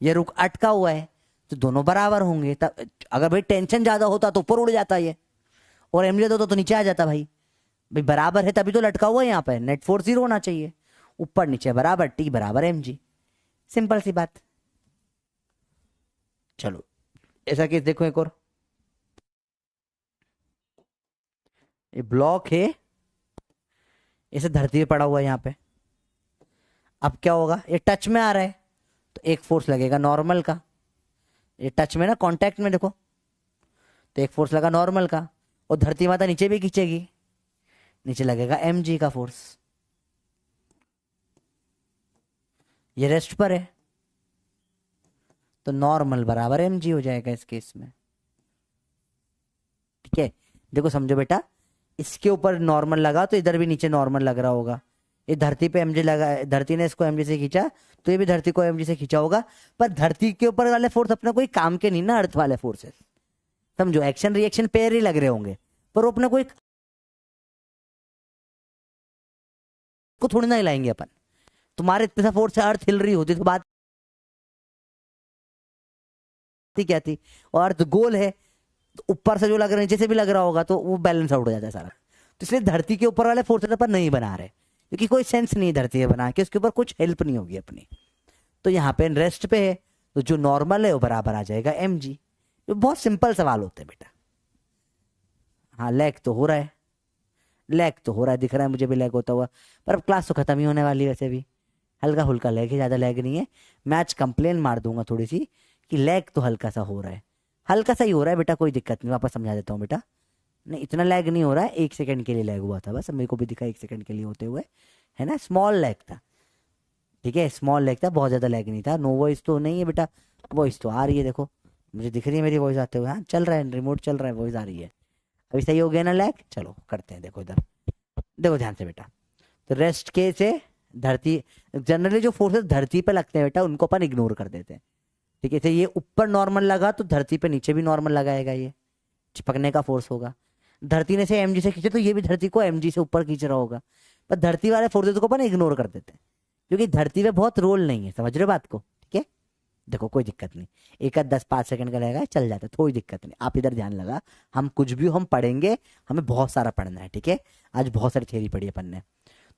ये रुक अटका हुआ है, तो दोनों बराबर होंगे, तब अगर भाई टेंशन ज्यादा होता तो ऊपर उड़ जाता ये, और mg होता तो नीचे आ जाता, भाई भाई बराबर है तभी तो लटका हुआ है, यहाँ पे नेट फोर्स 0 होना चाहिए, ऊपर नीचे बराबर, टी बराबर mg, सिंपल सी बात। चलो ऐसा केस देखो एक और, ये ब्लॉक है, इसे धरती पे पड़ा हुआ है यहाँ पे, अब क्या होगा, ये टच में आ रहा है तो एक फोर्स लगेगा नॉर्मल का, ये टच में ना कांटेक्ट में देखो, तो एक फोर्स लगा नॉर्मल का, और धरती माता नीचे भी खींचेगी, नीचे लगेगा mg का फोर्स, ये रेस्ट पर है तो नॉर्मल बराबर mg हो जाएगा इस केस में, ठीक है। देखो समझो बेटा, इसके ऊपर नॉर्मल लगा तो इधर भी नीचे नॉर्मल लग रहा होगा, ये धरती पे mg लगा, धरती ने इसको mg से खींचा तो ये भी धरती को mg से खींचा होगा, पर धरती के ऊपर वाले फोर्स अपने कोई काम के नहीं ना, अर्थ वाले फोर्सेस, समझो एक्शन रिएक्शन पेयर ही लग रहे होंगे, पर वो अपने कोई को थोड़ी ना हिलाएंगे अपन, तुम्हारे इतने फोर्स से अर्थ हिल रही होती तो बात ही क्या थी, और अर्थ गोल है तो ऊपर से जो लग रहा है नीचे से भी लग रहा होगा, तो वो बैलेंस आउट हो जाता है सारा, तो इसलिए धरती के ऊपर वाले फोर्सेस अपन नहीं बना रहे, क्योंकि कोई सेंस नहीं है धरती पे बना के, उसके ऊपर कुछ हेल्प नहीं होगी अपनी, तो यहाँ पे रेस्ट पे है, तो जो नॉर्मल है वो बराबर आ जाएगा mg। तो बहुत सिंपल सवाल होते हैं बेटा। हाँ लैग तो हो रहा है, लैग तो हो रहा है, दिख रहा है मुझे भी लैग होता हुआ, पर अब क्लास तो खत्म ही होने वाली है, वैसे भी हल्का फुल्का लैग है, ज्यादा लैग नहीं है, मैं आज कंप्लेन मार दूंगा थोड़ी सी कि लैग तो हल्का सा हो रहा है, हल्का सा ही हो रहा है बेटा, कोई दिक्कत नहीं, वापस समझा देता हूँ बेटा, नहीं इतना लैग नहीं हो रहा है, 1 सेकंड के लिए लैग हुआ था बस, मेरे को भी दिखा 1 सेकंड के लिए होते हुए, है ना, स्मॉल लैग था, ठीक है, स्मॉल लैग था, बहुत ज्यादा लैग नहीं था, नो वॉइस तो नहीं है बेटा, वॉइस तो आ रही है, देखो मुझे दिख रही है मेरी वॉइस आते हुए, हाँ चल रहा है, रिमोट चल रहा है, वॉइस आ रही है, अभी सही हो गया ना लैग, चलो करते हैं, देखो इधर देखो ध्यान से बेटा, तो रेस्ट के से धरती, जनरली जो फोर्सेस धरती पे लगते हैं बेटा उनको अपन इग्नोर कर देते हैं, ठीक है, ये ऊपर नॉर्मल लगा तो धरती पे नीचे भी नॉर्मल लगाएगा, ये चिपकने का फोर्स होगा, धरती ने से mg से खींचे तो ये भी धरती को mg से ऊपर खींच रहा होगा, पर धरती वाले फोर्सेस को अपन इग्नोर कर देते हैं, क्योंकि धरती पे बहुत रोल नहीं है, समझ रहे हो बात को, ठीक है। देखो कोई दिक्कत नहीं, एक आध 10-5 सेकंड का रहेगा, चल जाता है, कोई दिक्कत नहीं। आप इधर ध्यान लगा, हम कुछ भी हम पढ़ेंगे, हमें बहुत सारा पढ़ना है, ठीक है। आज बहुत सारी थ्योरी पढ़ी है अपन ने,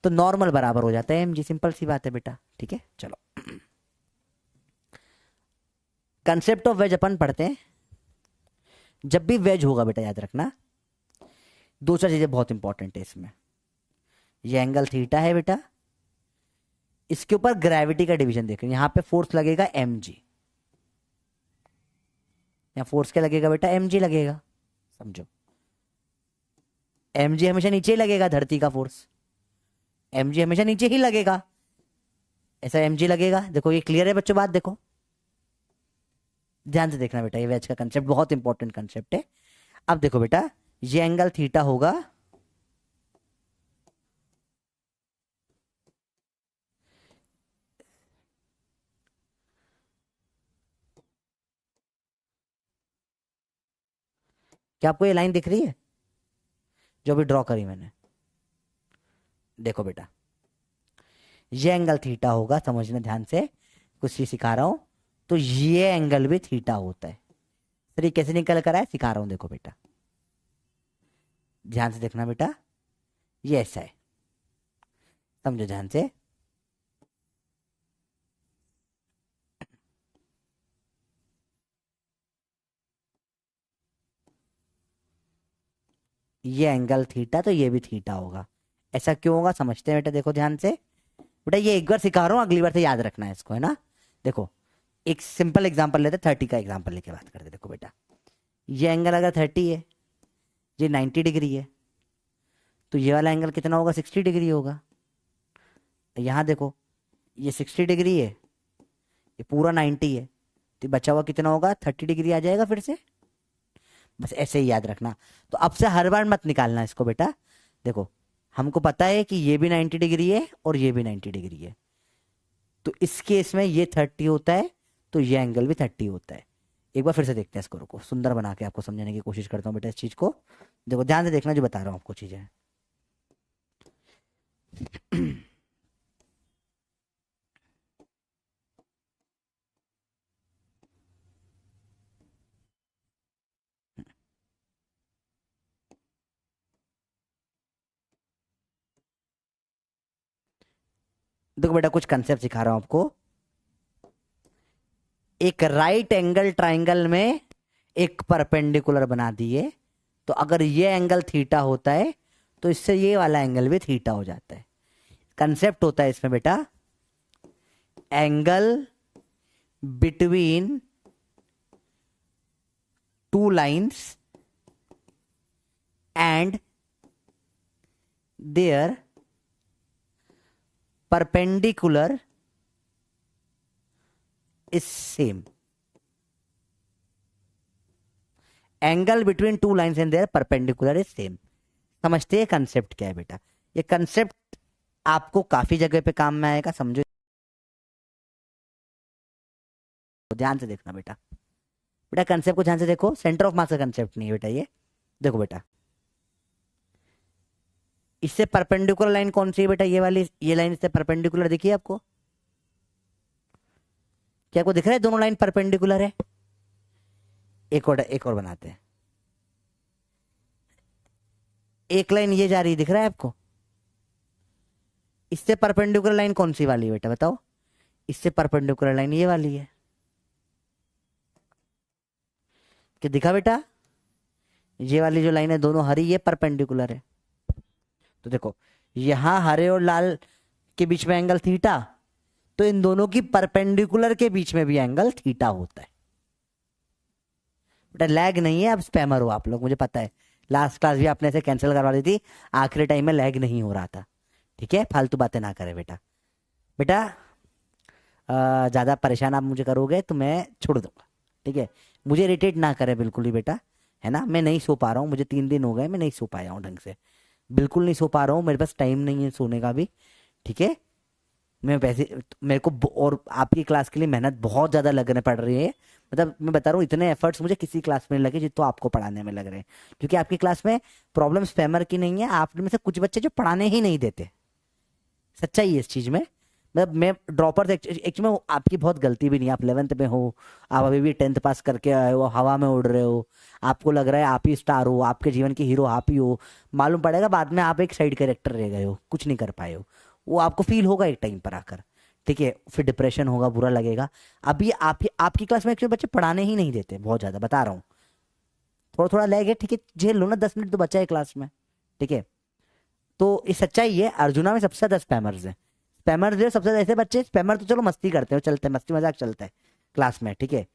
तो नॉर्मल बराबर हो जाता है एम जी, सिंपल सी बात है बेटा, ठीक है। चलो कंसेप्ट ऑफ वेज अपन पढ़ते हैं। जब भी वेज होगा बेटा याद रखना, दो चार चीजें बहुत इंपॉर्टेंट है इसमें। ये एंगल थीटा है बेटा, इसके ऊपर ग्रेविटी का डिवीजन देखो, यहां पे फोर्स लगेगा एम जी, यहां फोर्स क्या लगेगा बेटा, एम जी लगेगा, समझो। एम जी हमेशा नीचे ही लगेगा, धरती का फोर्स एम जी हमेशा नीचे ही लगेगा, ऐसा एम जी लगेगा। देखो ये क्लियर है बच्चों बात, देखो ध्यान से देखना बेटा, ये वेज का कंसेप्ट बहुत इंपॉर्टेंट कंसेप्ट है। अब देखो बेटा, ये एंगल थीटा होगा, क्या आपको ये लाइन दिख रही है जो भी ड्रॉ करी मैंने? देखो बेटा, ये एंगल थीटा होगा, समझना ध्यान से, कुछ चीज सिखा रहा हूं, तो ये एंगल भी थीटा होता है। सर ये कैसे निकल कर आया, सिखा रहा हूं, देखो बेटा ध्यान से देखना बेटा, ये ऐसा है, समझो ध्यान से। ये एंगल थीटा, तो ये भी थीटा होगा। ऐसा क्यों होगा समझते हैं बेटा, देखो ध्यान से बेटा, ये एक बार सिखा रहा हूं, अगली बार से याद रखना है इसको, है ना। देखो एक सिंपल एग्जांपल लेते, 30 का एग्जांपल लेके बात करते। देखो बेटा, ये एंगल अगर 30 है, ये 90 डिग्री है, तो ये वाला एंगल कितना होगा, 60 डिग्री होगा। यहां देखो, ये 60 डिग्री है, ये पूरा 90 है, तो बचा हुआ कितना होगा, 30 डिग्री आ जाएगा फिर से। बस ऐसे ही याद रखना। तो अब से हर बार मत निकालना इसको बेटा। देखो हमको पता है कि ये भी 90 डिग्री है और ये भी 90 डिग्री है, तो इस केस में ये 30 होता है, तो ये एंगल भी 30 होता है। एक बार फिर से देखते हैं इसको, रुको सुंदर बना के आपको समझाने की कोशिश करता हूँ बेटा इस चीज को। देखो ध्यान से देखना जो बता रहा हूँ आपको चीजें। देखो बेटा कुछ कंसेप्ट सिखा रहा हूं आपको। एक राइट एंगल ट्राइंगल में एक परपेंडिकुलर बना दिए, तो अगर ये एंगल थीटा होता है, तो इससे ये वाला एंगल भी थीटा हो जाता है। कंसेप्ट होता है इसमें बेटा, angle between two lines and their perpendicular is same. Angle between two lines and their perpendicular is same. समझते हैं कंसेप्ट क्या है बेटा? ये कंसेप्ट आपको काफी जगह पे काम में आएगा, समझो ध्यान से देखना बेटा। बेटा कंसेप्ट को ध्यान से देखो, सेंटर ऑफ मास का कंसेप्ट नहीं है बेटा ये। देखो बेटा, इससे परपेंडिकुलर लाइन कौन सी है बेटा, ये वाली, ये लाइन इससे परपेंडिकुलर दिखी है आपको? क्या आपको दिख रहा है दोनों लाइन परपेंडिकुलर है? एक और बनाते हैं। एक लाइन ये जा रही है, दिख रहा है आपको? इससे परपेंडिकुलर लाइन कौन सी वाली है बेटा बताओ? इससे परपेंडिकुलर लाइन ये वाली है। क्या दिखा बेटा? ये वाली जो लाइन है दोनों हरी, ये परपेंडिकुलर है। तो देखो यहां हरे और लाल के बीच में एंगल थीटा, तो इन दोनों की परपेंडिकुलर के बीच में भी एंगल थीटा होता है बेटा। लैग नहीं है, अब स्पैमर हो आप लोग, मुझे पता है। लास्ट क्लास भी आपने ऐसे कैंसिल करवा दी थी, आखिरी टाइम में लैग नहीं हो रहा था, ठीक है। फालतू बातें ना करें बेटा। बेटा ज्यादा परेशान आप मुझे करोगे तो मैं छोड़ दूंगा, ठीक है। मुझे इरिटेट ना करे बिल्कुल ही बेटा, है ना। मैं नहीं सो पा रहा हूँ, मुझे 3 दिन हो गए, मैं नहीं सो पाया हूँ ढंग से, बिल्कुल नहीं सो पा रहा हूँ, मेरे पास टाइम नहीं है सोने का भी, ठीक है। मैं वैसे मेरे को और आपकी क्लास के लिए मेहनत बहुत ज़्यादा लगने पड़ रही है। मतलब मैं बता रहा हूँ, इतने एफर्ट्स मुझे किसी क्लास में नहीं लगे जितना आपको पढ़ाने में लग रहे हैं, क्योंकि आपकी क्लास में प्रॉब्लम स्पैमर की नहीं है, आप में से कुछ बच्चे जो पढ़ाने ही नहीं देते। सच्चाई है इस चीज़ में, मतलब मैं ड्रॉपर्स एक्चुअली में आपकी बहुत गलती भी नहीं है, आप 11th में हो, आप अभी भी 10th पास करके आए हो, हवा में उड़ रहे हो, आपको लग रहा है आप ही स्टार हो, आपके जीवन के हीरो आप ही हो, मालूम पड़ेगा बाद में आप एक साइड कैरेक्टर रह गए हो, कुछ नहीं कर पाए हो, वो आपको फील होगा एक टाइम पर आकर, ठीक है, फिर डिप्रेशन होगा, बुरा लगेगा। अभी आपकी क्लास में एक्चुअली बच्चे पढ़ाने ही नहीं देते बहुत ज़्यादा, बता रहा हूँ, थोड़ा थोड़ा लैग है, ठीक है, झेल लो ना, 10 मिनट तो बचा है क्लास में, ठीक है। तो ये सच्चाई है, अर्जुना में सबसे ज्यादा स्पैमर्स है, स्पैमर्स है सबसे ज्यादा, ऐसे बच्चे स्पैमर तो चलो मस्ती करते हो, चलते हैं, मस्ती मजाक चलता है क्लास में, ठीक है।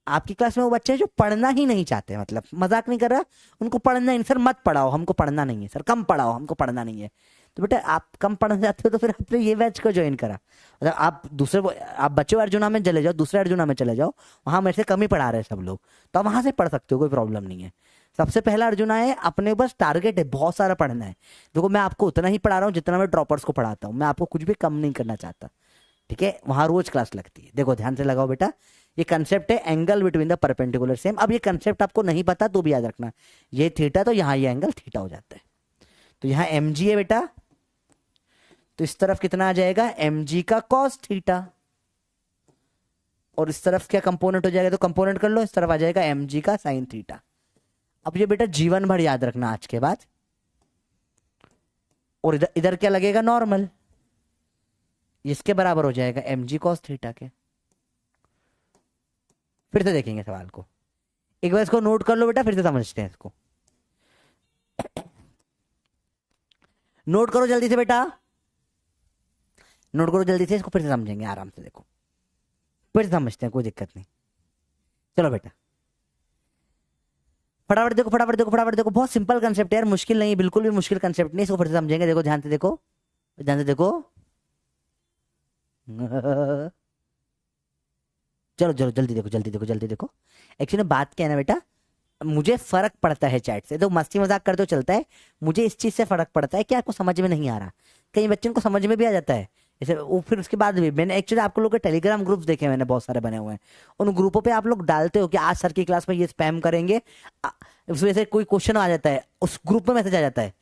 आपकी क्लास में वो बच्चे हैं जो पढ़ना ही नहीं चाहते, मतलब मजाक नहीं कर रहा, उनको पढ़ना नहीं, सर मत पढ़ाओ हमको पढ़ना नहीं है, सर कम पढ़ाओ हमको पढ़ना नहीं है। तो बेटा आप कम पढ़ना चाहते हो तो फिर आपने ये बैच को ज्वाइन करा, मतलब आप बच्चे अर्जुना में चले जाओ, दूसरे अर्जुना में चले जाओ, वहां मेरे से कम ही पढ़ा रहे हैं सब लोग, तो आप वहां से पढ़ सकते हो, कोई प्रॉब्लम नहीं है। सबसे पहला अर्जुना है, अपने बस टारगेट है, बहुत सारा पढ़ना है। देखो मैं आपको उतना ही पढ़ा रहा हूँ जितना मैं ड्रॉपर्स को पढ़ाता हूँ, मैं आपको कुछ भी कम नहीं करना चाहता, ठीक है। वहां रोज क्लास लगती है, देखो ध्यान से लगाओ बेटा, ये कंसेप्ट है angle between the perpendicular same. अब ये कंसेप्ट आपको नहीं पता तो भी याद रखना, ये थीटा तो यहाँ ये एंगल थीटा हो जाता है, तो यहाँ एम जी है बेटा, तो इस तरफ कितना आ जाएगा, एम जी का कॉस थीटा, और इस तरफ क्या कंपोनेंट हो जाएगा, तो कंपोनेंट कर लो, इस तरफ आ जाएगा एम जी का साइन थीटा। अब ये बेटा जीवन भर याद रखना आज के बाद, और इधर इधर क्या लगेगा, नॉर्मल, इसके बराबर हो जाएगा एम जी कॉस थीटा के। फिर से देखेंगे सवाल को, एक बार इसको नोट कर लो बेटा, फिर से समझते हैं इसको, नोट करो जल्दी से बेटा, नोट करो जल्दी से, इसको फिर से समझेंगे आराम से, देखो फिर से समझते हैं, कोई दिक्कत नहीं। चलो बेटा फटाफट देखो, फटाफट देखो, फटाफट देखो, बहुत सिंपल कंसेप्ट है यार, मुश्किल नहीं है, बिल्कुल भी मुश्किल कंसेप्ट नहीं, इसको फिर से समझेंगे, देखो ध्यान से देखो, ध्यान से देखो चलो चलो जल्दी देखो, जल्दी देखो, जल्दी देखो। एक्चुअली बात क्या है ना बेटा, मुझे फर्क पड़ता है चैट से, तो मस्ती मजाक करते हो चलता है, मुझे इस चीज से फर्क पड़ता है कि आपको समझ में नहीं आ रहा, कई बच्चों को समझ में भी आ जाता है, जैसे वो फिर उसके बाद भी मैंने एक्चुअली आपको लोग के टेलीग्राम ग्रुप्स देखे, मैंने बहुत सारे बने हुए हैं, उन ग्रुपों पे आप लोग डालते हो कि आज सर की क्लास में ये स्पैम करेंगे, उस वजह से कोई क्वेश्चन आ जाता है, उस ग्रुप में मैसेज आ जाता है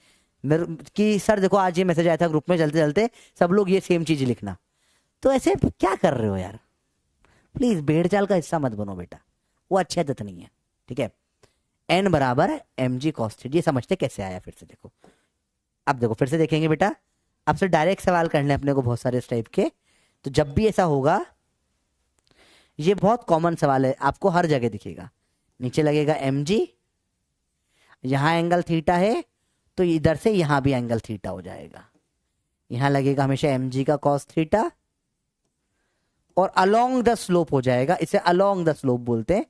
मेरे कि सर देखो आज ये मैसेज आया था ग्रुप में, चलते चलते सब लोग ये सेम चीज लिखना, तो ऐसे क्या कर रहे हो यार, प्लीज भेड़ चाल का हिस्सा मत बनो बेटा, वो अच्छी आदत नहीं है, ठीक है। एन बराबर एम जी कॉस थीटा, ये समझते कैसे आया, फिर से देखो, अब देखो फिर से देखेंगे बेटा, आपसे डायरेक्ट सवाल करने अपने को बहुत सारे इस टाइप के, तो जब भी ऐसा होगा, ये बहुत कॉमन सवाल है, आपको हर जगह दिखेगा, नीचे लगेगा एम जी, यहां एंगल थीटा है, तो इधर से यहां भी एंगल थीटा हो जाएगा, यहां लगेगा हमेशा एम जी का कॉस थीटा, और अलोंग द स्लोप हो जाएगा, इसे अलोंग द स्लोप बोलते हैं,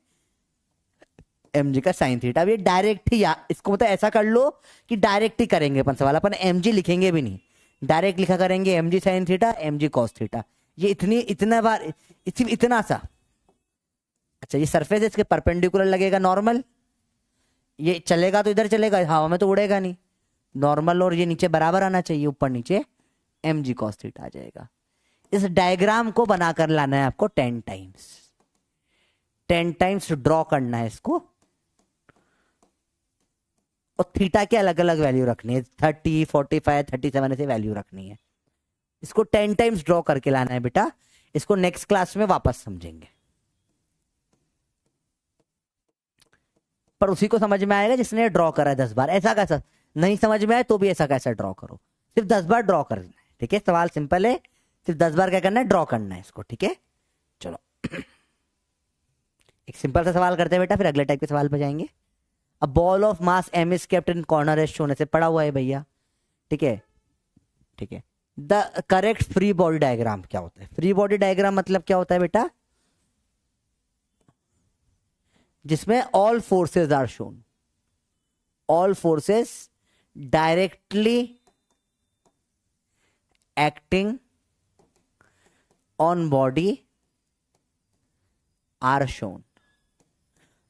एम जी का साइन थीटा। अब ये डायरेक्ट ही इसको मतलब ऐसा कर लो कि डायरेक्ट ही करेंगे अपन सवाल, अपन एम जी लिखेंगे भी नहीं, डायरेक्ट लिखा करेंगे M G sine theta, M G cos theta, ये इतना बार इतना सा। अच्छा ये सरफेस है, इसके परपेंडिकुलर लगेगा नॉर्मल, ये चलेगा तो इधर चलेगा, हवा में तो उड़ेगा नहीं, नॉर्मल और ये नीचे बराबर आना चाहिए, ऊपर नीचे एम जी कॉस थीटा आ जाएगा। इस डायग्राम को बनाकर लाना है आपको 10 टाइम्स, 10 टाइम्स ड्रॉ करना है इसको, और थीटा के अलग अलग वैल्यू रखनी है, 30, 45, 37 ऐसे वैल्यू रखनी है, इसको 10 टाइम्स ड्रॉ करके लाना है बेटा, इसको नेक्स्ट क्लास में वापस समझेंगे, पर उसी को समझ में आएगा जिसने ड्रॉ करा है 10 बार, ऐसा कैसा नहीं समझ में आए तो भी ऐसा कैसा ड्रॉ करो, सिर्फ 10 बार ड्रॉ करना है, ठीक है, सवाल सिंपल है, सिर्फ 10 बार क्या करना है, ड्रॉ करना है इसको, ठीक है। चलो एक सिंपल सा सवाल करते हैं बेटा, फिर अगले टाइप के सवाल पे जाएंगे। अब ball of mass M is kept in corner as shown, ऐसे पड़ा हुआ है भैया, ठीक है, ठीक है। The correct free body diagram क्या होता है, फ्री बॉडी डायग्राम मतलब क्या होता है बेटा, जिसमें all forces are shown, all forces directly acting on body are shown.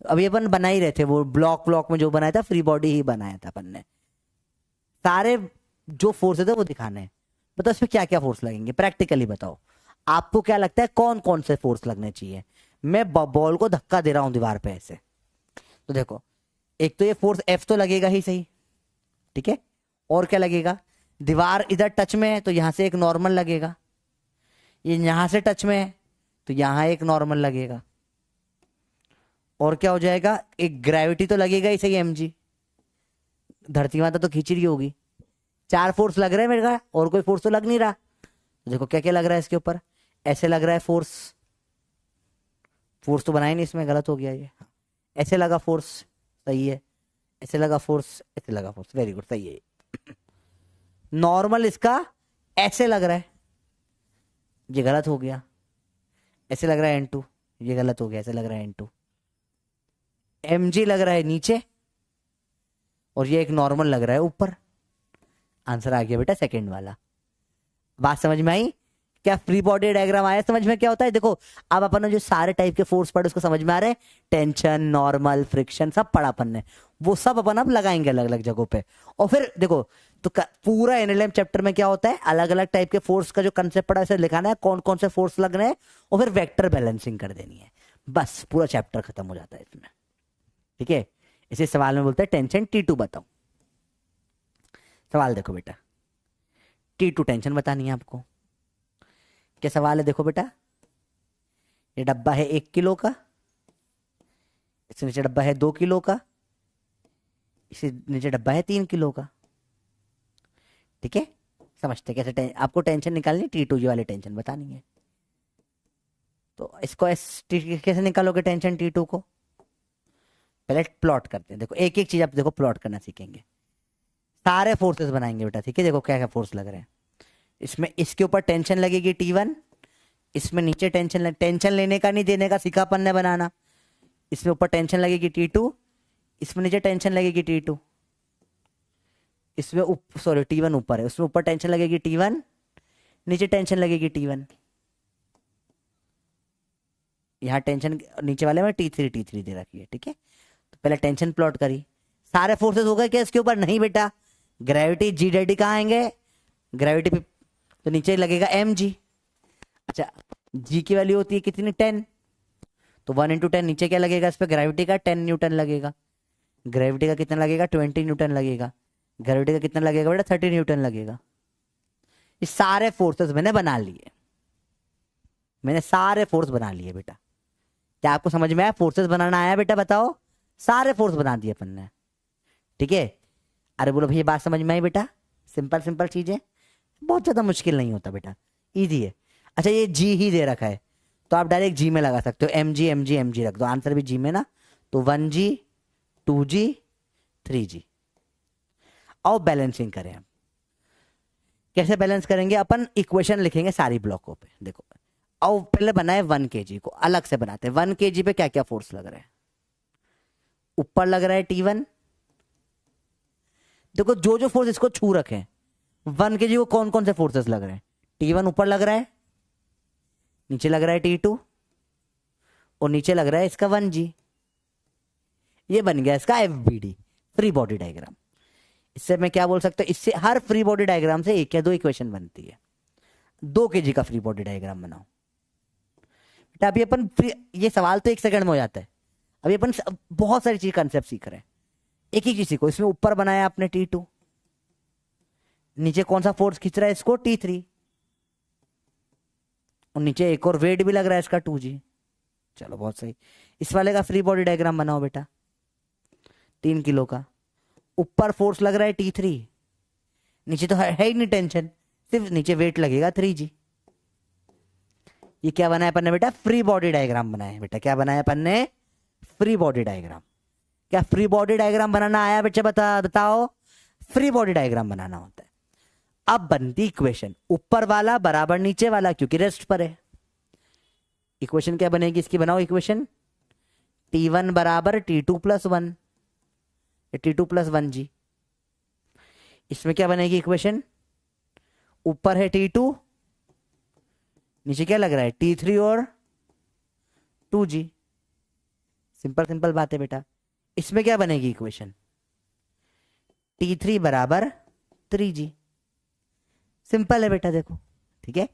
अभी अपन बना ही रहे थे, वो ब्लॉक में जो बनाया था फ्री बॉडी ही बनाया था अपन ने, सारे जो फोर्स थे वो दिखाने हैं, बताओ इसमें क्या क्या फोर्स लगेंगे, प्रैक्टिकली बताओ, आपको क्या लगता है कौन कौन से फोर्स लगने चाहिए। मैं बॉल को धक्का दे रहा हूं दीवार पे ऐसे, तो देखो एक तो ये फोर्स एफ तो लगेगा ही सही, ठीक है, और क्या लगेगा, दीवार इधर टच में है तो यहां से एक नॉर्मल लगेगा, ये यहां से टच में है तो यहां एक नॉर्मल लगेगा, और क्या हो जाएगा, एक ग्रेविटी तो लगेगा ही सही, mg, धरती माता तो खींच रही होगी, 4 फोर्स लग रहे हैं मेरे का, और कोई फोर्स तो लग नहीं रहा। तो देखो क्या क्या लग रहा है इसके ऊपर, ऐसे लग रहा है फोर्स, फोर्स तो बनाया नहीं इसमें, गलत हो गया ये, ऐसे लगा फोर्स, सही है, ऐसे लगा फोर्स, ऐसे लगा फोर्स, वेरी गुड, सही है। नॉर्मल इसका ऐसे लग रहा है, ये गलत हो गया, ऐसे लग रहा है n2, ये गलत हो गया, ऐसे लग रहा है n2, mg लग रहा है नीचे, और ये एक नॉर्मल लग रहा है ऊपर। आंसर आ गया बेटा सेकंड वाला। बात समझ में आई? क्या फ्री बॉडी डायग्राम आया समझ में क्या होता है? देखो अब अपन ने जो सारे टाइप के फोर्स पढ़े उसको समझ में आ रहे हैं, टेंशन, नॉर्मल, फ्रिक्शन, सब पढ़ा अपन ने, वो सब अपन अब लगाएंगे अलग अलग जगहों पे। और फिर देखो तो पूरा एनएलएम चैप्टर में क्या होता है, अलग अलग टाइप के फोर्स का जो कंसेप्ट पढ़ा है लिखाना है, कौन कौन से फोर्स लग रहे हैं, और फिर वेक्टर बैलेंसिंग कर देनी है, बस पूरा चैप्टर खत्म हो जाता है इसमें। ठीक है, इसी सवाल में बोलते हैं टेंशन T2 बताओ। सवाल देखो बेटा, T2 टेंशन बतानी है आपको। क्या सवाल है, देखो बेटा, ये डब्बा है 1 किलो का, इससे नीचे डब्बा है 2 किलो का, इससे नीचे डब्बा है 3 किलो का। ठीक है, समझते कैसे आपको टेंशन निकालनी, T2 वाली टेंशन बतानी है। तो इसको कैसे निकालोगे टेंशन T2 को, पहले प्लॉट करते हैं। देखो एक एक चीज आप देखो प्लॉट करना सीखेंगे, सारे फोर्सेस बनाएंगे बेटा। ठीक है, देखो क्या क्या फोर्स लग रहे हैं इसमें। इसके ऊपर टेंशन लगेगी T1, इसमें नीचे टेंशन लेने का नहीं देने का सीखा अपन ने बनाना। इसमें ऊपर टेंशन लगेगी T2, इसमें नीचे टेंशन लगेगी T2, इसमें सॉरी T1 ऊपर है, उसमें ऊपर टेंशन लगेगी T1, नीचे टेंशन लगेगी T1, यहाँ टेंशन नीचे वाले में T3 दे रखी है। ठीक है, तो पहले टेंशन प्लॉट करी, सारे फोर्सेस हो गए क्या इसके ऊपर? नहीं बेटा, ग्रेविटी जी डैडी कहाँ आएंगे, ग्रेविटी पे तो नीचे लगेगा mg। अच्छा, g की वैल्यू होती है कितनी, 10, तो 1 × 10 नीचे क्या लगेगा इस पे, ग्रेविटी का 10 न्यूटन लगेगा, ग्रेविटी का कितना लगेगा, 20 न्यूटन लगेगा, ग्रेविटी का कितना लगेगा बेटा, 30 न्यूटन लगेगा। ये सारे फोर्सेस मैंने बना लिए, मैंने सारे फोर्स बना लिए बेटा। क्या आपको समझ में आया, फोर्सेस बनाना आया बेटा बताओ? सारे फोर्स बना दिए अपन ने। ठीक है, अरे बोलो भैया बात समझ में आई बेटा? सिंपल सिंपल चीजें, बहुत ज्यादा मुश्किल नहीं होता बेटा, इजी है। अच्छा ये जी ही दे रखा है तो आप डायरेक्ट जी में लगा सकते हो, mg mg mg रख दो, आंसर भी जी में ना, तो 1g 2g 3g। और बैलेंसिंग करें हम, कैसे बैलेंस करेंगे अपन, इक्वेशन लिखेंगे सारी ब्लॉकों पे। देखो और पहले बनाए 1 kg को, अलग से बनाते हैं। 1 kg पे क्या क्या फोर्स लग रहा है, ऊपर लग रहा है T1, देखो जो जो फोर्स इसको छू रखे 1 kg को कौन कौन से फोर्सेस लग रहे हैं, T1 ऊपर लग रहा है, नीचे लग रहा है T2, और नीचे लग रहा है इसका 1g। ये बन गया इसका FBD, फ्री बॉडी डायग्राम। इससे मैं क्या बोल सकता हूं, इससे हर फ्री बॉडी डायग्राम से 1 या 2 इक्वेशन बनती है। 2 kg का फ्री बॉडी डायग्राम बनाओ बेटा। अभी अपन ये सवाल तो 1 सेकंड में हो जाता है, अभी अपन बहुत सारी चीज कंसेप्ट सीख रहे हैं, एक ही चीज सीखो। इसमें ऊपर बनाया आपने T2, नीचे कौन सा फोर्स खींच रहा है इसको, T3, और नीचे एक और वेट भी लग रहा है इसका 2g। चलो बहुत सही, इस वाले का फ्री बॉडी डायग्राम बनाओ बेटा। 3 किलो का, ऊपर फोर्स लग रहा है T3, नीचे तो है ही नहीं टेंशन, सिर्फ नीचे वेट लगेगा 3g। ये क्या बनाया अपन ने बेटा, फ्री बॉडी डायग्राम बनाया बेटा। क्या बनाया अपन ने, फ्री बॉडी डायग्राम। क्या फ्री बॉडी डायग्राम बनाना आया बच्चे, बताओ? फ्री बॉडी डायग्राम बनाना होता है। अब बनती इक्वेशन, ऊपर वाला बराबर नीचे वाला, क्योंकि रेस्ट पर है। इक्वेशन क्या बनेगी इसकी, बनाओ इक्वेशन। T1 बराबर T2 + 1, T2 + 1g। इसमें क्या बनेगी इक्वेशन, ऊपर है T2, नीचे क्या लग रहा है T3 और 2g। सिंपल सिंपल बात है बेटा। इसमें क्या बनेगी इक्वेशन, T3 बराबर 3g। सिंपल है बेटा, देखो ठीक है,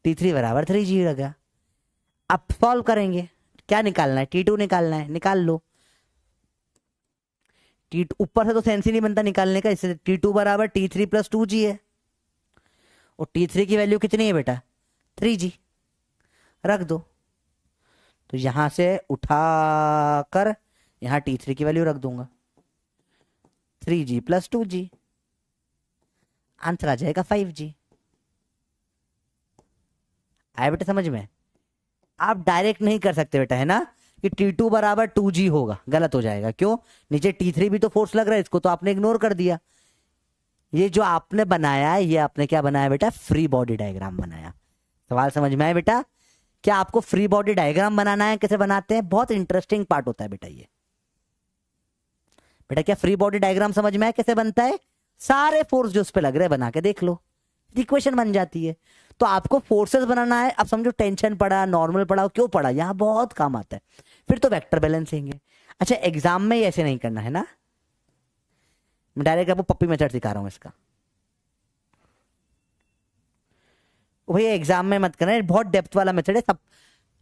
T3 बराबर 3g लगा। अब सॉल्व करेंगे, क्या निकालना है, T2 निकालना है, निकाल लो। T2 ऊपर से तो सेंस ही नहीं बनता निकालने का, इससे T2 बराबर T3 + 2g है, और T3 की वैल्यू कितनी है बेटा, 3G रख दो। तो यहां से उठाकर यहां T3 की वैल्यू रख दूंगा, 3G प्लस 2G, आंसर आ जाएगा 5G। आया बेटा समझ में? आप डायरेक्ट नहीं कर सकते बेटा, है ना, कि T2 बराबर 2G होगा, गलत हो जाएगा। क्यों? नीचे T3 भी तो फोर्स लग रहा है, इसको तो आपने इग्नोर कर दिया। ये जो आपने बनाया है, ये आपने क्या बनाया बेटा? फ्री बॉडी डायग्राम बनाया। सवाल समझ में आया बेटा? क्या आपको फ्री बॉडी डायग्राम बनाना है? कैसे बनाते हैं? बहुत इंटरेस्टिंग पार्ट होता है बेटा ये। बेटा क्या फ्री बॉडी डायग्राम समझ में आया कैसे बनता है? सारे फोर्स जो उस पर लग रहे हैं बना के देख लो, इक्वेशन बन जाती है। तो आपको फोर्सेस बनाना है। अब समझो टेंशन पड़ा, नॉर्मल पड़ा, क्यों पड़ा, यहां बहुत काम आता है। फिर तो वेक्टर बैलेंसिंग है। अच्छा, एग्जाम में ऐसे नहीं करना है ना, मैं डायरेक्ट आपको पप्पी मेथड सिखा रहा हूं इसका। भैया एग्जाम में मत करना, बहुत डेप्थ वाला मेथड है। सब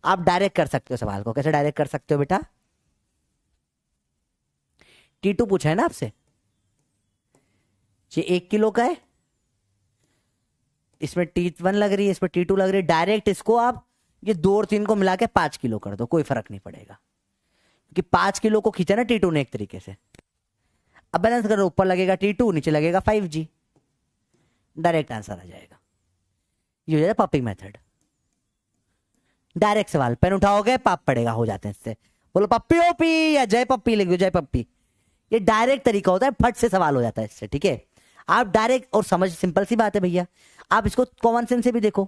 आप डायरेक्ट कर सकते हो सवाल को। कैसे डायरेक्ट कर सकते हो बेटा? T2 पूछा है ना आपसे, ये 1 किलो का है, इसमें T1 लग रही है, इसमें T2 लग रही है। डायरेक्ट इसको आप ये 2 और 3 को मिला के 5 किलो कर दो, कोई फर्क नहीं पड़ेगा, क्योंकि 5 किलो को खींचा ना T2 ने एक तरीके से। अब बैलेंस करो, ऊपर लगेगा T2, नीचे लगेगा 5G, डायरेक्ट आंसर आ जाएगा। ये हो जाएगा पपिंग मेथड। डायरेक्ट सवाल, पेन उठाओगे पाप पड़ेगा, हो जाते हैं इससे। बोलो पप्पी ओपी या जय पप्पी लिख दो, जय पप्पी। ये डायरेक्ट तरीका होता है, फट से सवाल हो जाता है इससे। ठीक है, आप डायरेक्ट, और समझ सिंपल सी बात है भैया। आप इसको कॉमन सेंस से भी देखो,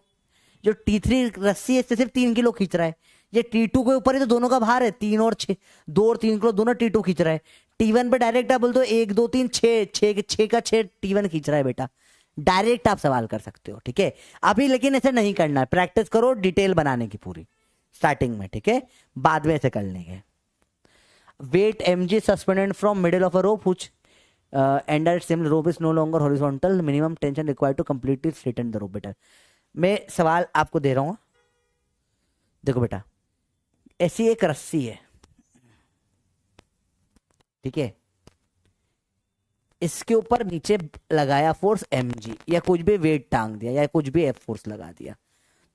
जो T3 रस्सी है इससे सिर्फ 3 किलो खींच रहा है, ये T2 के ऊपर ही तो दोनों का भार है, 3 और 6, 2 और 3 किलो दोनों T2 खींच रहा है। T1 पे डायरेक्ट आप बोल दो 1 2 3 6, 6 का 6 T1 खींच रहा है बेटा। डायरेक्ट आप सवाल कर सकते हो। ठीक है, अभी लेकिन ऐसे नहीं करना है, प्रैक्टिस करो डिटेल बनाने की पूरी स्टार्टिंग में। ठीक है, बाद में ऐसे कर लेंगे। Weight mg suspended from middle of a rope which ended similar rope is no longer horizontal, minimum tension required to completely straighten the rope। बेटा मैं सवाल आपको दे रहा हूं, देखो बेटा, ऐसी एक रस्सी है, ठीक है, इसके ऊपर नीचे लगाया फोर्स mg, या कुछ भी वेट टांग दिया, या कुछ भी F फोर्स लगा दिया,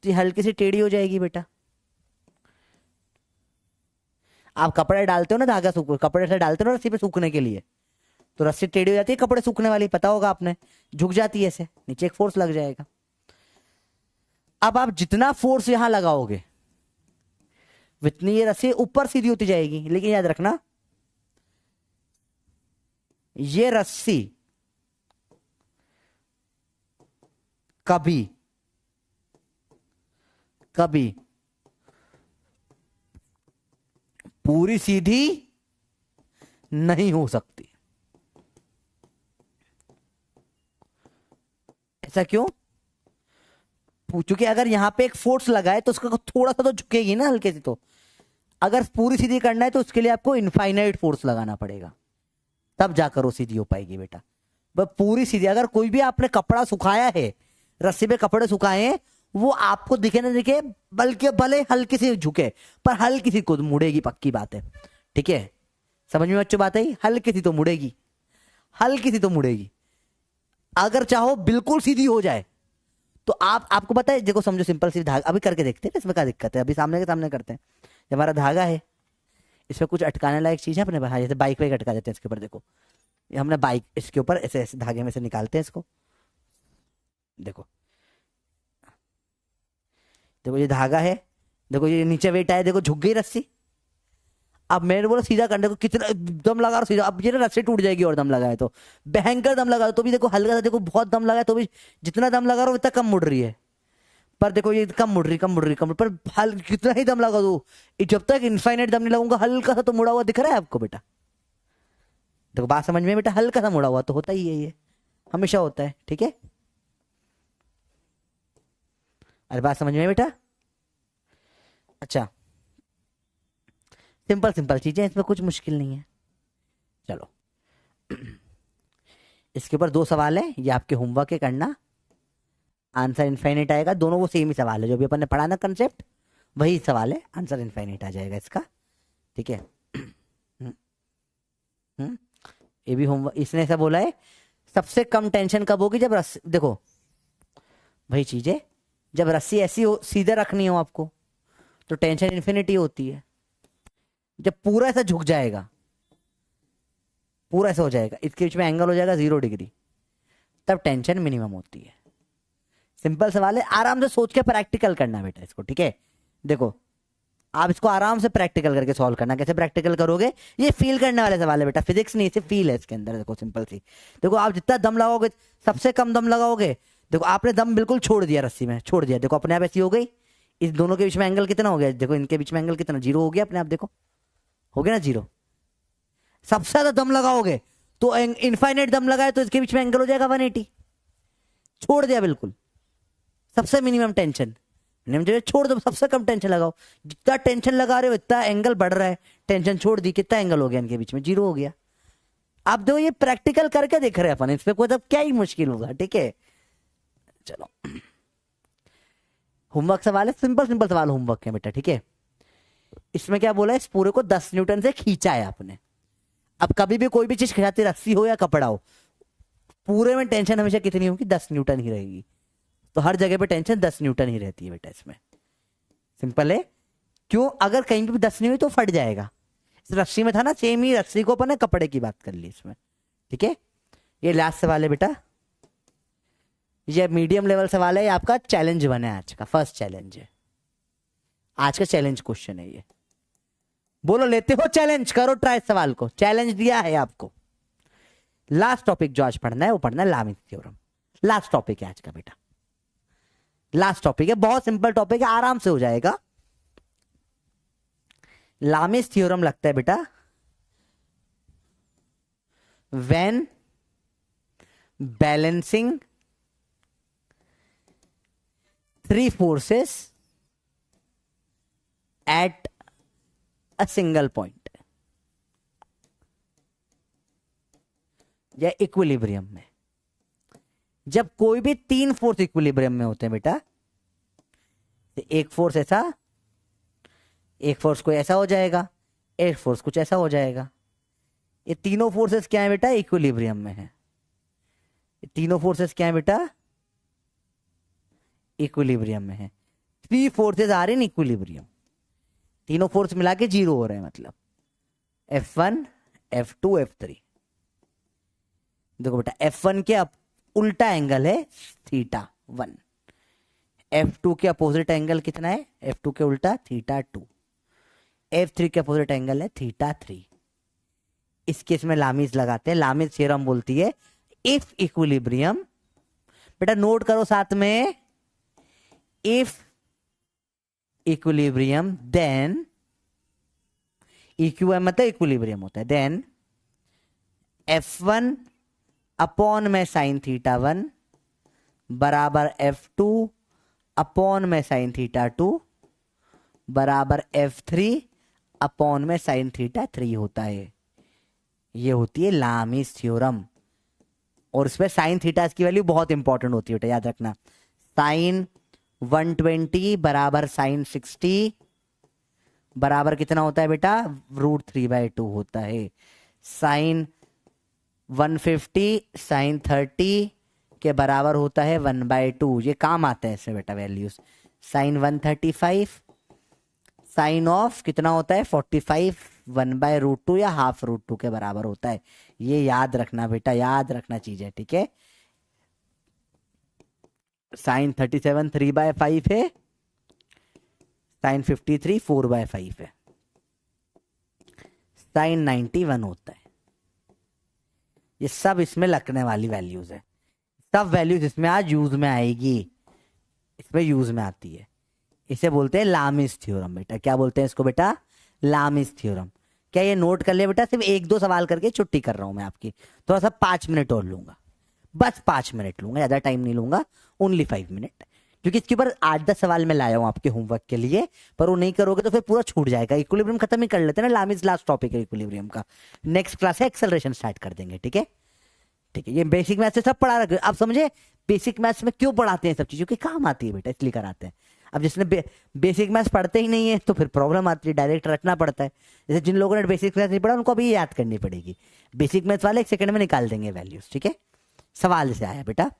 तो ये हल्की सी टेढ़ी हो जाएगी बेटा। आप कपड़े डालते हो ना, धागा सूख, कपड़े से डालते हो ना रस्सी पे सूखने के लिए, तो रस्सी टेढ़ी हो जाती है कपड़े सूखने वाली, पता होगा आपने, झुक जाती है ऐसे, नीचे एक फोर्स लग जाएगा। अब आप जितना फोर्स यहां लगाओगे उतनी ये रस्सी ऊपर सीधी होती जाएगी। लेकिन याद रखना, ये रस्सी कभी कभी पूरी सीधी नहीं हो सकती। ऐसा क्यों? क्योंकि अगर यहां पे एक फोर्स लगाए तो उसका थोड़ा सा तो झुकेगी ना, हल्के से। तो अगर पूरी सीधी करना है तो उसके लिए आपको इनफाइनाइट फोर्स लगाना पड़ेगा, तब जाकर वो सीधी हो पाएगी बेटा। बस पूरी सीधी, अगर कोई भी आपने कपड़ा सुखाया है, रस्सी पे कपड़े सुखाए हैं, वो आपको दिखे ना दिखे, बल्कि भले हल्की सी झुके, पर हल्की सी को मुड़ेगी, पक्की बात है। ठीक है, समझ में बच्चों बात आई? हल्की सी तो मुड़ेगी, हल्की सी तो मुड़ेगी। अगर चाहो बिल्कुल सीधी हो जाए तो आपको पता है, देखो समझो सिंपल सी धागा, अभी करके देखते हैं इसमें क्या दिक्कत है, अभी सामने के सामने करते हैं। जब हमारा धागा है, इसमें कुछ अटकाने लायक चीज है अपने पास, जैसे बाइक पे अटका देते हैं इसके ऊपर, देखो ये हमने बाइक इसके ऊपर ऐसे ऐसे धागे में से निकालते हैं इसको, देखो देखो ये धागा है, देखो ये नीचे वेट आया, देखो झुक गई रस्सी। अब मैंने बोला सीधा करने को, कितना दम लगा रहा सीधा, अब ये ना रस्सी टूट जाएगी, और दम लगाए तो भयंकर दम लगा तो भी देखो हल्का सा, देखो बहुत दम लगा तो भी जितना दम लगा रहा हूं उतना कम मुड़ रही है। पर देखो ये कम मुड़ रही, कम मुड़ रही, कम पर कितना ही दम लगा दो, जब तक इनफाइनाइट दम नहीं लगाऊंगा, हल्का सा तो मुड़ा हुआ दिख रहा है आपको बेटा। देखो बात समझ में बेटा, हल्का सा मुड़ा हुआ तो होता ही है, ये हमेशा होता है। ठीक है, अरे बात समझ में बेटा? अच्छा, सिंपल सिंपल चीजें, इसमें कुछ मुश्किल नहीं है। चलो इसके ऊपर 2 सवाल है, ये आपके होमवर्क है करना, आंसर इनफाइनाइट आएगा। दोनों वो सेम ही सवाल है, जो भी अपन ने पढ़ा ना कंसेप्ट, वही सवाल है, आंसर इनफाइनाइट आ जाएगा इसका। ठीक है, ये भी होमवर्क, इसने ऐसा बोला है सबसे कम टेंशन कब होगी, जब देखो वही चीज है, जब रस्सी ऐसी हो सीधे रखनी हो आपको तो टेंशन इन्फिनिटी होती है। जब पूरा ऐसा झुक जाएगा, पूरा ऐसा हो जाएगा, इसके बीच में एंगल हो जाएगा 0 डिग्री, तब टेंशन मिनिमम होती है। सिंपल सवाल है, आराम से सोच के प्रैक्टिकल करना बेटा इसको, ठीक है। देखो आप इसको आराम से प्रैक्टिकल करके सॉल्व करना। कैसे प्रैक्टिकल करोगे, ये फील करने वाले सवाल है बेटा, फिजिक्स नहीं, सिर्फ फील है इसके अंदर। देखो सिंपल सी, देखो आप जितना दम लगाओगे, सबसे कम दम लगाओगे, देखो आपने दम बिल्कुल छोड़ दिया, रस्सी में छोड़ दिया, देखो अपने आप ऐसी हो गई। इस दोनों के बीच में एंगल कितना हो गया, देखो इनके बीच में एंगल कितना, 0 हो गया अपने आप, देखो हो गया ना 0। सबसे ज्यादा दम लगाओगे तो इनफाइनाइट दम लगाए तो इसके बीच में एंगल हो जाएगा 180, छोड़ दिया बिल्कुल, सबसे मिनिमम टेंशन छोड़ दो, सबसे कम टेंशन लगाओ। जितना टेंशन लगा रहे हो इतना एंगल बढ़ रहा है, टेंशन छोड़ दी, कितना एंगल हो गया इनके बीच में, 0 हो गया। आप देखो ये प्रैक्टिकल करके देख रहे हैं अपन, इसमें कोई तब क्या ही मुश्किल होगा, ठीक है। चलो होमवर्क सवाल है, सिंपल सिंपल सवाल होमवर्क है बेटा, ठीक है। इसमें क्या बोला है, इस पूरे को 10 न्यूटन से खींचा है आपने। अब कभी भी कोई भी चीज खिंचाती, रस्सी हो या कपड़ा हो, पूरे में टेंशन हमेशा कितनी होगी, 10 न्यूटन ही रहेगी। तो हर जगह पे टेंशन 10 न्यूटन ही रहती है बेटा इसमें। सिंपल है, क्यों, अगर कहीं भी 10 नहीं हुई तो फट जाएगा। इस रस्सी में था ना, सेम ही रस्सी को अपन ने कपड़े की बात कर ली इसमें, ठीक है। ये लास्ट सवाल है बेटा, ये मीडियम लेवल सवाल है, ये आपका चैलेंज बना है, आज का फर्स्ट चैलेंज है, आज का चैलेंज क्वेश्चन है ये। बोलो लेते हो चैलेंज, करो ट्राई सवाल को, चैलेंज दिया है आपको। लास्ट टॉपिक जो आज पढ़ना है वो पढ़ना है लामिस थ्योरम। लास्ट टॉपिक है आज का बेटा, लास्ट टॉपिक है, बहुत सिंपल टॉपिक है, आराम से हो जाएगा। लामिस थ्योरम लगता है बेटा, when balancing 3 forces at a single point, या इक्विलिब्रियम में। जब कोई भी 3 फोर्स इक्विलिब्रियम में होते हैं बेटा, तो एक फोर्स ऐसा, एक फोर्स कोई ऐसा हो जाएगा, एक फोर्स कुछ ऐसा हो जाएगा। ये तीनों फोर्सेस क्या है बेटा, इक्विलिब्रियम में है। ये तीनों फोर्सेस क्या है बेटा, इक्विलिब्रियम में है। 3 फोर्सेस आ रहे हैं इक्विलिब्रियम, तीनों फोर्स मिला के 0 हो रहे हैं, मतलब F1 F2 F3। देखो बेटा F1 के उल्टा एंगल है θ1, F2 के अपोजिट एंगल कितना है, F2 के उल्टा θ2, F3 के अपोजिट एंगल है θ3। इस केस में लामिस लगाते हैं। लामिस थ्योरम बोलती है इफ इक्विलिब्रियम, बेटा नोट करो साथ में, इफ इक्विलिब्रियम देन, इक्यू मतलब इक्विलिब्रियम होता है, देन F1 अपॉन में साइन θ1 बराबर F2 अपॉन में साइन θ2 बराबर F3 अपॉन में साइन θ3 होता है। ये होती है लामिस थ्योरम। और इसमें साइन थीटा की वैल्यू बहुत इंपॉर्टेंट होती है, याद रखना। साइन 120 बराबर साइन 60 बराबर कितना होता है बेटा, √3/2 होता है। साइन 150 साइन 30 के बराबर होता है 1/2। ये काम आता है इसमें बेटा वैल्यूज। साइन 135 साइन ऑफ कितना होता है 45 1/√2 या ½ के बराबर होता है। ये याद रखना बेटा, याद रखना चीज है, ठीक है। साइन 37 3/5 है, साइन 53 4/5 है, साइन 91 होता है। ये सब इसमें लगने वाली वैल्यूज है, सब वैल्यूज इसमें आज यूज में आएगी, इसमें यूज में आती है। इसे बोलते हैं लामिस थ्योरम बेटा। क्या बोलते हैं इसको बेटा, लामिस थ्योरम। क्या ये नोट कर लिया बेटा, सिर्फ 1-2 सवाल करके छुट्टी कर रहा हूं मैं आपकी। थोड़ा सा 5 मिनट और लूंगा, बस 5 मिनट लूंगा, ज्यादा टाइम नहीं लूंगा, ओनली 5 मिनट। क्योंकि इसके ऊपर 8-10 सवाल मैं लाया हूं आपके होमवर्क के लिए, पर वो नहीं करोगे तो फिर पूरा छूट जाएगा। इक्विलिब्रियम खत्म ही कर लेते हैं ना, लामिस लास्ट टॉपिक है इक्विलिब्रियम का। नेक्स्ट क्लास है एक्सेलरेशन स्टार्ट कर देंगे, ठीक है। ठीक है, ये बेसिक मैथ्स से सब पढ़ा रखे। आप समझे बेसिक मैथ्स में क्यों पढ़ाते हैं सब चीजों की, काम आती है बेटा, इसलिए कराते हैं। अब जिसने बेसिक मैथ्स पढ़ते ही नहीं है तो फिर प्रॉब्लम आती है, डायरेक्ट रटना पड़ता है। जैसे जिन लोगों ने बेसिक मैथ्स नहीं पढ़ा उनको अभी याद करनी पड़ेगी। बेसिक मैथ्स वाले 1 सेकंड में निकाल देंगे वैल्यूज, ठीक है। सवाल से आया बेटा,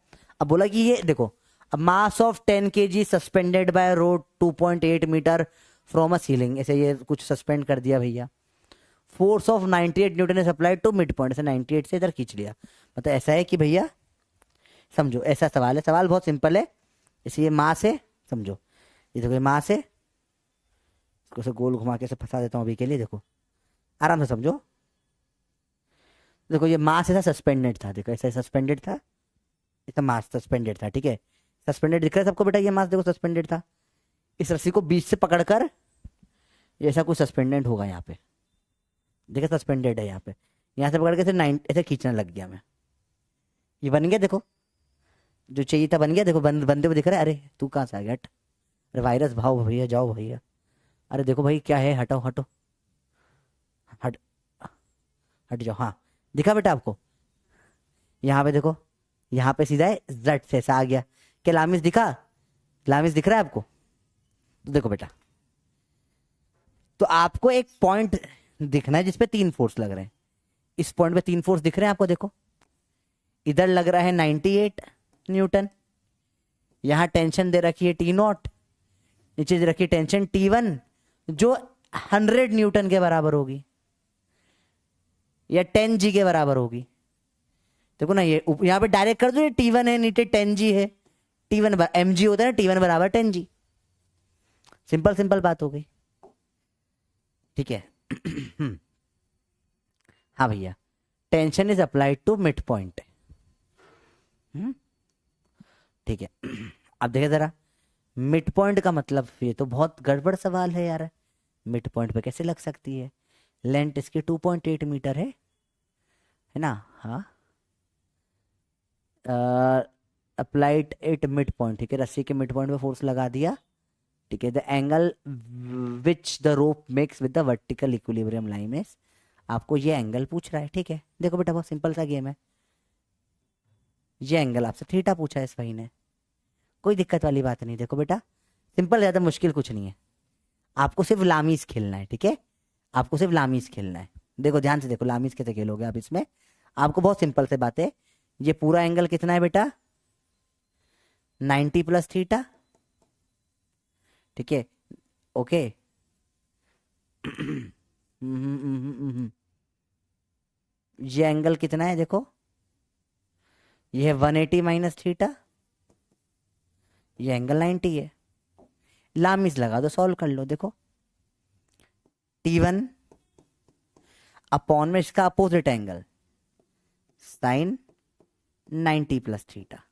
अब बोला कि ये देखो अब mass of 10 kg suspended by rod 2.8 metre from a ceiling, ऐसे ये कुछ सस्पेंड कर दिया भैया। Force of 98 newton is applied to mid point, ऐसे 98 से इधर खींच लिया। मतलब ऐसा है कि भैया समझो, ऐसा सवाल है, सवाल बहुत सिंपल है। जैसे ये मास है, समझो ये देखो, ये मास है, इसको से गोल घुमा के से फंसा देता हूँ अभी के लिए, देखो आराम से समझो। देखो ये मास ऐसा सस्पेंडेड था, देखो ऐसा सस्पेंडेड था, ऐसा मास सस्पेंडेड था, ठीक है। सस्पेंडेड दिख रहा है सबको बेटा, ये मास देखो सस्पेंडेड था। इस रस्सी को बीच से पकड़कर ऐसा कुछ सस्पेंडेड होगा यहाँ पे, देखो सस्पेंडेड है यहाँ पे, यहाँ से पकड़ के ऐसे 9 ऐसे खींचने लग गया मैं, ये बन गया, देखो जो चाहिए था बन गया। देखो बनते हुए दिख रहा है। अरे तू कहाँ से आ गया, हट। अरे वायरस भाव भैया, जाओ भैया। अरे देखो भाई क्या है, हटाओ हटो, हट, हट जाओ। हाँ दिखा बेटा आपको, यहाँ पे देखो, यहाँ पे सीधा है, जट से ऐसा आ गया। क्या लामिस दिखा, लामिस दिख रहा है आपको? तो देखो बेटा, तो आपको एक पॉइंट दिखना है जिसपे 3 फोर्स लग रहे हैं। इस पॉइंट पे 3 फोर्स दिख रहे हैं आपको, देखो इधर लग रहा है 98 न्यूटन, यहां टेंशन दे रखी है T0, नीचे दे रखी है टेंशन T1 जो 100 न्यूटन के बराबर होगी या 10 G के बराबर होगी। देखो ना, ये यहां पे डायरेक्ट कर दो, ये T1 है, नीचे 10 G है, T1 mg होता है ना, T1 बराबर 10 G। सिंपल सिंपल बात हो गई, ठीक है। हाँ भैया, tension is applied to mid point, ठीक है। अब देखे जरा, मिड पॉइंट का मतलब, ये तो बहुत गड़बड़ सवाल है यार, मिड पॉइंट पे कैसे लग सकती है? लेंथ इसकी 2.8 मीटर है ना? हाँ, अप्लाइड एट मिड पॉइंट, ठीक है, रस्सी के मिड पॉइंट पे फोर्स लगा दिया, ठीक है। The angle which the rope makes with the vertical equilibrium line is, आपको ये एंगल पूछ रहा है, ठीक है। देखो बेटा बहुत सिंपल सा गेम है, ये एंगल आपसे थीटा पूछा है इस भाई ने, कोई दिक्कत वाली बात नहीं। देखो बेटा सिंपल, ज़्यादा मुश्किल कुछ नहीं है, आपको सिर्फ लामीज खेलना है, ठीक है, आपको सिर्फ लामीज खेलना है। देखो ध्यान से देखो, लामीज कैसे खेलोगे आप इसमें, आपको बहुत सिंपल से बात है। ये पूरा एंगल कितना है बेटा? 90 प्लस थीटा, ठीक है, ओके। ये एंगल कितना है देखो, ये है 180 माइनस थीटा, ये एंगल 90 है। लामिस लगा दो, सॉल्व कर लो। देखो T1 अपॉन में इसका opposite angle sine 90 plus theta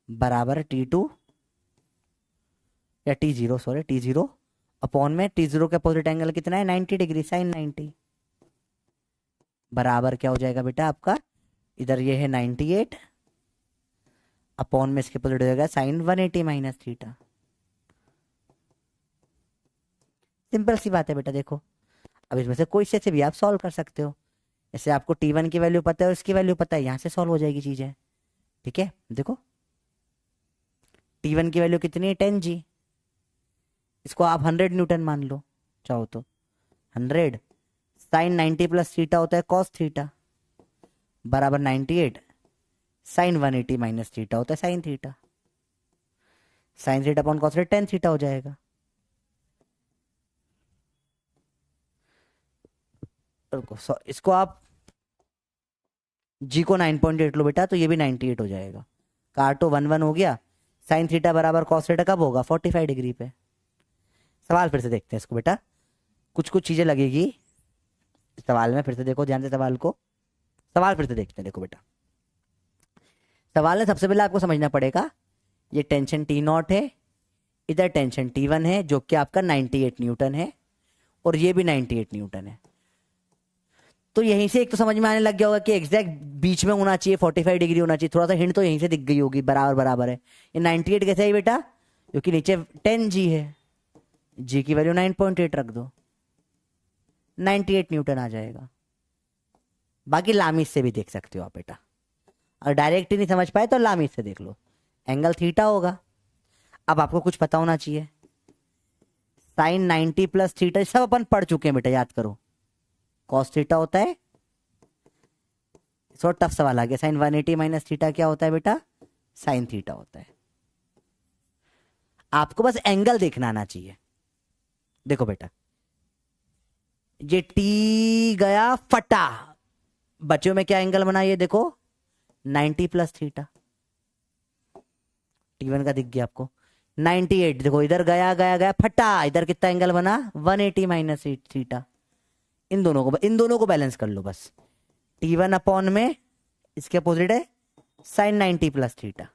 बराबर T2 या T0, सॉरी T0 अपॉन में T0 के अपोजिट एंगल कितना है? 90 डिग्री, साइन 90 बराबर क्या हो जाएगा बेटा आपका? इधर ये है 98 अपॉन में इसके अपोजिट हो जाएगा साइन 180 माइनस थीटा। सिंपल सी बात है बेटा। देखो अब इसमें से कोई से भी आप सॉल्व कर सकते हो, जैसे आपको T1 की वैल्यू पता है और इसकी वैल्यू पता है, यहां से सॉल्व हो जाएगी चीजें, ठीक है। देखो T1 की वैल्यू कितनी है? 10 G, इसको आप 100 न्यूटन मान लो चाहो तो, 100 साइन 90 प्लस थीटा होता है कॉस थीटा बराबर 98 साइन 180 माइनस थीटा होता है sine theta, sine theta upon cos theta 10 theta हो जाएगा। इसको आप जी को 9.8 लो बेटा, तो ये भी 98 हो जाएगा, काटो 1 1 हो गया। साइन थीटा बराबर कॉस थीटा कब होगा? 45 डिग्री पे। सवाल फिर से देखते हैं इसको बेटा, कुछ कुछ चीजें लगेगी सवाल में, फिर से देखो ध्यान से सवाल को, सवाल फिर से देखते हैं। देखो बेटा सवाल में सबसे पहले आपको समझना पड़ेगा, ये टेंशन T0 है, इधर टेंशन T1 है जो कि आपका 98 न्यूटन है, और ये भी 98 न्यूटन है। तो यहीं से एक तो समझ में आने लग गया होगा कि एग्जैक्ट बीच में होना चाहिए, 45 डिग्री होना चाहिए, थोड़ा सा हिंट तो यहीं से दिख गई होगी, बराबर बराबर है। ये 98 कैसे है बेटा? क्योंकि नीचे 10 G है, G की वैल्यू 9.8 रख दो, 98 न्यूटन आ जाएगा। बाकी लामिस से भी देख सकते हो आप बेटा, और डायरेक्ट ही नहीं समझ पाए तो लामिस से देख लो, एंगल थीटा होगा। अब आपको कुछ पता होना चाहिए, साइन 90 प्लस थीटा सब अपन पढ़ चुके हैं बेटा, याद करो, कॉस थीटा होता है, थोड़ा टफ सवाल आ गया, साइन 180 माइनस थीटा क्या होता है बेटा? साइन थीटा होता है। आपको बस एंगल देखना आना चाहिए। देखो बेटा, ये टी गया फटा, बच्चों में क्या एंगल बना, ये देखो 90 प्लस थीटा। T1 का दिख गया आपको 98। देखो इधर गया गया गया फटा, इधर कितना एंगल बना 180 माइनस थीटा। इन दोनों को बैलेंस कर लो बस। T1 अपॉन में इसके अपोजिट है साइन 90 प्लस थीटा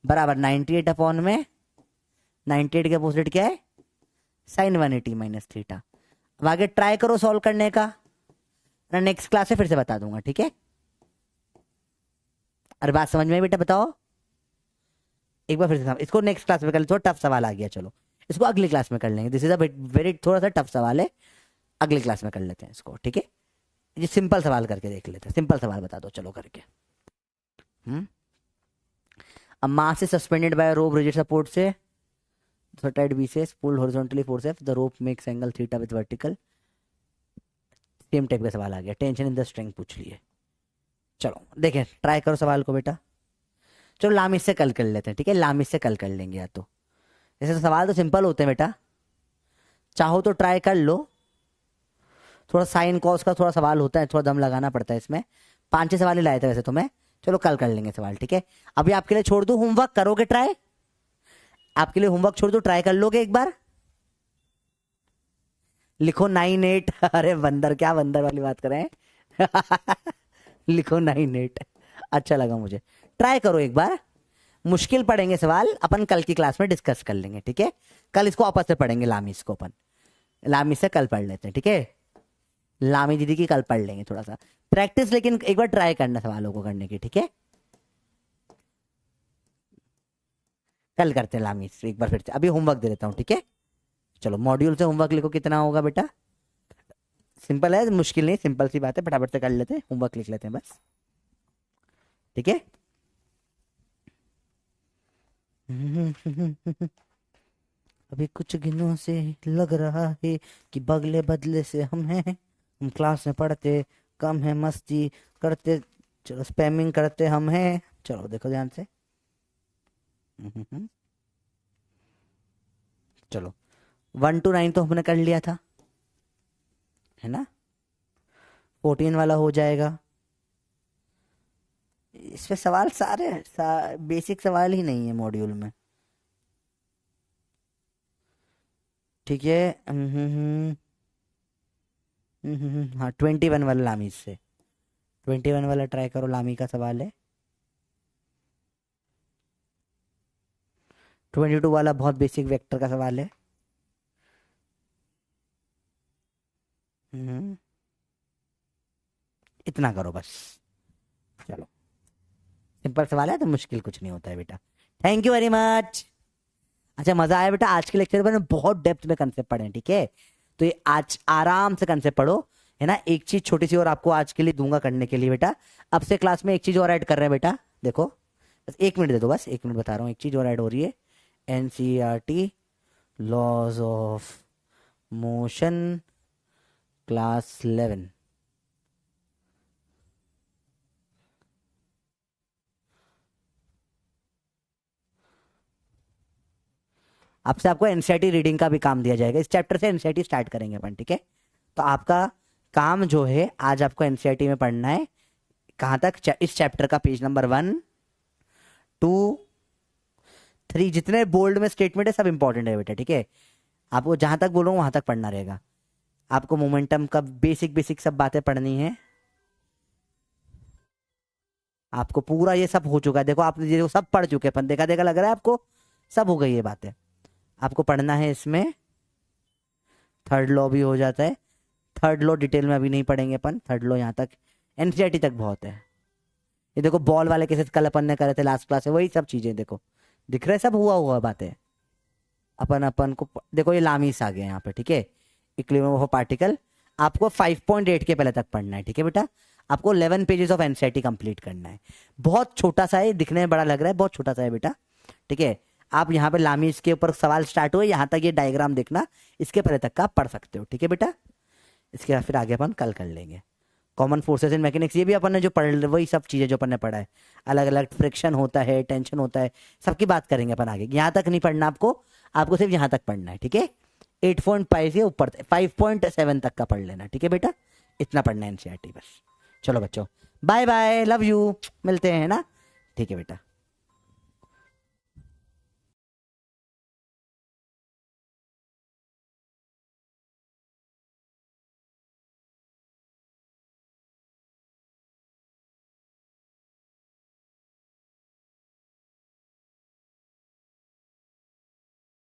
बराबर 98 अपॉन में 98 के अपोजिट क्या है साइन 180 माइनस थीटा। अब आगे ट्राई करो सॉल्व करने का, मैं नेक्स्ट क्लास में फिर से बता दूंगा, ठीक है। अरे बात समझ में आई बेटा, बताओ एक बार फिर से। इसको नेक्स्ट क्लास में कर लेते, थोड़ा टफ सवाल आ गया, चलो इसको अगली क्लास में कर लेंगे। दिस इज अ वेरी थोड़ा सा टफ सवाल है, अगली क्लास में कर लेते हैं इसको, ठीक है। ये सिंपल सवाल करके देख लेते हैं, सिंपल सवाल बता दो चलो करके। A mass is suspended by a rope rigid support से tied B से pulled horizontally force F, the rope makes angle theta with vertical। Same type का सवाल आ गया, टेंशन इन द स्ट्रिंग पूछ लिए। चलो देखें, ट्राई करो सवाल को बेटा। चलो लामिस से कल कर लेते हैं, ठीक है, लामिस से कल कर लेंगे। या तो ऐसे तो सवाल तो सिंपल होते हैं बेटा, चाहो तो ट्राई कर लो। थोड़ा साइन कॉस का थोड़ा सवाल होता है, थोड़ा दम लगाना पड़ता है इसमें। 5-6 सवाल ही लाए थे वैसे तो मैं, चलो कल कर लेंगे सवाल, ठीक है। अभी आपके लिए छोड़ दूं, होमवर्क करोगे ट्राई? आपके लिए होमवर्क छोड़ दूं, ट्राई कर लोगे एक बार? लिखो 98। अरे बंदर, क्या बंदर वाली बात कर रहे हैं। लिखो 98, अच्छा लगा मुझे। ट्राई करो एक बार, मुश्किल पढ़ेंगे सवाल, अपन कल की क्लास में डिस्कस कर लेंगे, ठीक है। कल इसको आपस से पढ़ेंगे, लामिस को अपन लामिस से कल पढ़ लेते हैं, ठीक है। लामी दीदी की कल पढ़ लेंगे थोड़ा सा प्रैक्टिस, लेकिन एक बार ट्राई करना सवालों को करने की, ठीक है। कल करते हैं लामिस एक बार फिर से। अभी होमवर्क दे देता हूँ, ठीक है। चलो मॉड्यूल से होमवर्क लिखो, कितना होगा बेटा? सिंपल है, मुश्किल नहीं, सिंपल सी बात है, फटाफट से कर लेते हैं, होमवर्क लिख लेते हैं बस, ठीक है। अभी कुछ दिनों से लग रहा है कि बगले बदले से हम हैं, हम क्लास में पढ़ते कम है, मस्ती करते, चलो स्पैमिंग करते हम हैं। चलो देखो ध्यान से। चलो 1 to 9 तो हमने कर लिया था, है ना। 14 वाला हो जाएगा। इस पे सवाल सारे बेसिक सवाल ही नहीं है मॉड्यूल में, ठीक है। हाँ 21 वाला लामी से, 21 वाला ट्राई करो, लामी का सवाल है। 22 वाला बहुत बेसिक वेक्टर का सवाल है। इतना करो बस, चलो सिंपल सवाल है तो मुश्किल कुछ नहीं होता है बेटा। Thank you very much. अच्छा मजा आया बेटा, आज के लेक्चर में बहुत डेप्थ में कंसेप्ट पढ़े, ठीक है। तो ये आज आराम से कंसेप्ट पढ़ो, है ना। एक चीज छोटी सी और आपको आज के लिए दूंगा करने के लिए बेटा। अब से क्लास में एक चीज और ऐड कर रहे हैं बेटा, देखो बस 1 मिनट दे दो, बस 1 मिनट बता रहा हूँ। एक चीज और ऐड हो रही है, NCERT laws of motion class 11। अब से आपको एनसीईआरटी रीडिंग का भी काम दिया जाएगा, इस चैप्टर से एनसीईआरटी स्टार्ट करेंगे अपन, ठीक है। तो आपका काम जो है आज आपको एनसीईआरटी में पढ़ना है, कहाँ तक, इस चैप्टर का पेज नंबर 1, 2, 3, जितने बोल्ड में स्टेटमेंट है सब इंपॉर्टेंट है बेटा, ठीक है। आपको जहां तक बोलूँ वहां तक पढ़ना रहेगा। आपको मोमेंटम का बेसिक सब बातें पढ़नी है। आपको पूरा ये सब हो चुका है, देखो आपने ये सब पढ़ चुके हैं, देखा देखा लग रहा है आपको, सब हो गई ये बातें। आपको पढ़ना है इसमें थर्ड लॉ भी हो जाता है। थर्ड लॉ डिटेल में अभी नहीं पढ़ेंगे अपन, थर्ड लॉ यहाँ तक एनसीईआरटी तक बहुत है। ये देखो बॉल वाले केसेस कल अपन ने करे थे लास्ट क्लास में, वही सब चीजें देखो दिख रहा है, सब हुआ बातें। अपन को देखो ये लामीस आ गया यहाँ पे, ठीक है। इक्विलिब्रियम ऑफ पार्टिकल आपको 5.8 के पहले तक पढ़ना है, ठीक है बेटा। आपको 11 पेजेस ऑफ एनसीईआरटी कंप्लीट करना है। बहुत छोटा सा है, दिखने में बड़ा लग रहा है, बहुत छोटा सा है बेटा, ठीक है। आप यहाँ पे लामीस के ऊपर सवाल स्टार्ट हुए, यहाँ तक ये डायग्राम देखना, इसके पहले तक का आप पढ़ सकते हो, ठीक है बेटा। इसके बाद फिर आगे अपन कल कर लेंगे। कॉमन फोर्सेस इन मैकेनिक्स, ये भी अपन ने जो पढ़, वही सब चीज़ें जो अपन ने पढ़ा है, अलग अलग फ्रिक्शन होता है, टेंशन होता है, सबकी बात करेंगे अपन आगे। यहाँ तक नहीं पढ़ना आपको, आपको सिर्फ यहाँ तक पढ़ना है, ठीक है। 8.5 से ऊपर 5.7 तक का पढ़ लेना, ठीक है बेटा, इतना पढ़ना है एनसीईआरटी बस। चलो बच्चों, बाय बाय, लव यू, मिलते हैं ना, ठीक है बेटा।